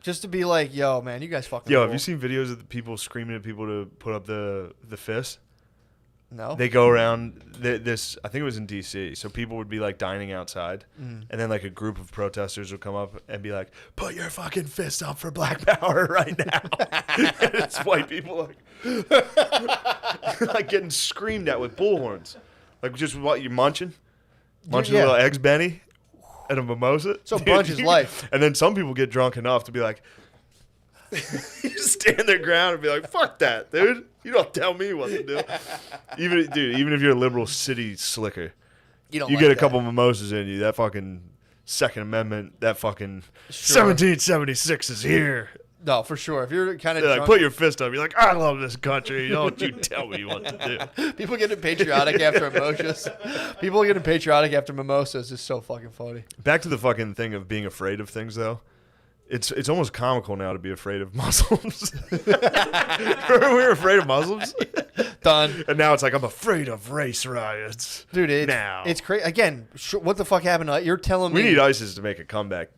Just to be like, yo, man, you guys fucking. Yo, cool. have you seen videos of the people screaming at people to put up the fist? No. They go around this. I think it was in D.C. So people would be like dining outside, and then like a group of protesters would come up and be like, "Put your fucking fist up for Black Power right now!" And it's white people like getting screamed at with bullhorns, like just what you munching Yeah. a little eggs Benny and a mimosa. So brunch is life. And then some people get drunk enough to be like, you just stand their ground and be like, fuck that, dude. You don't tell me what to do. Even if you're a liberal city slicker, you don't you like get a that. couple mimosas in you, that fucking Second Amendment, that fucking Sure. 1776 is here. No, for sure. If you're kind of They're like, drunk, put your fist up. You're like, I love this country. Don't you tell me what to do. people getting patriotic after mimosas. People getting patriotic after mimosas is so fucking funny. Back to the fucking thing of being afraid of things, though. It's almost comical now to be afraid of Muslims. Remember we were afraid of Muslims? Done. And now it's like, I'm afraid of race riots. Dude, now. it's crazy. Again, what the fuck happened? You're telling me. We need ISIS to make a comeback.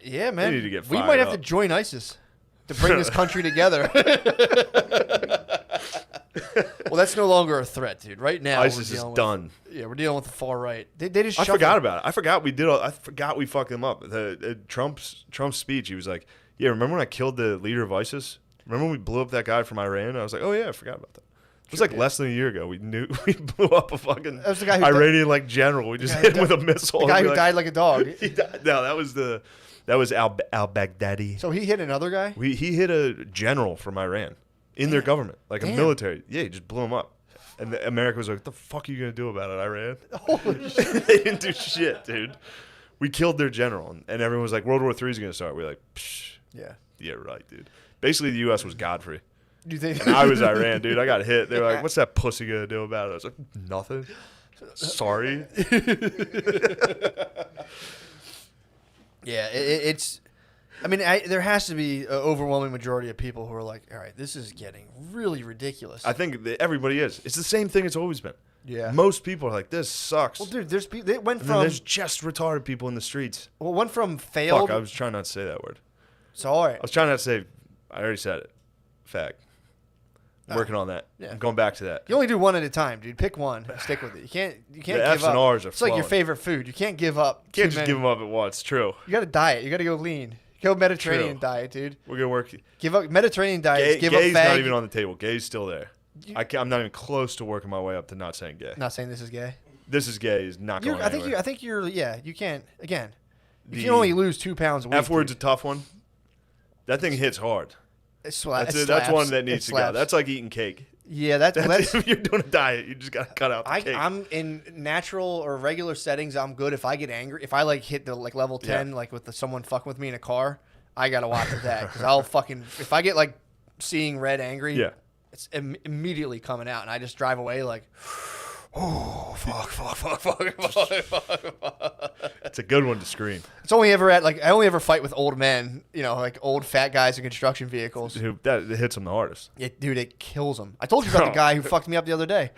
Yeah, man. We need to get We fired might have up. to join ISIS to bring this country together. Well, that's no longer a threat, dude. Right now, ISIS we're is dealing done. Yeah, we're dealing with the far right. They just. I shuffled- forgot about it. I forgot we fucked them up. Trump's speech. He was like, "Yeah, remember when I killed the leader of ISIS? Remember when we blew up that guy from Iran?" I was like, "Oh yeah, I forgot about that." It was like less than a year ago. We blew up a fucking That was the guy who Iranian like general. We just guy hit who him with a missile. The guy and who we're died like a dog. He died. No, that was al-Baghdadi. So he hit another guy. He hit a general from Iran in their government, like a Damn. military. Yeah, he just blew him up. And America was like, what the fuck are you going to do about it, Iran? Holy shit. They didn't do shit, dude. We killed their general. And everyone was like, World War III is going to start. We were like, psh, Yeah. yeah, right, dude. Basically, the U.S. was Godfrey. Do you think? And I was Iran, dude. I got hit. They were like, what's that pussy going to do about it? I was like, nothing. Sorry. Yeah, it's I mean, there has to be an overwhelming majority of people who are like, all right, this is getting really ridiculous. I think that everybody is. It's the same thing it's always been. Yeah. Most people are like, this sucks. Well, dude, they went And then from there's just retarded people in the streets. went from failed. Fuck, I was trying not to say that word. So all right. I was trying not to say, I already said it. Fact. I'm working on that. Yeah. I'm going back to that. You only do one at a time, dude. Pick one, and stick with it. You can't The give F's up. and R's are It's like your flowing. favorite food. You can't give up. Can't too just many. give them up at once. True. You got to diet. You got to go lean. Go Mediterranean True. diet, dude. We're going to work. Give up Mediterranean diet. Give Gay's up fag. not even on the table. Gay's still there. I'm not even close to working my way up to not saying gay. Not saying this is gay. This is gay is not going anywhere. I think you're. Yeah, you can't. Again, if you only lose 2 pounds a week. F word's a dude, tough one. That thing hits hard. That's That's one that needs to go. That's like eating cake. Yeah, that's If you're doing a diet, you just got to cut out the cake. I'm in natural or regular settings. I'm good. If I get angry, if I like hit the like level 10, Yeah. like with someone fucking with me in a car, I gotta watch with that because I'll fucking if I get like seeing red angry, Yeah. it's immediately coming out, and I just drive away like, oh fuck. It's a good one to scream. It's only ever at like I only ever fight with old men, you know, like old fat guys in construction vehicles. That it hits them the hardest. Dude, it kills them. I told you about the guy who fucked me up the other day.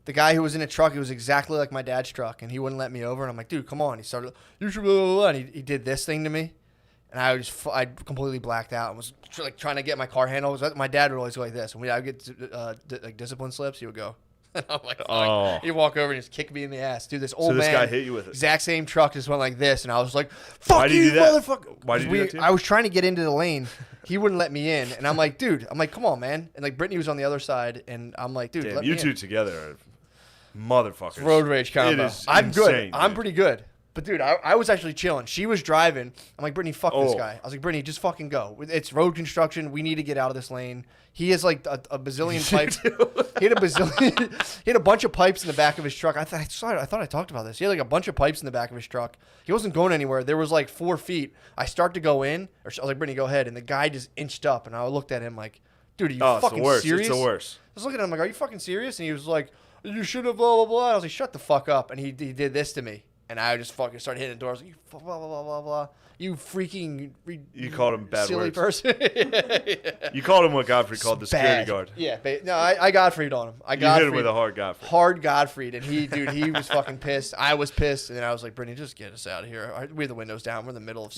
The guy who was in a truck, it was exactly like my dad's truck, and he wouldn't let me over. And I'm like, dude, come on. He started, you should, blah, blah, blah. And he did this thing to me, and I completely blacked out and was like trying to get my car handle. My dad would always go like this, and I would get like discipline slips. He would go, and I'm like, Oh. he'd walk over and just kick me in the ass, dude. This old So this man, guy hit you with it? exact same truck, just went like this, and I was like, fuck Why did you, you do that? motherfucker. Why did you do that to him? I was trying to get into the lane. He wouldn't let me in, and I'm like, dude, come on, man. And like Brittany was on the other side, and I'm like, dude, Damn, let you me two in. together are motherfuckers. Road rage combo. It is I'm good. insane, I'm dude. pretty good. But dude, I was actually chilling. She was driving. I'm like, Brittany, fuck this Oh. guy. I was like, Brittany, just fucking go. It's road construction. We need to get out of this lane. He has like a bazillion pipes. He had a bazillion. He had a bunch of pipes in the back of his truck. I thought I talked about this. He had like a bunch of pipes in the back of his truck. He wasn't going anywhere. There was like 4 feet. I start to go in, or I was like, Brittany, go ahead. And the guy just inched up, and I looked at him like, dude, are you Oh, it's fucking the worst. serious? It's the worst. I was looking at him like, are you fucking serious? And he was like, you should have blah, blah, blah. I was like, shut the fuck up. And he did this to me. And I just fucking started hitting the door. I was like, you blah, blah, blah, blah, blah. You freaking You called him bad silly words. person. You called him what Godfrey called the security Bad. guard. Yeah. No, I Godfried on him. You hit him with a hard Godfrey. Hard Godfried. And he was fucking pissed. I was pissed. And then I was like, Brittany, just get us out of here. We have the windows down. We're in the middle of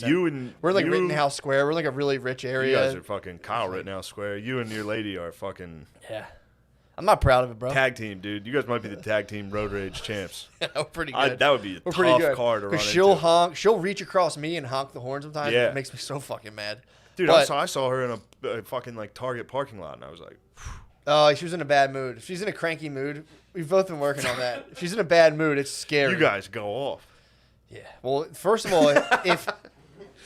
we're like Rittenhouse Square. We're like a really rich area. You guys are fucking Kyle Rittenhouse Square. You and your lady are fucking Yeah. I'm not proud of it, bro. tag team, dude. You guys might be the tag team road rage champs. We're pretty good. That would be a We're pretty tough good. car to run Because she'll into. honk. She'll reach across me and honk the horn sometimes. Yeah. It makes me so fucking mad. Dude, But- I saw her in a fucking like Target parking lot, and I was like, Oh, she was in a bad mood. If she's in a cranky mood, we've both been working on that. If she's in a bad mood, it's scary. you guys go off. Yeah. Well, first of all, if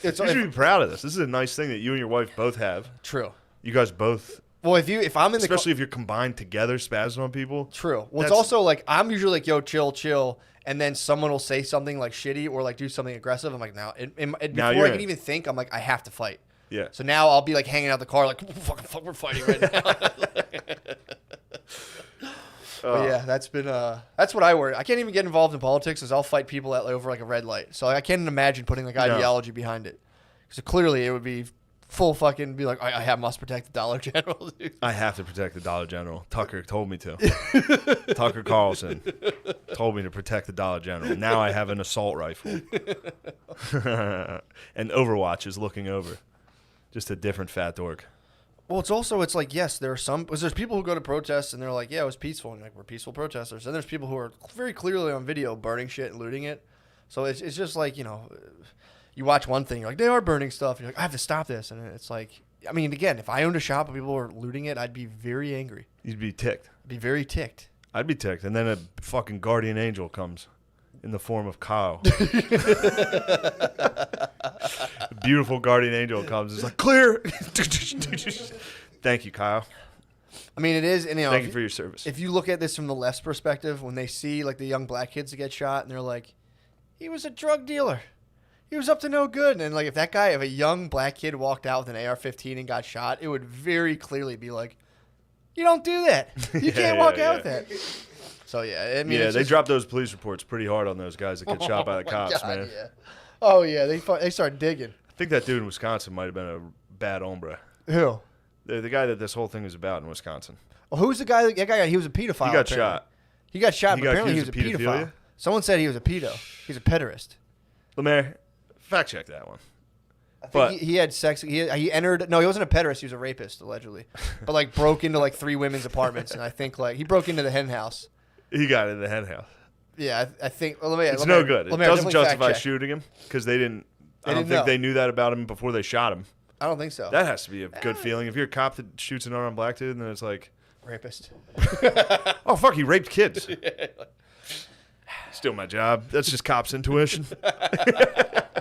it's You should be proud of this. This is a nice thing that you and your wife both have. true. You guys both, Well, if I'm in the especially if you're combined together, spazzing on people. true. Well, it's That's- also like I'm usually like, yo, chill, and then someone will say something like shitty or like do something aggressive. I'm like, now, Now before you're I can in. even think, I'm like, I have to fight. Yeah. So now I'll be like hanging out the car, like, fuck, we're fighting right now. But yeah, that's what I worry. I can't even get involved in politics, as I'll fight people over like a red light. So I can't imagine putting like ideology behind it. So clearly it would be full fucking be like, I must protect the Dollar General. Dude. I have to protect the Dollar General. Tucker told me to. Tucker Carlson told me to protect the Dollar General. Now I have an assault rifle. And Overwatch is looking over. Just a different fat dork. Well, it's like, yes, there are some, because there's people who go to protests and they're like, yeah, it was peaceful. And like, we're peaceful protesters. And there's people who are very clearly on video burning shit and looting it. So it's just like, you know, you watch one thing, you're like, they are burning stuff. And you're like, I have to stop this. And it's like, I mean, again, if I owned a shop and people were looting it, I'd be very angry. You'd be ticked. I'd be very ticked. I'd be ticked. And then a fucking guardian angel comes in the form of Kyle. A beautiful guardian angel comes. It's like, clear. Thank you, Kyle. I mean, it is, and you know, Thank you for your service. if you look at this from the left's perspective, when they see like the young black kids that get shot, and they're like, he was a drug dealer, he was up to no good, and like if a young black kid walked out with an AR-15 and got shot, it would very clearly be like, you don't do that, you can't walk out with that. So yeah, I mean, Yeah, it's they just- dropped those police reports pretty hard on those guys that get shot by the Oh my cops, God, man. Yeah. Oh yeah, they start digging. I think that dude in Wisconsin might have been a bad hombre. Who? The guy that this whole thing was about in Wisconsin. Well, who's the guy? That guy. He was a pedophile. He got apparently. shot. He got shot, He but got apparently he was accused a of pedophile. pedophilia? Someone said he was a pedo. He's a pederast. Lemaire, fact check that one. I think But- he had sex. He entered. No, he wasn't a pederast. He was a rapist, allegedly. But like broke into like 3 women's apartments, and I think like he broke into the hen house. He got in the hen house. Yeah, I think. Well, It's no good. It doesn't justify shooting him because they didn't. I don't think they knew that about him before they shot him. I don't think so. That has to be a good feeling. If you're a cop that shoots an unarmed black dude, and then it's like, Rapist. oh fuck, he raped kids. Still my job. That's just cops' intuition. I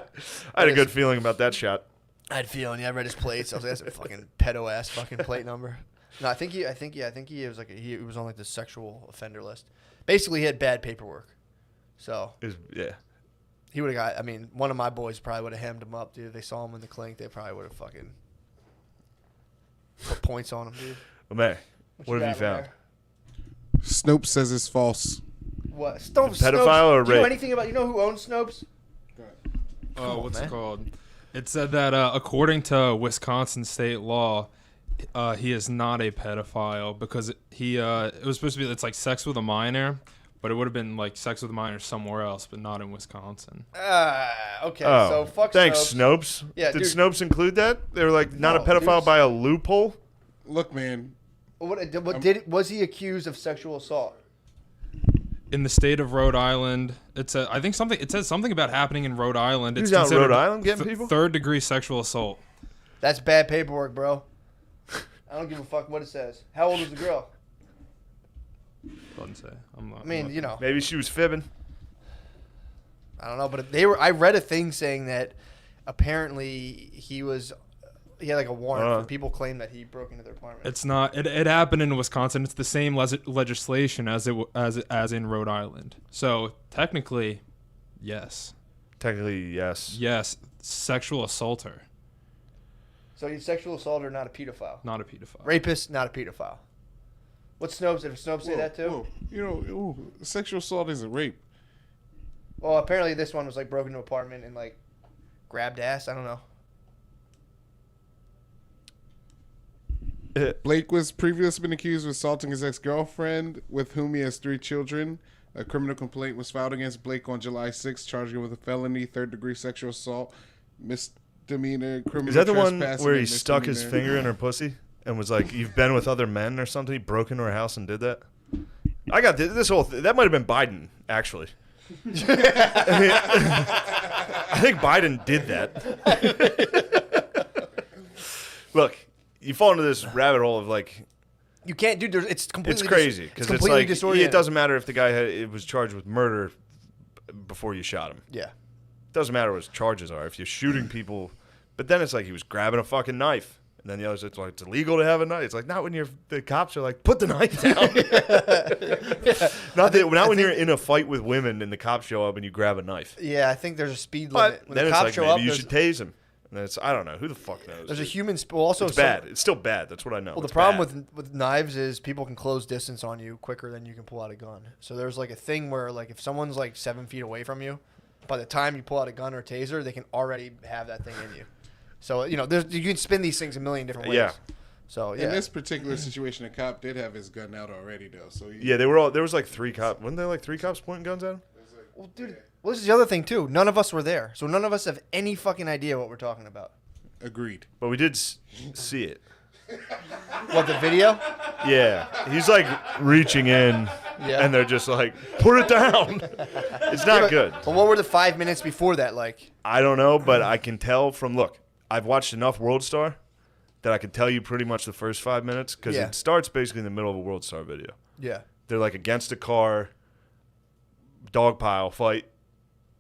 had a good feeling about that shot. I had a feeling. Yeah, I read his plates. I was like, that's a fucking pedo ass fucking plate number. No, I think he was like he was on like the sexual offender list. Basically, he had bad paperwork. So Yeah. he would have got. I mean, one of my boys probably would have hemmed him up, dude. If they saw him in the clink, they probably would have fucking put points on him, dude. Lemaire, what have you got, found? Lamar? Snopes says it's false. What? Snopes, pedophile or Do you know rape? anything about? You know who owns Snopes? What's man. it called? It said that according to Wisconsin state law, he is not a pedophile because it was supposed to be it's like sex with a minor, but it would have been like sex with a minor somewhere else, but not in Wisconsin. Okay. Oh, So fuck thanks, Snopes. Snopes. Yeah, Did dude. Snopes include that? They were like not No, a pedophile dude. by a loophole. Look, man, Was he accused of sexual assault? In the state of Rhode Island, it said it says something about happening in Rhode Island. Who's It's out in considered Rhode Island getting people? 3rd-degree sexual assault. That's bad paperwork, bro. I don't give a fuck what it says. How old was the girl? Doesn't say. I mean, you know, Maybe she was fibbing. I don't know, but I read a thing saying that apparently he had like a warrant. For people claim that he broke into their apartment. It's not. It happened in Wisconsin. It's the same legislation as in Rhode Island. So technically, yes. Technically, yes. Yes, sexual assaulter, So he's sexual assaulter, not a pedophile. not a pedophile. Rapist, not a pedophile. What's Snopes? Did Snopes say that too? Whoa. You know, sexual assault isn't rape. Well, apparently this one was like broke into an apartment and like grabbed ass. I don't know. Blake was previously been accused of assaulting his ex-girlfriend, with whom he has 3 children. A criminal complaint was filed against Blake on July 6th, charging him with a felony, 3rd-degree sexual assault, misdemeanor, criminal Is that the one trespassing, where he and stuck his misdemeanor. finger in her pussy and was like, "You've been with other men" or something? He broke into her house and did that. I got this whole. That might have been Biden, actually. I think Biden did that. Look, you fall into this rabbit hole of like, You can't, dude. It's completely. it's crazy because it's completely like disoriented. it doesn't matter if the guy it was charged with murder before you shot him. Yeah. It doesn't matter what his charges are if you're shooting people. But then it's like he was grabbing a fucking knife. And then the others, it's like, it's illegal to have a knife. It's like, not when the cops are like, put the knife down. Not when you're in a fight with women and the cops show up and you grab a knife. Yeah, I think there's a speed limit. But When then the it's cops like, show maybe up, you there's, should tase him. And then it's, I don't know. Who the fuck knows? there's a human. Well, also It's bad. It's still bad. That's what I know. Well, the It's problem bad. with knives is people can close distance on you quicker than you can pull out a gun. So there's like a thing where like if someone's like 7 feet away from you, by the time you pull out a gun or taser, they can already have that thing in you. So you know, you can spin these things a million different ways. Yeah. So In yeah. this particular situation, a cop did have his gun out already, though. So Yeah, they were all. There was like 3 cops. Wasn't there like 3 cops pointing guns at him? Well, dude, well, this is the other thing tee. None of us were there, so none of us have any fucking idea what we're talking about. agreed. But we did see it. What, the video? Yeah, he's like reaching in, Yeah. and they're just like, put it down. It's not good. But what were the 5 minutes before that like? I don't know, but I can tell from I've watched enough World Star that I can tell you pretty much the first 5 minutes because Yeah. it starts basically in the middle of a World Star video. Yeah. They're like against a car, dog pile fight.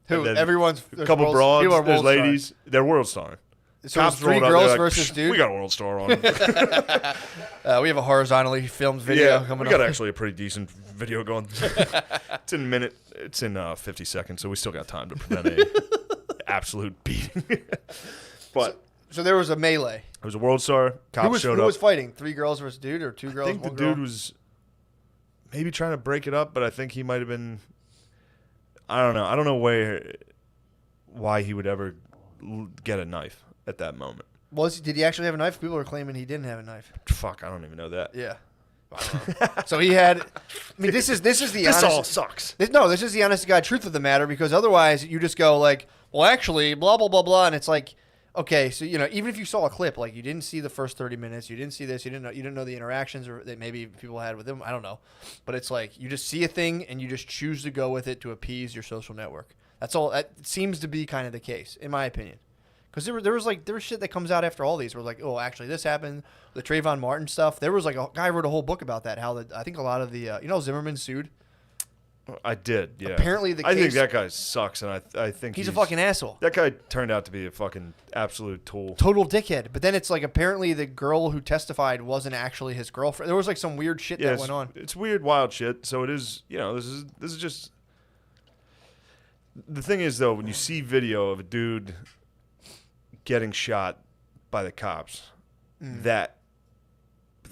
Who? And then Everyone's A couple people broads, are there's World Star. ladies. They're World Star. So it's 3 rolled up, girls they're like, versus "Psh, dude. We got a World Star on. We have a horizontally filmed video Yeah, coming we got up. actually a pretty decent video going. It's in 50 seconds, so we still got time to prevent a absolute beating. But So there was a melee. it was a World Star. Cops showed who up. was fighting? 3 girls versus dude, or 2 I girls? think the one dude girl? was maybe trying to break it up, but I think he might have been. I don't know. I don't know why he would ever get a knife at that moment. Did he actually have a knife? People are claiming he didn't have a knife. Fuck, I don't even know that. Yeah. I don't know. So he had. I mean, this is the This honest, all sucks. This is the honest to God truth of the matter, because otherwise you just go like, well, actually, blah blah blah blah, and it's like, okay, so even if you saw a clip, like you didn't see the first 30 minutes, you didn't see this, you didn't know the interactions or that maybe people had with him. I don't know, but it's like you just see a thing and you just choose to go with it to appease your social network. That's all. That seems to be kind of the case, in my opinion. Because there was shit that comes out after all these. Where like, oh, actually, this happened. The Trayvon Martin stuff. There was like a guy wrote a whole book about that. How I think a lot of the Zimmerman sued. I did. Yeah. Apparently, I think that guy sucks, and I think he's a fucking asshole. That guy turned out to be a fucking absolute tool. Total dickhead. But then it's like apparently the girl who testified wasn't actually his girlfriend. There was like some weird shit that went on. It's weird, wild shit. So it is. This is just. The thing is, though, when you see video of a dude getting shot by the cops, that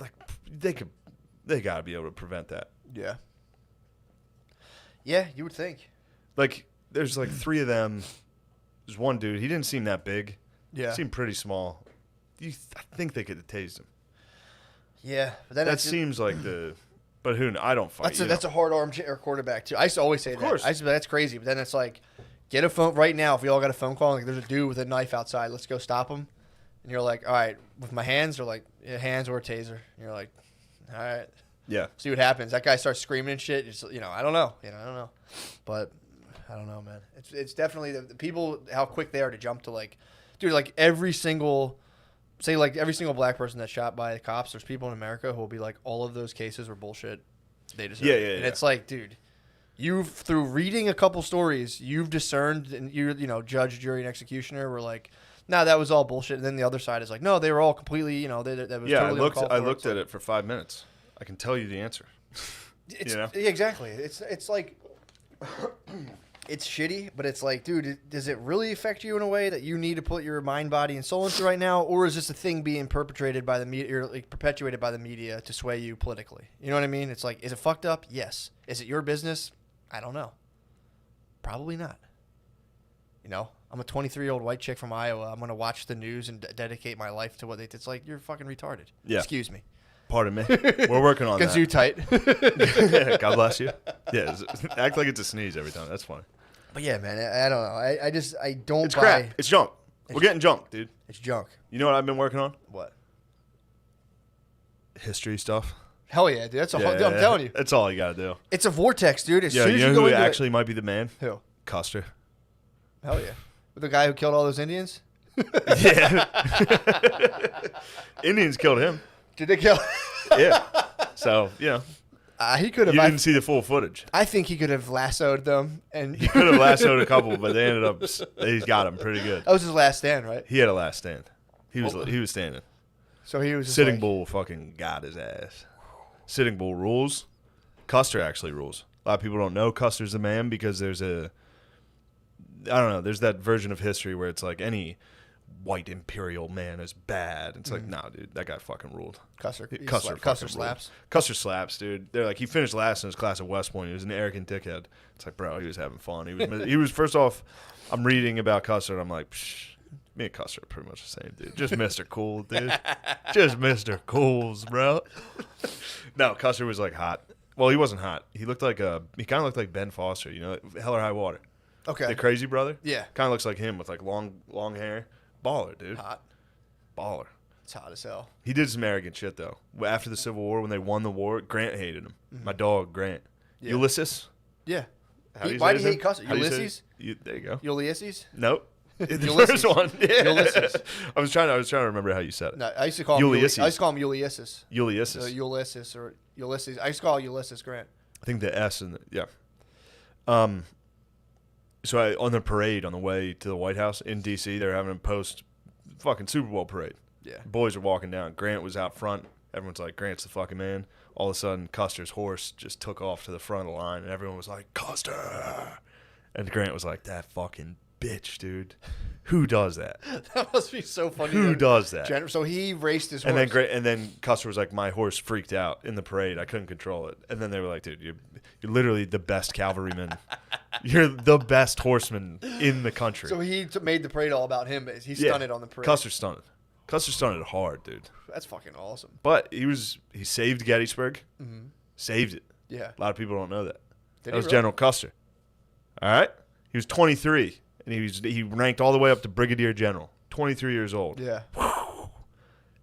like they gotta be able to prevent that. Yeah. Yeah, you would think. Like there's like 3 of them. There's one dude. He didn't seem that big. Yeah. He seemed pretty small. I think they could have tased him. Yeah, but then That seems like the. But I don't fight. That's a hard armchair quarterback too. I used to always say that. Of course. I used to be, that's crazy. But then it's like, get a phone right now. If we all got a phone call, like there's a dude with a knife outside, let's go stop him. And you're like, all right, with my hands, or like hands or a taser. And you're like, all right, Yeah. see what happens. That guy starts screaming and shit. Just, I don't know. I don't know. But I don't know, man. It's definitely the people, how quick they are to jump to like, dude, like every single black person that's shot by the cops, there's people in America who will be like, all of those cases were bullshit. They deserve it. Yeah. And it's like, dude, through reading a couple stories, you've discerned, and judge, jury, and executioner were like, no, that was all bullshit. And then the other side is like, no, they were all completely, that was Yeah, totally uncalled for. I looked at it for 5 minutes. I can tell you the answer. Yeah, exactly. It's like, it's shitty, but it's like, dude, does it really affect you in a way that you need to put your mind, body, and soul into right now, or is this a thing being perpetrated by the media, or like perpetuated by the media to sway you politically? You know what I mean? It's like, is it fucked up? Yes. Is it your business? I don't know. Probably not. I'm a 23-year-old white chick from Iowa. I'm gonna watch the news and dedicate my life to what they. It's like, you're fucking retarded. Yeah. Excuse me. Pardon me. We're working on that. Gets you tight. God bless you. Yeah, act like it's a sneeze every time. That's funny. But yeah, man, I don't know. I don't It's buy. crap. It's junk. We're getting junk, dude. It's junk. You know what I've been working on? What? History stuff. Hell yeah, dude. That's I'm telling you. That's all you gotta do. It's a vortex, dude. As soon as you know you go who into actually might be the man? Who? Custer. Hell yeah. The guy who killed all those Indians? Yeah. Indians killed him. Did they kill? Yeah. So, He could have. you didn't see the full footage. I think he could have lassoed them, and He could have lassoed a couple, but they ended up. He's got him pretty good. that was his last stand, right? He had a last stand. He was standing. So he was just Sitting like, Bull fucking got his ass. Sitting Bull rules. Custer actually rules. A lot of people don't know Custer's the man because there's that version of history where it's like any white imperial man is bad. It's like, nah, dude, that guy fucking ruled. Custer Custer slaps. Custer slaps, dude. They're like, he finished last in his class at West Point. He was an arrogant dickhead. It's like, bro, he was having fun. He was first off, I'm reading about Custer, and I'm like, psh, me and Custer are pretty much the same, dude. Just Mr. Cool, dude. Just Mr. Cools, bro. No, Custer was like hot. Well, he wasn't hot. He kind of looked like Ben Foster, Hell or High Water. Okay. The crazy brother? Yeah. Kind of looks like him with like long hair. Baller, dude. Hot. Baller. It's hot as hell. He did some arrogant shit, though. After the Civil War, when they won the war, Grant hated him. My dog, Grant. Yeah. Ulysses? Yeah. How do you Why say do you his hate name? Custer? How do you say Ulysses? there you go. Ulysses? Nope. The Ulysses. first one. Yeah. Ulysses. I was trying to remember how you said it. No, I used to call him Ulysses. I used to call him Ulysses. Ulysses. Ulysses or Ulysses. I used to call Ulysses Grant. I think the S in the, yeah. So on the parade on the way to the White House in D.C., they're having a post-fucking Super Bowl parade. Yeah. Boys are walking down. Grant was out front. Everyone's like, Grant's the fucking man. All of a sudden, Custer's horse just took off to the front of the line, and everyone was like, Custer! And Grant was like, that fucking bitch, dude. Who does that? That must be so funny. Who does that? So he raced his horse. And then Custer was like, my horse freaked out in the parade. I couldn't control it. And then they were like, dude, you're literally the best cavalryman. You're the best horseman in the country. So he made the parade all about him, but he stunted on the parade. Custer stunted. Custer stunted hard, dude. That's fucking awesome. But he saved Gettysburg. Mm-hmm. Saved it. Yeah. A lot of people don't know that. Did That was really? General Custer. All right? He was 23, and he ranked all the way up to brigadier general. 23 years old. Yeah.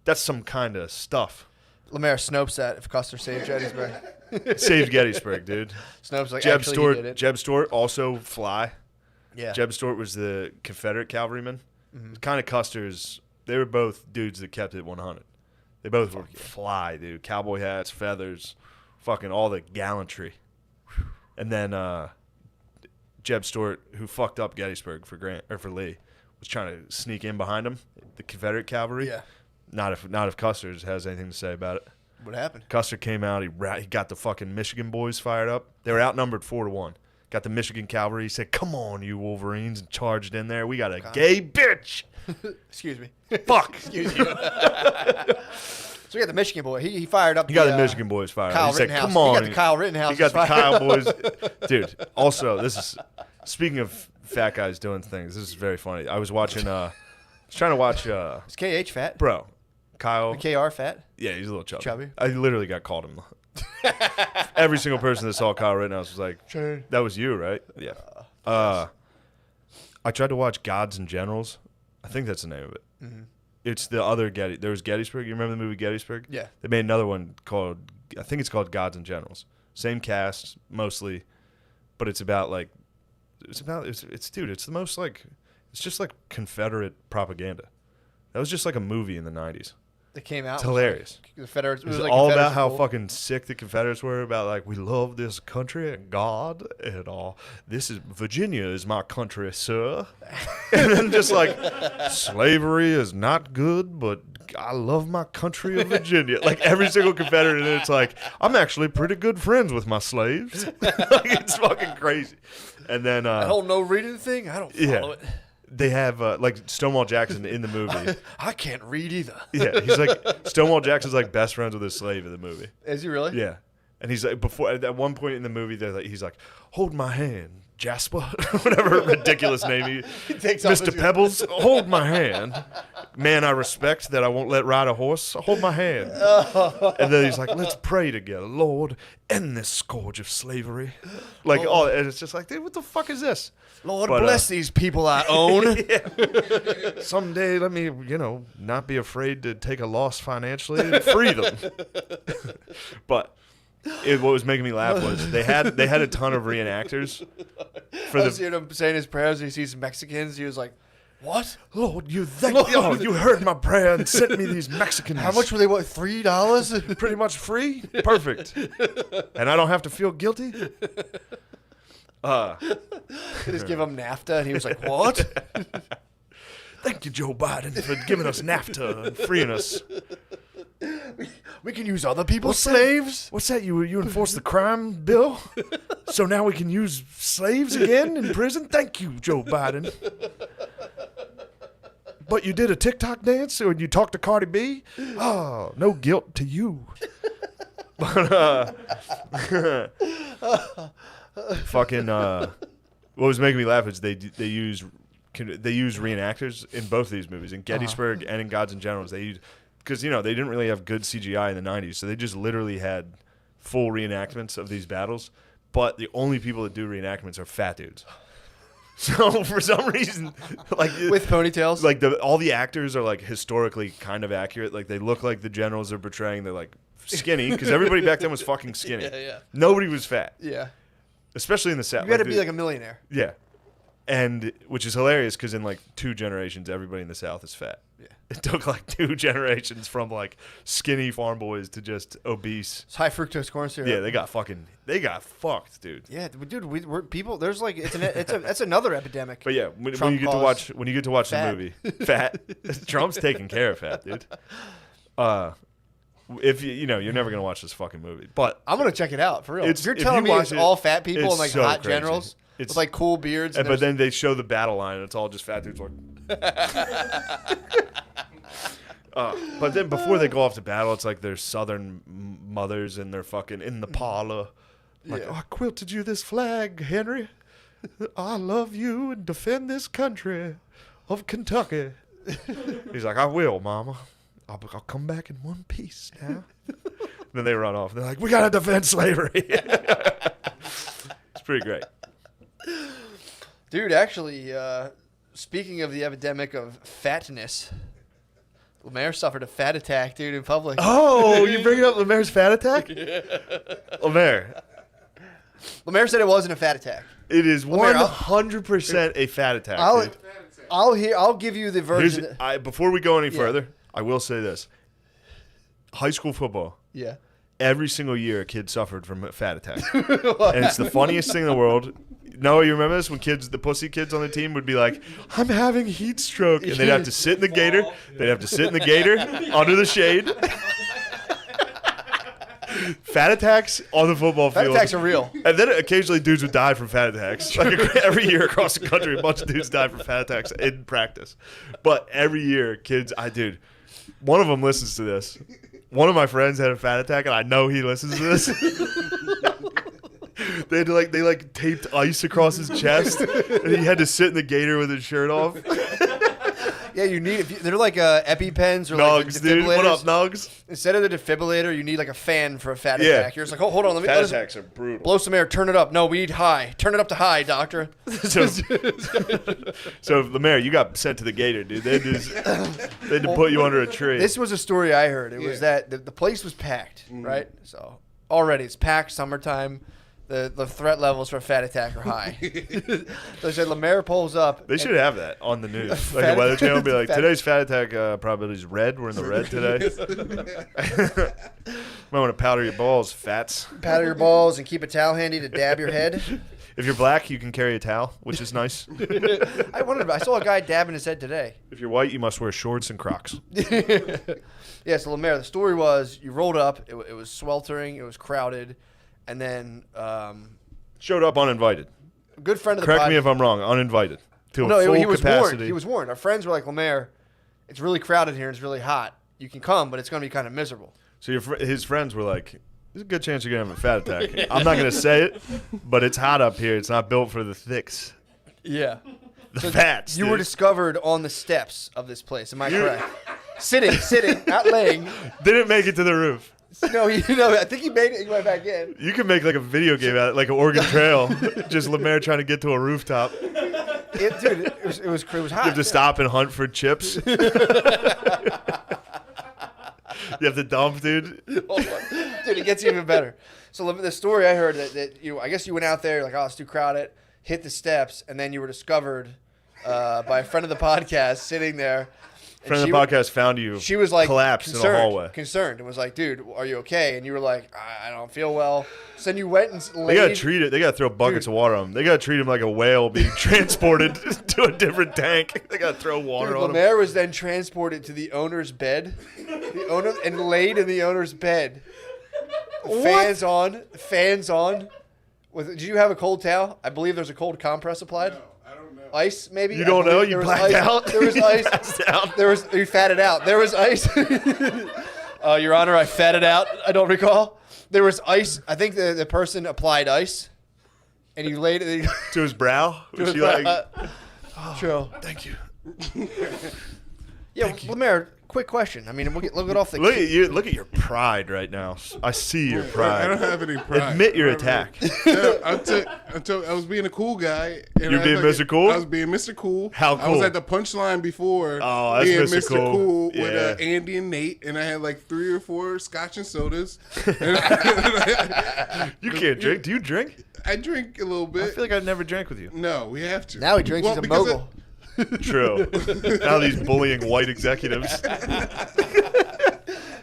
That's some kind of stuff. Lemaire Snopes that if Custer saved Gettysburg. Saved Gettysburg, dude. Snopes like Jeb actually he did it. Stewart also fly. Yeah. Jeb Stewart was the Confederate cavalryman. Kind of Custer's. They were both dudes that kept it 100. They both were fly, dude. Cowboy hats, feathers, fucking all the gallantry. And then Jeb Stewart, who fucked up Gettysburg for Lee, was trying to sneak in behind him, the Confederate cavalry. Yeah. Not if Custer has anything to say about it. What happened? Custer came out. He got the fucking Michigan boys fired up. They were outnumbered 4-1. Got the Michigan cavalry. He said, "Come on, you Wolverines!" and charged in there. We got a gay bitch. Excuse me. Fuck. Excuse you. So we got the Michigan boy. He fired up. You got the Michigan boys fired up. Kyle He said, Rittenhouse. "Come on." You got the Kyle Rittenhouse. You got the fired Kyle up. boys, dude. Also, this is speaking of fat guys doing things. This is very funny. I was watching. I was trying to watch. Is KH fat? Bro, Kyle. KR fat? Yeah, he's a little chubby. Chubby? I literally got called him. Every single person that saw Kyle Rittenhouse was like, "That was you, right?" Yeah. I tried to watch Gods and Generals. I think that's the name of it. Mm-hmm. It's the other There was Gettysburg. You remember the movie Gettysburg? Yeah. They made another one called. I think it's called Gods and Generals. Same cast mostly, but it's about like. It's the most like. It's just like Confederate propaganda. That was just like a movie in the 90s. That came out. It's hilarious. The Confederates. It was like all Confederates about how rule. fucking sick the Confederates were about, like, we love this country and God and all. Virginia is my country, sir. And then just like, slavery is not good, but I love my country of Virginia. Like every single Confederate, and it's like, I'm actually pretty good friends with my slaves. Like, it's fucking crazy. And then I don't know reading thing. I don't follow it. They have like Stonewall Jackson in the movie. I can't read either. Yeah, he's like Stonewall Jackson's like best friends with his slave in the movie. Is he really? Yeah, and he's like at one point in the movie, he's like, "Hold my hand, Jasper," whatever ridiculous name He takes off Mr. his- Pebbles, hold my hand, man. I respect that I won't let ride a horse. Hold my hand. And then he's like, "Let's pray together, Lord, end this scourge of slavery." Like, and it's just like, dude, what the fuck is this? Lord But, bless these people I own. Someday, let me, not be afraid to take a loss financially and free them. But what was making me laugh was they had a ton of reenactors for I was hearing him saying his prayers. He sees Mexicans. He was like, "What? Lord, you heard my prayer and sent me these Mexicans. How much were they? What? $3? Pretty much free. Perfect. And I don't have to feel guilty. They just give him NAFTA, and he was like, "What?" Thank you, Joe Biden, for giving us NAFTA and freeing us. We can use other people's slaves. What's that? You enforced the crime bill? So now we can use slaves again in prison? Thank you, Joe Biden. But you did a TikTok dance and you talked to Cardi B? Oh, no guilt to you. But, fucking, what was making me laugh is they use reenactors in both of these movies, in Gettysburg and in Gods and Generals. They use, because, they didn't really have good CGI in the 90s, so they just literally had full reenactments of these battles. But the only people that do reenactments are fat dudes. So for some reason, like With ponytails? like all the actors are like historically kind of accurate. Like they look like the generals they're portraying. They're like skinny because everybody back then was fucking skinny. Yeah. Nobody was fat, Yeah. especially in the South. You got to be like a millionaire. yeah, and which is hilarious because in like 2 generations, everybody in the South is fat. Yeah. It took like 2 generations from like skinny farm boys to just obese. It's high fructose corn syrup. Yeah, they got fucked, dude. Yeah, dude, we're people. There's like that's another epidemic. But yeah, when Trump you get to calls watch the fat. movie, fat Trump's taking care of fat, dude. If you're never gonna watch this fucking movie, but I'm gonna check it out for real. It's- If you're if telling you me watch it's it, all fat people it's and like so hot crazy. generals It's- with like cool beards. but there's- then they show the battle line, and it's all just fat dudes like. But then before they go off to battle, it's like their southern mothers and they're fucking in the parlor. Like, Yeah. I quilted you this flag, Henry. I love you and defend this country of Kentucky. He's like, I will, Mama. I'll come back in one piece now. Then they run off. They're like, we got to defend slavery. It's pretty great. Dude, actually, speaking of the epidemic of fatness, Lemaire suffered a fat attack, dude, in public. Oh, you bringing up Lemaire's fat attack? Lemaire. Lemaire said it wasn't a fat attack. It is Lemaire, 100% a fat attack, dude. I'll give you the version. Before we go any Yeah. further, I will say this. High school football, Yeah. every single year a kid suffered from a fat attack. And it's the funniest thing in the world. No, you remember this when the pussy kids on the team would be like, I'm having heat stroke. And they'd have to sit in the gator. They'd have to sit in the gator under the shade. Fat attacks on the football Fat field. attacks are real. And then occasionally dudes would die from fat attacks. Like every year across the country, a bunch of dudes die from fat attacks in practice. But every year, kids, dude, one of them listens to this. One of my friends had a fat attack, and I know he listens to this. They taped ice across his chest, and he had to sit in the gator with his shirt off. Yeah, you need. They're like EpiPens or like Nugs, dude. What up, Nugs? Instead of the defibrillator, you need like a fan for a fat Yeah. attack. You're just like, hold on, let Fat us attacks are brutal. blow some air, turn it up. No, we need high. Turn it up to high, doctor. So Lemaire, you got sent to the gator, dude. They had to put you under a tree. This was a story I heard. It was that the place was packed, right? So already it's packed, summertime. The threat levels for a fat attack are high. So they said Lemaire pulls up. They should have that on the news. Like Fat- the Weather Channel would be like, fat- today's fat attack probability is red. We're in the red today. Might want to powder your balls, fats. Powder your balls and keep a towel handy to dab your head. If you're black, you can carry a towel, which is nice. I saw a guy dabbing his head today. If you're white, you must wear shorts and Crocs. Yeah, so Lemaire, the story was you rolled up. It was sweltering. It was crowded. And then Showed up uninvited. a good friend of the Correct me podcast. if I'm wrong. Uninvited. To a No, full he was capacity. warned. He was warned. Our friends were like, Lemaire, it's really crowded here. It's really hot. You can come, but it's going to be kind of miserable. So his friends were like, there's a good chance you're going to have a fat attack. I'm not going to say it, but it's hot up here. It's not built for the thicks. Yeah. The fats, You dude. were discovered on the steps of this place. Am I correct? Sitting, not laying. Didn't make it to the roof. No, I think he made it. He went back in. You could make like a video game out of it, like an Oregon Trail. Just Lemaire trying to get to a rooftop. Dude, it was hot. You have to stop and hunt for chips. You have to dump, dude. Dude, it gets even better. So the story I heard that I guess you went out there like, oh, it's too crowded, hit the steps, and then you were discovered by a friend of the podcast sitting there. And Friend of the podcast found you. She was like collapsed in a hallway. concerned, and was like, "Dude, are you okay?" And you were like, "I don't feel well." So then you went and They laid. gotta treat it. They gotta throw buckets of water on him. They gotta treat him like a whale being transported to a different tank. They gotta throw water Dude, on him. Lemaire was then transported to the owner's bed, and laid in the owner's bed. Fans on. Did you have a cold towel? I believe there's a cold compress applied. No, I don't know. Ice, maybe. You I don't know? believe You there was blacked ice. out? There was You ice. passed out? You fatted out. There was ice. Your Honor, I fatted out. I don't recall. There was ice. I think the person applied ice, and you laid it. To his brow? Was she like, True. thank you. Yeah, Lemaire. Quick question. I mean, look it off the. Look at you. Look at your pride right now. I see your I don't pride. have any pride. Admit your I don't attack. Yeah, until I was being a cool guy. And You're I being was Mr. Cool? I was being Mr. Cool. How I was cool? at the punchline before Oh, that's being Mr. Cool. with Yeah. Andy and Nate, and I had like 3 or 4 scotch and sodas. You can't drink. Do you drink? I drink a little bit. I feel like I've never drank with you. No, we have to. Now he drinks. He's a because mogul. True. Now these bullying white executives.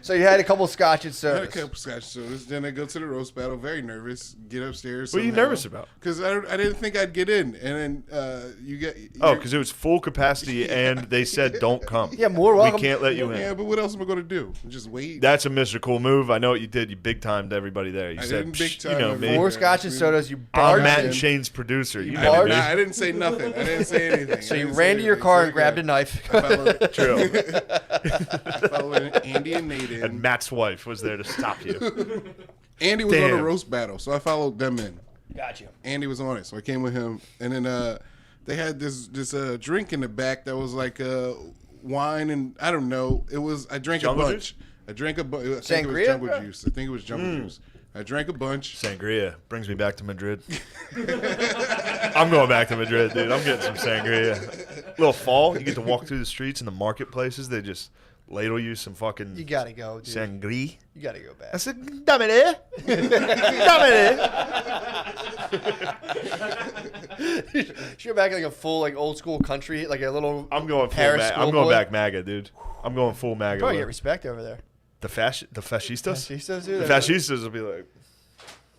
So you had a couple scotch and I had a sodas. couple scotch sodas. Then I go to the roast battle, very nervous. Get upstairs. What are you nervous about? Because I didn't think I'd get in, and then you get. Oh, because it was full capacity, and they said don't come. Yeah, more We welcome. can't let you in. Yeah, but what else am I going to do? Just wait. That's a Mr. Cool move. I know what you did. You big timed everybody there. You I said, didn't big "Psh, time you know me. everybody. More scotch and sodas. You I'm barged Matt in. and Shane's producer. You I, know did me. not, I didn't say nothing. I didn't say anything. So I you didn't ran say to your anything. car So and grabbed a I knife. followed, True. I followed Andy and Nate in. And Matt's wife was there to stop you. Andy was on a Damn. roast battle, so I followed them in. Gotcha. Andy was on it, so I came with him. And then they had this drink in the back that was like wine and I don't know. It was I drank Jungle a bunch. juice? I drank a bunch. I think it Sangria, was jungle bro? juice. I think it was jungle juice. I drank a bunch. Sangria brings me back to Madrid. I'm going back to Madrid, dude. I'm getting some sangria. Little fall, you get to walk through the streets and the marketplaces. They just ladle you some fucking You gotta go, dude. sangria. You gotta go back. I said, dámele. Should go back like a full like old school country, like a little. I'm going full Paris I'm going schoolboy. back MAGA, dude. I'm going full MAGA. Probably get bro. respect over there. The fascistas? Fascistas, dude. The fascistas will be like,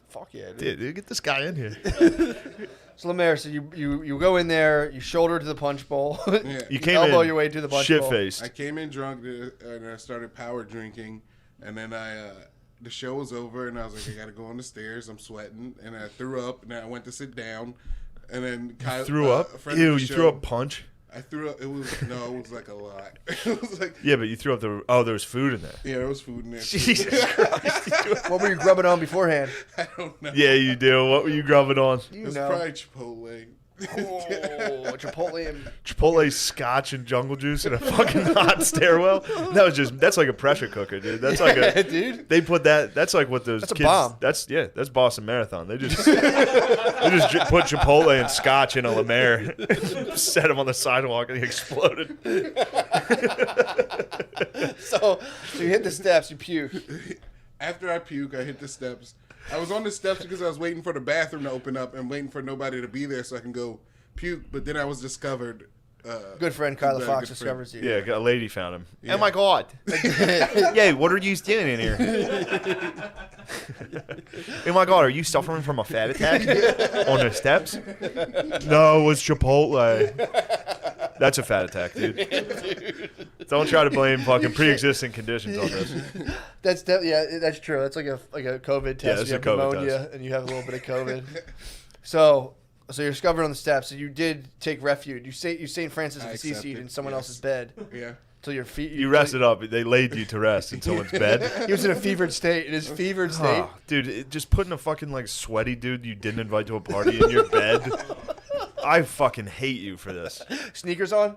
Fuck yeah, dude. dude, get this guy in here. So Lemaire, so you go in there, you shoulder to the punch bowl, Yeah. You came elbow in your way to the punch bowl. shit-faced. I came in drunk and I started power drinking, and then the show was over and I was like, I gotta go on the stairs. I'm sweating, and I threw up, and then I went to sit down, and then Kyle Threw up? a friend of Ew, the you show- threw up punch? I threw up. It was like a lot. It was like Yeah, but you threw up there was food in there. yeah, there was food in there. too. Jesus Christ. What were you grubbing on beforehand? I don't know. Yeah, you do. What were you grubbing on? it You was know. probably Chipotle. Oh, Chipotle and Chipotle scotch and jungle juice in a fucking hot stairwell. That's like a pressure cooker, dude. That's like a dude. They put that's like what those That's a kids. bomb. That's Boston Marathon. They just put Chipotle and scotch in a Lemaire, set him on the sidewalk, and he exploded. So you hit the steps, you puke. After I puke, I hit the steps. I was on the steps because I was waiting for the bathroom to open up and waiting for nobody to be there so I can go puke. But then I was discovered. Good friend Kyla Very Fox good discovers you. Yeah, a lady found him. Yeah. Oh my god! Yeah, what are you doing in here? Oh my god, are you suffering from a fat attack on the steps? No, it's Chipotle. That's a fat attack, dude. Don't try to blame fucking pre-existing conditions on this. That's true. That's like a COVID test. Yeah, it's you a have COVID pneumonia test. and you have a little bit of COVID. So you're discovered on the steps. So you did take refuge. You St. Francis of I Assisi accepted, in someone yes. else's bed Yeah. till your feet. You rested up. They laid you to rest in someone's bed. He was in a fevered state. In his fevered state. Oh, dude, just putting a fucking like sweaty dude you didn't invite to a party in your bed. I fucking hate you for this. Sneakers on.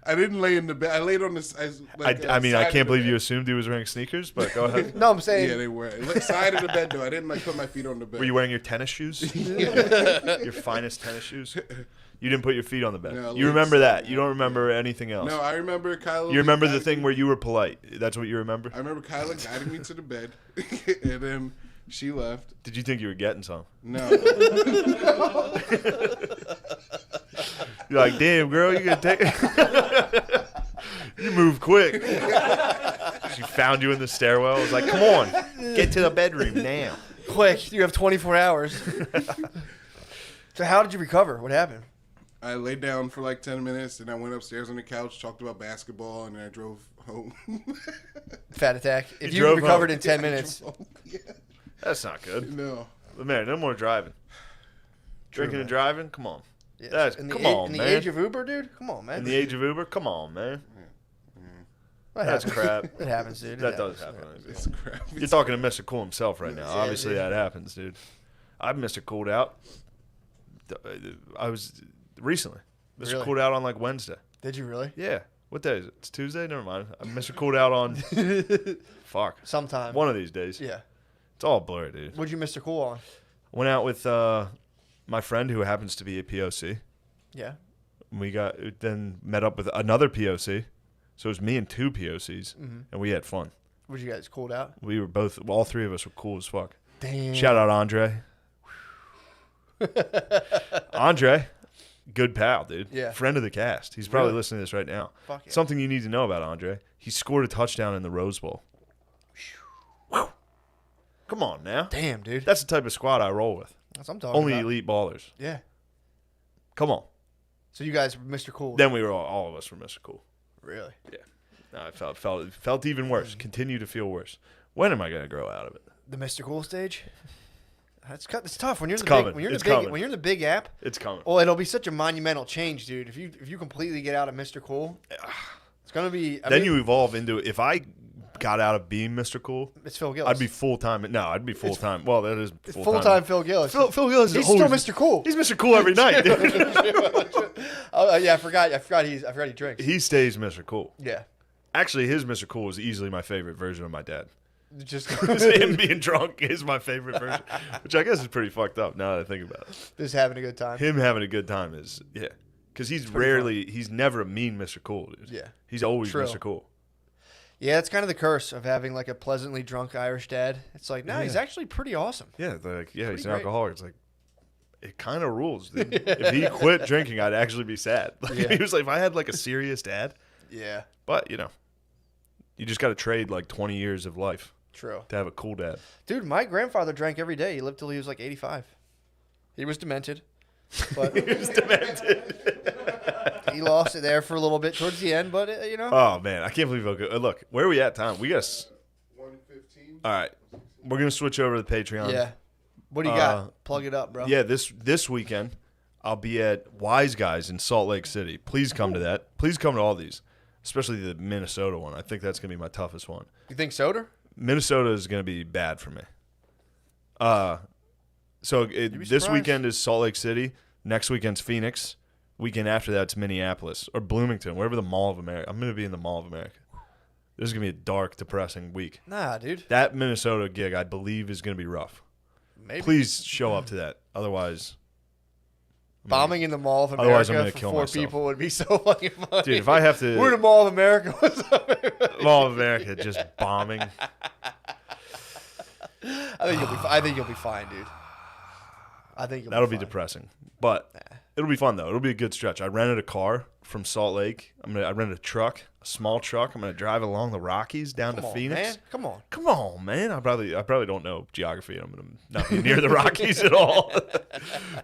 I didn't lay in the bed. I laid on this. I mean, I can't believe you assumed he was wearing sneakers, but go ahead. No, I'm saying. Yeah, they were. Side of the bed, though. I didn't put my feet on the bed. Were you wearing your tennis shoes? Your finest tennis shoes? You didn't put your feet on the bed. No, You remember that. You don't remember anything else. No, I remember Kyla. You remember the thing where you were polite. That's what you remember? I remember Kyla guiding me to the bed, and then she left. Did you think you were getting some? No. You're like, damn, girl, you gonna take it? You move quick. She found you in the stairwell. I was like, come on, get to the bedroom now. Quick, you have 24 hours. So how did you recover? What happened? I laid down for like 10 minutes, and I went upstairs on the couch, talked about basketball, and then I drove home. Fat attack. If you drove recovered home. in 10 minutes. Yeah. That's not good. No. Man, no more driving. Drinking man. and driving? Come on. Yeah. That's, in the come a- on, in the man. age of Uber, dude? Come on, man. In the age of Uber? Come on, man. That That's happens. crap. It happens, dude. It That happens. does happen. It's crap. You're talking to Mr. Cool himself right now. Yeah, Obviously, dude. that happens, dude. I've Mr. Cooled out. I was recently. Mr. Really? Cooled out on like Wednesday. Did you really? Yeah. What day is it? It's Tuesday? Never mind. I Mr. Cooled out on. Fuck. Sometime. One of these days. Yeah. It's all blurry, dude. What'd you Mr. Cool on? Went out with my friend who happens to be a POC. Yeah. We then met up with another POC. So it was me and two POCs, Mm-hmm. and we had fun. What'd you guys cooled out? We were all three of us were cool as fuck. Damn. Shout out Andre. Andre, good pal, dude. Yeah. Friend of the cast. He's probably Really? listening to this right now. Fuck yeah. Something you need to know about Andre. He scored a touchdown in the Rose Bowl. Come on now. Damn, dude. That's the type of squad I roll with. That's what I'm talking Only about. elite ballers. Yeah. Come on. So you guys were Mr. Cool. Then we were all of us were Mr. Cool. Really? Yeah. No, it felt even worse. Continue to feel worse. When am I going to grow out of it? The Mr. Cool stage? It's tough when you're in It's the coming. big when you're in It's the big coming. when you're in the big app. It's coming. Oh, it'll be such a monumental change, dude. If you completely get out of Mr. Cool, it's gonna be. Then you evolve into if I got out of being Mr. Cool, It's Phil Gillis. I'd be full time. No, I'd be full time. Well, that is It's full full-time Phil Gillis. Phil Gillis is He's always, still Mr. Cool. He's Mr. Cool every night. Dude. Oh yeah, I forgot he drinks. He stays Mr. Cool. Yeah, Actually, his Mr. Cool is easily my favorite version of my dad. just Him being drunk is my favorite version, which I guess is pretty fucked up now that I think about it. just having a good time. Him having a good time is, yeah. Because he's never a mean Mr. Cool, dude. Yeah. He's always True. Mr. Cool. Yeah, it's kind of the curse of having like a pleasantly drunk Irish dad. It's like, no, he's actually pretty awesome. Yeah, he's Pretty an great. alcoholic. It's like, it kind of rules, dude. If he quit drinking, I'd actually be sad. Like, Yeah. He was like, if I had like a serious dad, Yeah, but you just got to trade like 20 years of life true. to have a cool dad. Dude, my grandfather drank every day. He lived till he was like 85. He was demented, but He was demented. he lost it there for a little bit towards the end. But Oh man, I can't believe how good. Look, where are we at time? We got. 115. All right, we're gonna switch over to the Patreon. yeah. What do you got? Plug it up, bro. Yeah, this weekend I'll be at Wise Guys in Salt Lake City. Please come to that. Please come to all these, especially the Minnesota one. I think that's gonna be my toughest one. You think soda? Minnesota is gonna be bad for me. So this surprised. weekend is Salt Lake City. Next weekend's Phoenix. Weekend after that's Minneapolis or Bloomington, wherever the Mall of America. I'm gonna be in the Mall of America. This is gonna be a dark, depressing week. Nah, dude. That Minnesota gig, I believe, is gonna be rough. Maybe. Please show up to that. Otherwise, Bombing in the Mall of Otherwise, I'm America gonna for kill 4 myself. people would be so fucking funny. dude, if I have to, We're in the Mall of America. What's up? Mall of America just bombing. I think you'll be fine, dude. I think you'll That'll be be fine. depressing, but it'll be fun though. It'll be a good stretch. I rented a car from Salt Lake. I rented a truck, a small truck. I'm gonna drive along the Rockies down Come to on, Phoenix. man. Come on. Come on, man. I probably don't know geography. I'm gonna not be near the Rockies at all.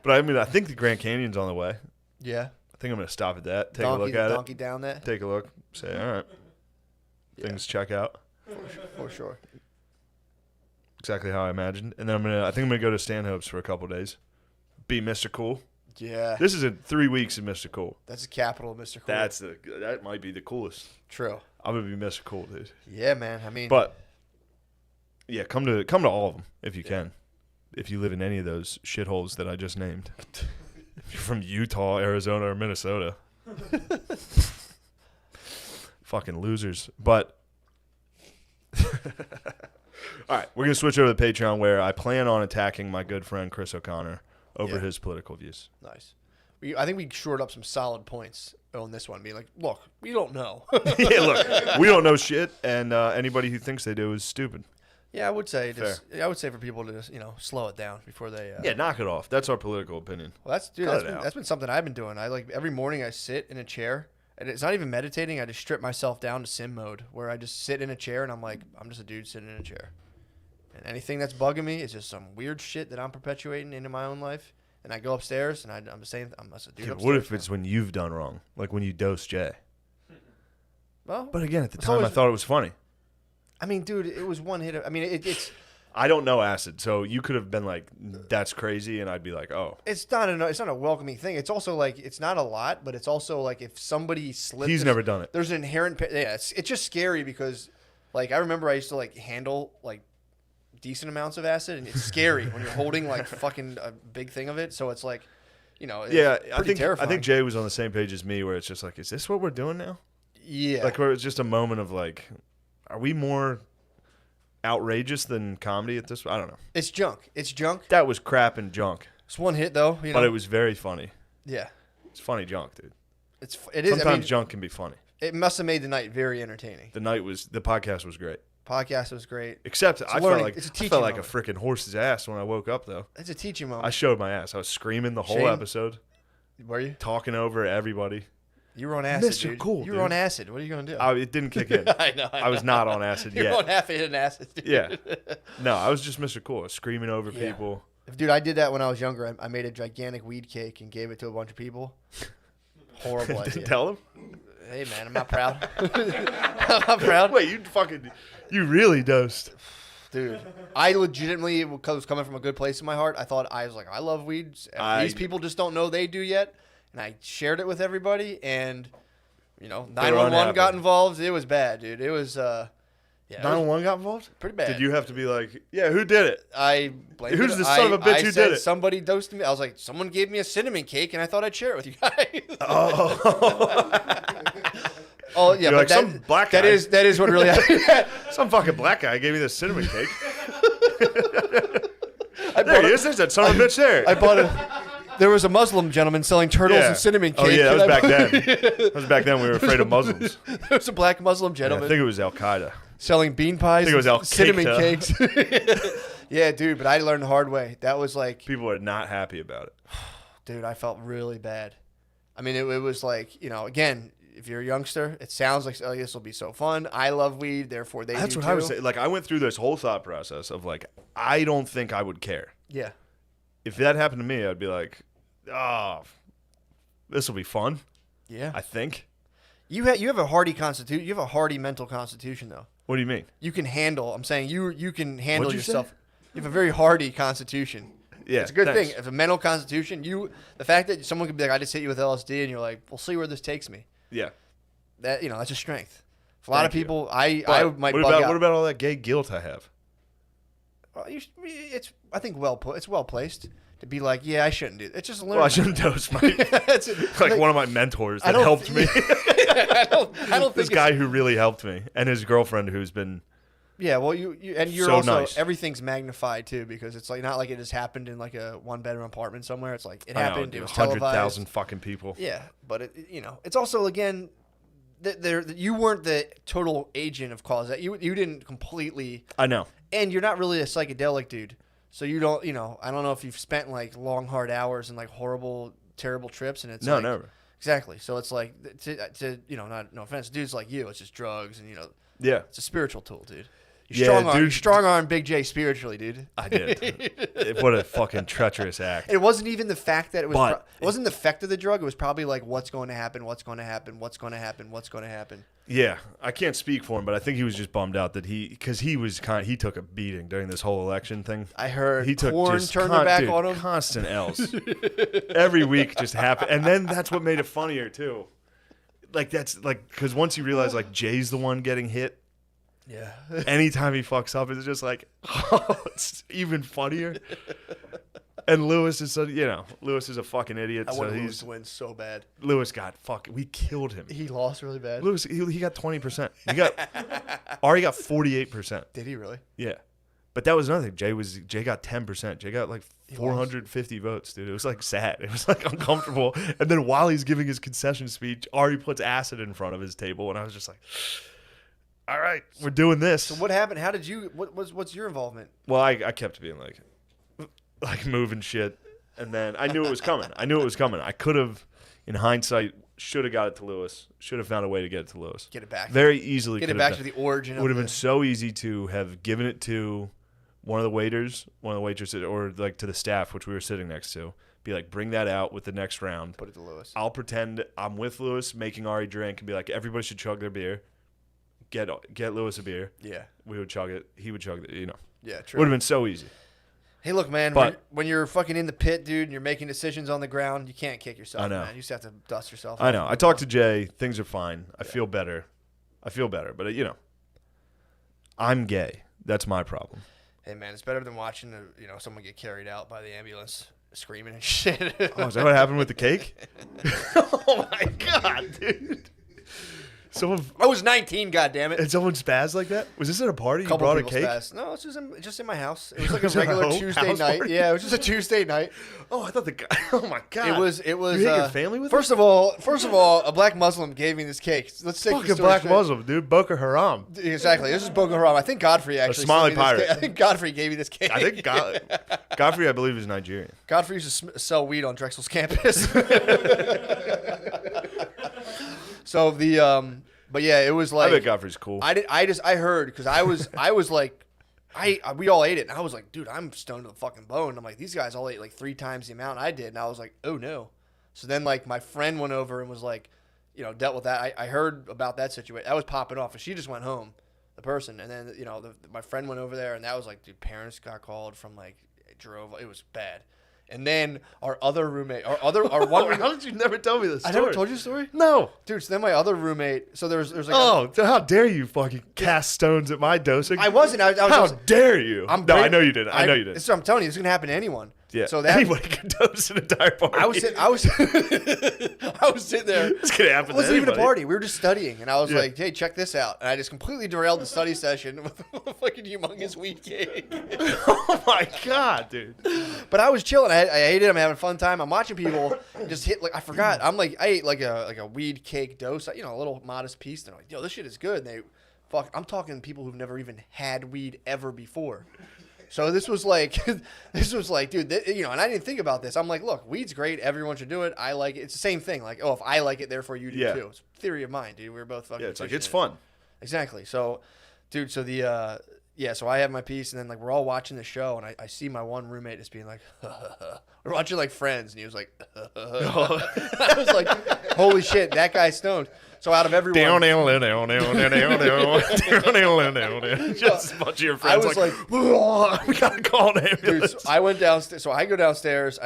But I think the Grand Canyon's on the way. Yeah. I think I'm gonna stop at that, take donkey, a look at donkey down that it, take a look, say, all right, things check out for sure. exactly how I imagined. And then I think I'm gonna go to Stanhope's for a couple days, be Mr. Cool. Yeah. This is in 3 weeks of Mr. Cool. That's the capital of Mr. Cool. That might be the coolest. true. I'm gonna be Mr. Cool, dude. Yeah, man. I mean, But yeah, come to all of them if you can. If you live in any of those shitholes that I just named. If you're from Utah, Arizona, or Minnesota. Fucking losers. But all right, we're gonna switch over to the Patreon where I plan on attacking my good friend Chris O'Connor over Yeah. his political views. nice. I think we shored up some solid points on this one. Being like, look, we don't know. Yeah, look, we don't know shit, and anybody who thinks they do is stupid. Yeah, I would say for people to just slow it down before they. Yeah, knock it off. That's our political opinion. Well, Cut it out. that's been something I've been doing. I like every morning I sit in a chair, and it's not even meditating. I just strip myself down to sim mode, where I just sit in a chair and I'm like, I'm just a dude sitting in a chair, and anything that's bugging me is just some weird shit that I'm perpetuating into my own life. And I go upstairs and I'm saying I'm just a dude Yeah, upstairs. what if now. it's when you've done wrong, like when you dose Jay? Well, But again, at the It's time, I always- thot it was funny. I mean, dude, it was one hit. I mean, it's I don't know acid, so you could have been like, "That's crazy," and I'd be like, "Oh, it's not a welcoming thing. It's also like it's not a lot, but it's also like if somebody slips. he's never done it." There's an inherent. Yeah, it's just scary because, like, I remember I used to like handle like decent amounts of acid, and it's scary when you're holding like fucking a big thing of it. So it's like, it's Yeah, I pretty think terrifying. Jay was on the same page as me, where it's just like, "Is this what we're doing now?" Yeah, Like, where it's just a moment of like, "Are we more outrageous than comedy at this?" I don't know. it's junk. It's junk. That was crap and junk, It's one hit though. but it was very funny. yeah. It's funny junk, dude. It is. Sometimes I mean, junk can be funny. it must have made the night very entertaining. The podcast was great. Podcast was great. Except I learning- felt it's a like teaching a moment. freaking horse's ass when I woke up though. It's a teaching moment. I showed my ass. I was screaming the whole Shane? episode, Were you? talking over everybody. You were on acid, Mr. dude. Cool, You were dude. on acid. What are you gonna do? It didn't kick in. I know. I was not on acid You're yet. on half-eaten acid, dude. Yeah. No, I was just Mr. Cool, screaming over people. Dude, I did that when I was younger. I made a gigantic weed cake and gave it to a bunch of people. Horrible idea. Tell him. Hey, man, I'm not proud. I'm not proud. Wait, you really dosed. Dude, I legitimately, because it was coming from a good place in my heart, I was like, I love weeds. These people just don't know they do yet. And I shared it with everybody, and, 911 got involved. It was bad, dude. It was, 911 got involved? pretty bad. Did you have to be like, yeah, who did it? I blamed Who's it. the son of a bitch who said did it? Somebody dosed me. I was like, someone gave me a cinnamon cake, and I thought I'd share it with you guys. Oh yeah, You're but like, some black guy. that is what really happened. Some fucking black guy gave me this cinnamon cake. I There he is. There's that son of a bitch there. I bought there was a Muslim gentleman selling turtles and cinnamon cake. Oh, yeah, that was and back then. That was back then. We were afraid of Muslims. There was a black Muslim Yeah, I gentleman think it was Al Qaeda. selling bean pies, I think it was Al cinnamon Qaeda. cakes. Yeah, dude, but I learned the hard way. That was like, People are not happy about it. dude, I felt really bad. I mean, it was like, again, if you're a youngster, it sounds like, oh, this will be so fun. I love weed, therefore they That's do what too. I was saying. Like, I went through this whole thought process of like, I don't think I would care. Yeah. If that happened to me, I'd be like, oh, this will be fun. Yeah. I think. You have a hardy constitution. You have a hardy mental constitution, though. What do you mean? You can handle. I'm saying you can handle What'd you yourself. say? You have a very hardy constitution. Yeah, It's a good thanks. thing. If a mental constitution, the fact that someone could be like, I just hit you with LSD, and you're like, we'll see where this takes me. Yeah. That's a strength. For a lot of Thank you. people, I But might what bug about out. what about all that gay guilt I have? Well, it's I think it's well placed to be like, yeah, I shouldn't do it. It's just learning. Well, I shouldn't dose my It's like one of my mentors I that don't helped me. I don't This think guy who really helped me, and his girlfriend who's been. Yeah, well, you're So also nice. everything's magnified too, because it's like not like it just happened in like a 1-bedroom apartment somewhere. It's like it happened. It was 100,000 televised. fucking people. Yeah, but it's also again, you weren't the total agent of cause. That you didn't completely, I know. and you're not really a psychedelic dude. So you don't, I don't know if you've spent like long hard hours and like horrible, terrible trips, and it's No, like, never. Exactly. So it's like to not no offense, dudes like you, it's just drugs and Yeah, it's a spiritual tool, dude. Yeah, dude. You strong arm Big J spiritually, dude. I did. What a fucking treacherous act. It wasn't even the fact that it was. But- It wasn't the effect of the drug. It was probably like, what's going to happen? What's going to happen? What's going to happen? What's going to happen? Yeah, I can't speak for him, but I think he was just bummed out that he took a beating during this whole election thing. I heard He took porn just turned their back on him. constant L's. Every week just happened, and then that's what made it funnier too. Like that's like because once you realize like Jay's the one getting hit. Yeah. Anytime he fucks up, it's just like, oh, it's even funnier. And Lewis is Lewis is a fucking idiot. I So want Lewis he's to win so bad. Lewis got we killed him. He lost really bad. Lewis he got 20%. Ari got 48%. Did he really? Yeah. But that was another thing. Jay got 10%. Jay got like 450 votes, dude. It was like sad. It was like uncomfortable. And then while he's giving his concession speech, Ari puts acid in front of his table, and I was just like, all right, we're doing this. So what happened? How did you? What's your involvement? Well, I kept being like moving shit, and then I knew it was coming. I could have, in hindsight, should have got it to Lewis. Should have found a way to get it to Lewis. Get it back. Very easily. Get it back to the origin. It would have been so easy to have given it to one of the waitresses, or like to the staff, which we were sitting next to. Be like, bring that out with the next round. Put it to Lewis. I'll pretend I'm with Lewis, making Ari drink, and be like, everybody should chug their beer. Get Lewis a beer. Yeah. We would chug it. He would chug it. Yeah. True. Would have been so easy. Hey, look, man. But- when you're fucking in the pit, dude, and you're making decisions on the ground, you can't kick yourself. I know. Man. You just have to dust yourself. I off. know. I talked to Jay. Things are fine. I feel better. But I'm gay. That's my problem. Hey, man, it's better than watching someone get carried out by the ambulance screaming and shit. Oh, is that what happened with the cake? Oh my god, dude! I was 19, goddammit. And someone spazzed like that? Was this at a party? You Couple brought a people cake? spazzed. No, it's just in my house. It was like a Was it a regular house Tuesday night. party? Yeah, it was just a Tuesday night. Oh, I thought the guy. Oh my god! It was. You hit your family with first of all, a black Muslim gave me this cake. Let's take fucking the story black straight. Muslim, dude. Boko Haram. Exactly. This is Boko Haram. I think Godfrey actually. smiley sent me this pirate. cake. I think Godfrey gave me this cake. I think Godfrey, I believe, is Nigerian. Godfrey used to sell weed on Drexel's campus. So but yeah, it was like I bet Godfrey's cool. I heard because I was like, we all ate it, and I was like, dude, I'm stoned to the fucking bone. I'm like, these guys all ate like 3 times the amount I did, and I was like, oh no. So then like my friend went over and was like, dealt with that. I heard about that situation. That was popping off, and she just went home, the person, and then my friend went over there, and that was like, dude, parents got called from like drove. It was bad. And then our other roommate, our one roommate, How did you never tell me this story? I never told you the story? No. Dude, so then my other roommate, so there's like How dare you fucking cast stones at my dosing? I wasn't. I was How dare you? I'm No, I great. know you didn't. I know you didn't. So I'm telling you, this is gonna happen to anyone. Yeah. So that anybody can dose an entire party. I was sitting there. It's gonna happen. It wasn't to even a anybody. party. We were just studying, and I was Yeah. like, "Hey, check this out!" And I just completely derailed the study session with a fucking humongous weed cake. Oh my god, dude. But I was chilling. I ate it. I'm having a fun time. I'm watching people just hit. Like I forgot. I ate like a weed cake dose. A little modest piece. They're like, "Yo, this shit is good." And I'm talking people who've never even had weed ever before. So this was like, dude, and I didn't think about this. I'm like, look, weed's great. Everyone should do it. I like it. It's the same thing. Like, if I like it, therefore you do too. It's a theory of mine, dude. We were both fucking. Yeah, it's like pushing it's it. fun. Exactly. So, dude, so so I have my piece, and then like we're all watching the show, and I see my one roommate just being like, we're watching like Friends, and he was like, I was like, holy shit, that guy's stoned. So out of everyone, just a bunch of your I friends was like, we gotta call an ambulance. dude, so I went downstairs. So I go downstairs.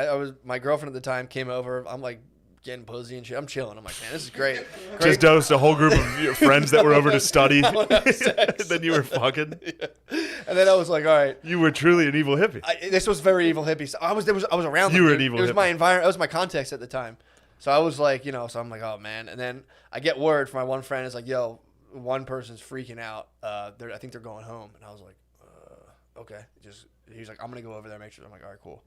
My girlfriend at the time came over. I'm like getting pussy and shit. I'm chilling. I'm like, man, this is great. Just dosed a whole group of your friends that were over to study. Then you were fucking. Yeah. And then I was like, all right. You were truly an evil hippie. This was very evil hippie. So I was around. You were dude. an evil It was hippie. my environment. That was my context at the time. So I was like, so I'm like, oh man. And then I get word from my one friend. It's like, yo, one person's freaking out. I think they're going home. And I was like, okay. He's like, I'm gonna go over there and make sure. I'm like, all right, cool.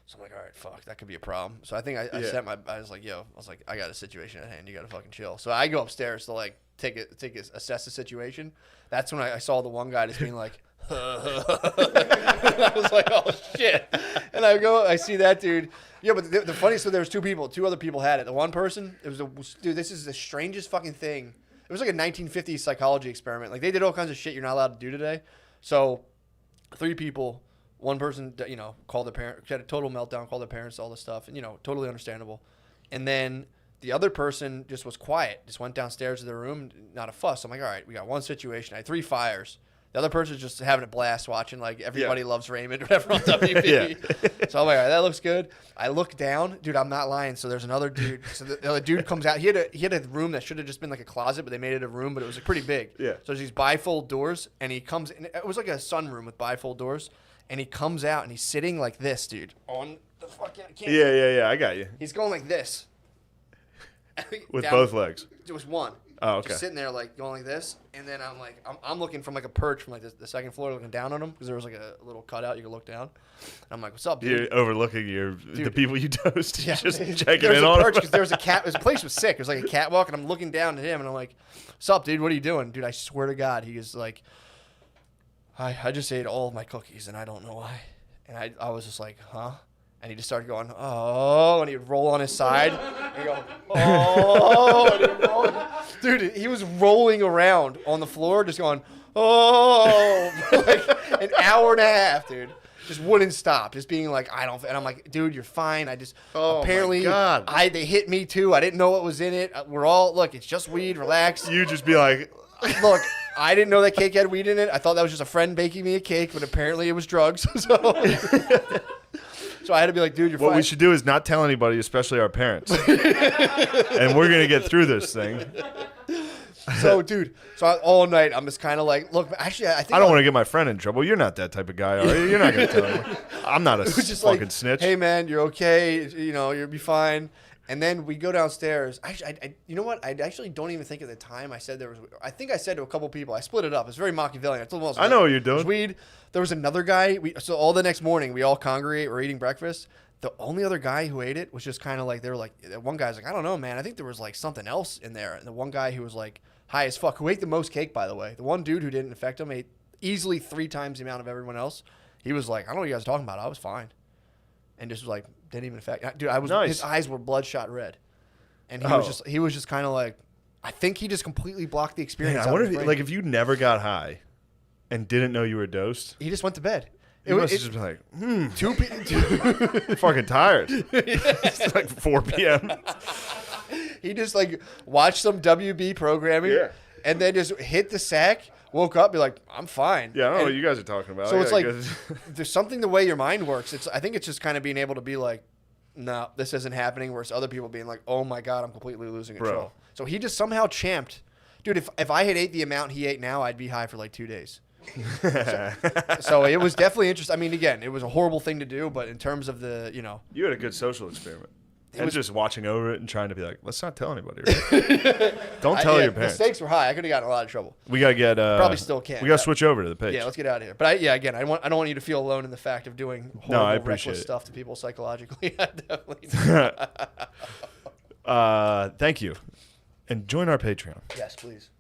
So I'm like, all right, fuck, that could be a problem. So I think I was like, I got a situation at hand. You got to fucking chill. So I go upstairs to like assess the situation. That's when I saw the one guy just being like, I was like, oh shit. And I see that dude. Yeah, but the funniest thing, there was two other people had it. The one person, dude, this is the strangest fucking thing. It was like a 1950s psychology experiment. Like they did all kinds of shit you're not allowed to do today. So 3 people. One person, called their parent, had a total meltdown, called their parents, all this stuff, and, totally understandable. And then the other person just was quiet, just went downstairs to their room, not a fuss. I'm like, all right, we got one situation. I had 3 fires. The other person's just having a blast watching, like, Everybody Loves Raymond or whatever on WB. Yeah. So I'm like, all right, that looks good. I look down. Dude, I'm not lying. So there's another dude. So the other dude comes out. He had a room that should have just been like a closet, but they made it a room, but it was like pretty big. Yeah. So there's these bifold doors, and he comes in. It was like a sunroom with bifold doors. And he comes out and he's sitting like this, dude. On the fucking camera. Yeah, I got you. He's going like this. With both legs. It was one. Oh, okay. Just sitting there like going like this. And then I'm looking from like a perch from like the second floor looking down on him because there was like a little cutout you could look down. And I'm like, what's up, dude? You're overlooking the people you dosed. Yeah. Just checking There's in a on perch them. because there was a cat. The place was sick. It was like a catwalk, and I'm looking down at him, and I'm like, "What's up, dude? What are you doing, dude? I swear to God." He is like, I just ate all of my cookies, and I don't know why. And I was just like, huh? And he just started going, oh, and he'd roll on his side. And he'd go, oh, and he'd roll. Dude, he was rolling around on the floor, just going, oh, for like an hour and a half, dude. Just wouldn't stop, just being like, and I'm like, dude, you're fine. Apparently, my God. They hit me too. I didn't know what was in it. We're all, look, it's just weed, relax. You just be like, Look, I didn't know that cake had weed in it. I thought that was just a friend baking me a cake, but apparently it was drugs. So I had to be like, dude, you're fine. what we should do is not tell anybody, especially our parents. And we're going to get through this thing. So, dude, all night I'm just kind of like, look, actually, I think I don't want to get my friend in trouble. You're not that type of guy, are you? You're not going to tell him. I'm not a it was just fucking like, snitch. hey, man, you're okay. You'll be fine. And then we go downstairs. Actually, you know what? I actually don't even think at the time I said I think I said to a couple people, I split it up. It's very Machiavellian. I told them I know what you're doing. There's weed. There was another guy. So all the next morning, we all congregate. We're eating breakfast. The only other guy who ate it was just kind of like, they were like, one guy's like, I don't know, man. I think there was like something else in there. And the one guy who was like high as fuck, who ate the most cake, by the way. The one dude who didn't affect him ate easily 3 times the amount of everyone else. He was like, I don't know what you guys are talking about. I was fine. And just was like, didn't even affect. Dude, Nice. His eyes were bloodshot red. And he was just kind of like, I think he just completely blocked the experience. Man, out I of wonder his if, brain. like, if you never got high and didn't know you were dosed, He just went to bed. you must have just been like, Two fucking tired. It's like 4 p.m. He just like watched some WB programming, Yeah. and then just hit the sack. Woke up, be like, I'm fine. Yeah, I don't know And what you guys are talking about. so I it's gotta like go- there's something the way your mind works. I think it's just kind of being able to be like, no, this isn't happening. Versus other people being like, oh my god, I'm completely losing control. Bro. So he just somehow champed. Dude, if I had ate the amount he ate now, I'd be high for like 2 days. So it was definitely interesting. I mean, again, it was a horrible thing to do, but in terms of the, you had a good social experiment. And was- just watching over it and trying to be like, let's not tell anybody. Right? Don't tell your parents. The stakes were high. I could have gotten a lot of trouble. We gotta get. Probably still can. We gotta switch over to the page. Yeah, let's get out of here. But again, I don't want you to feel alone in the fact of doing horrible, I appreciate reckless it. stuff to people psychologically. I definitely do. Thank you, and join our Patreon. Yes, please.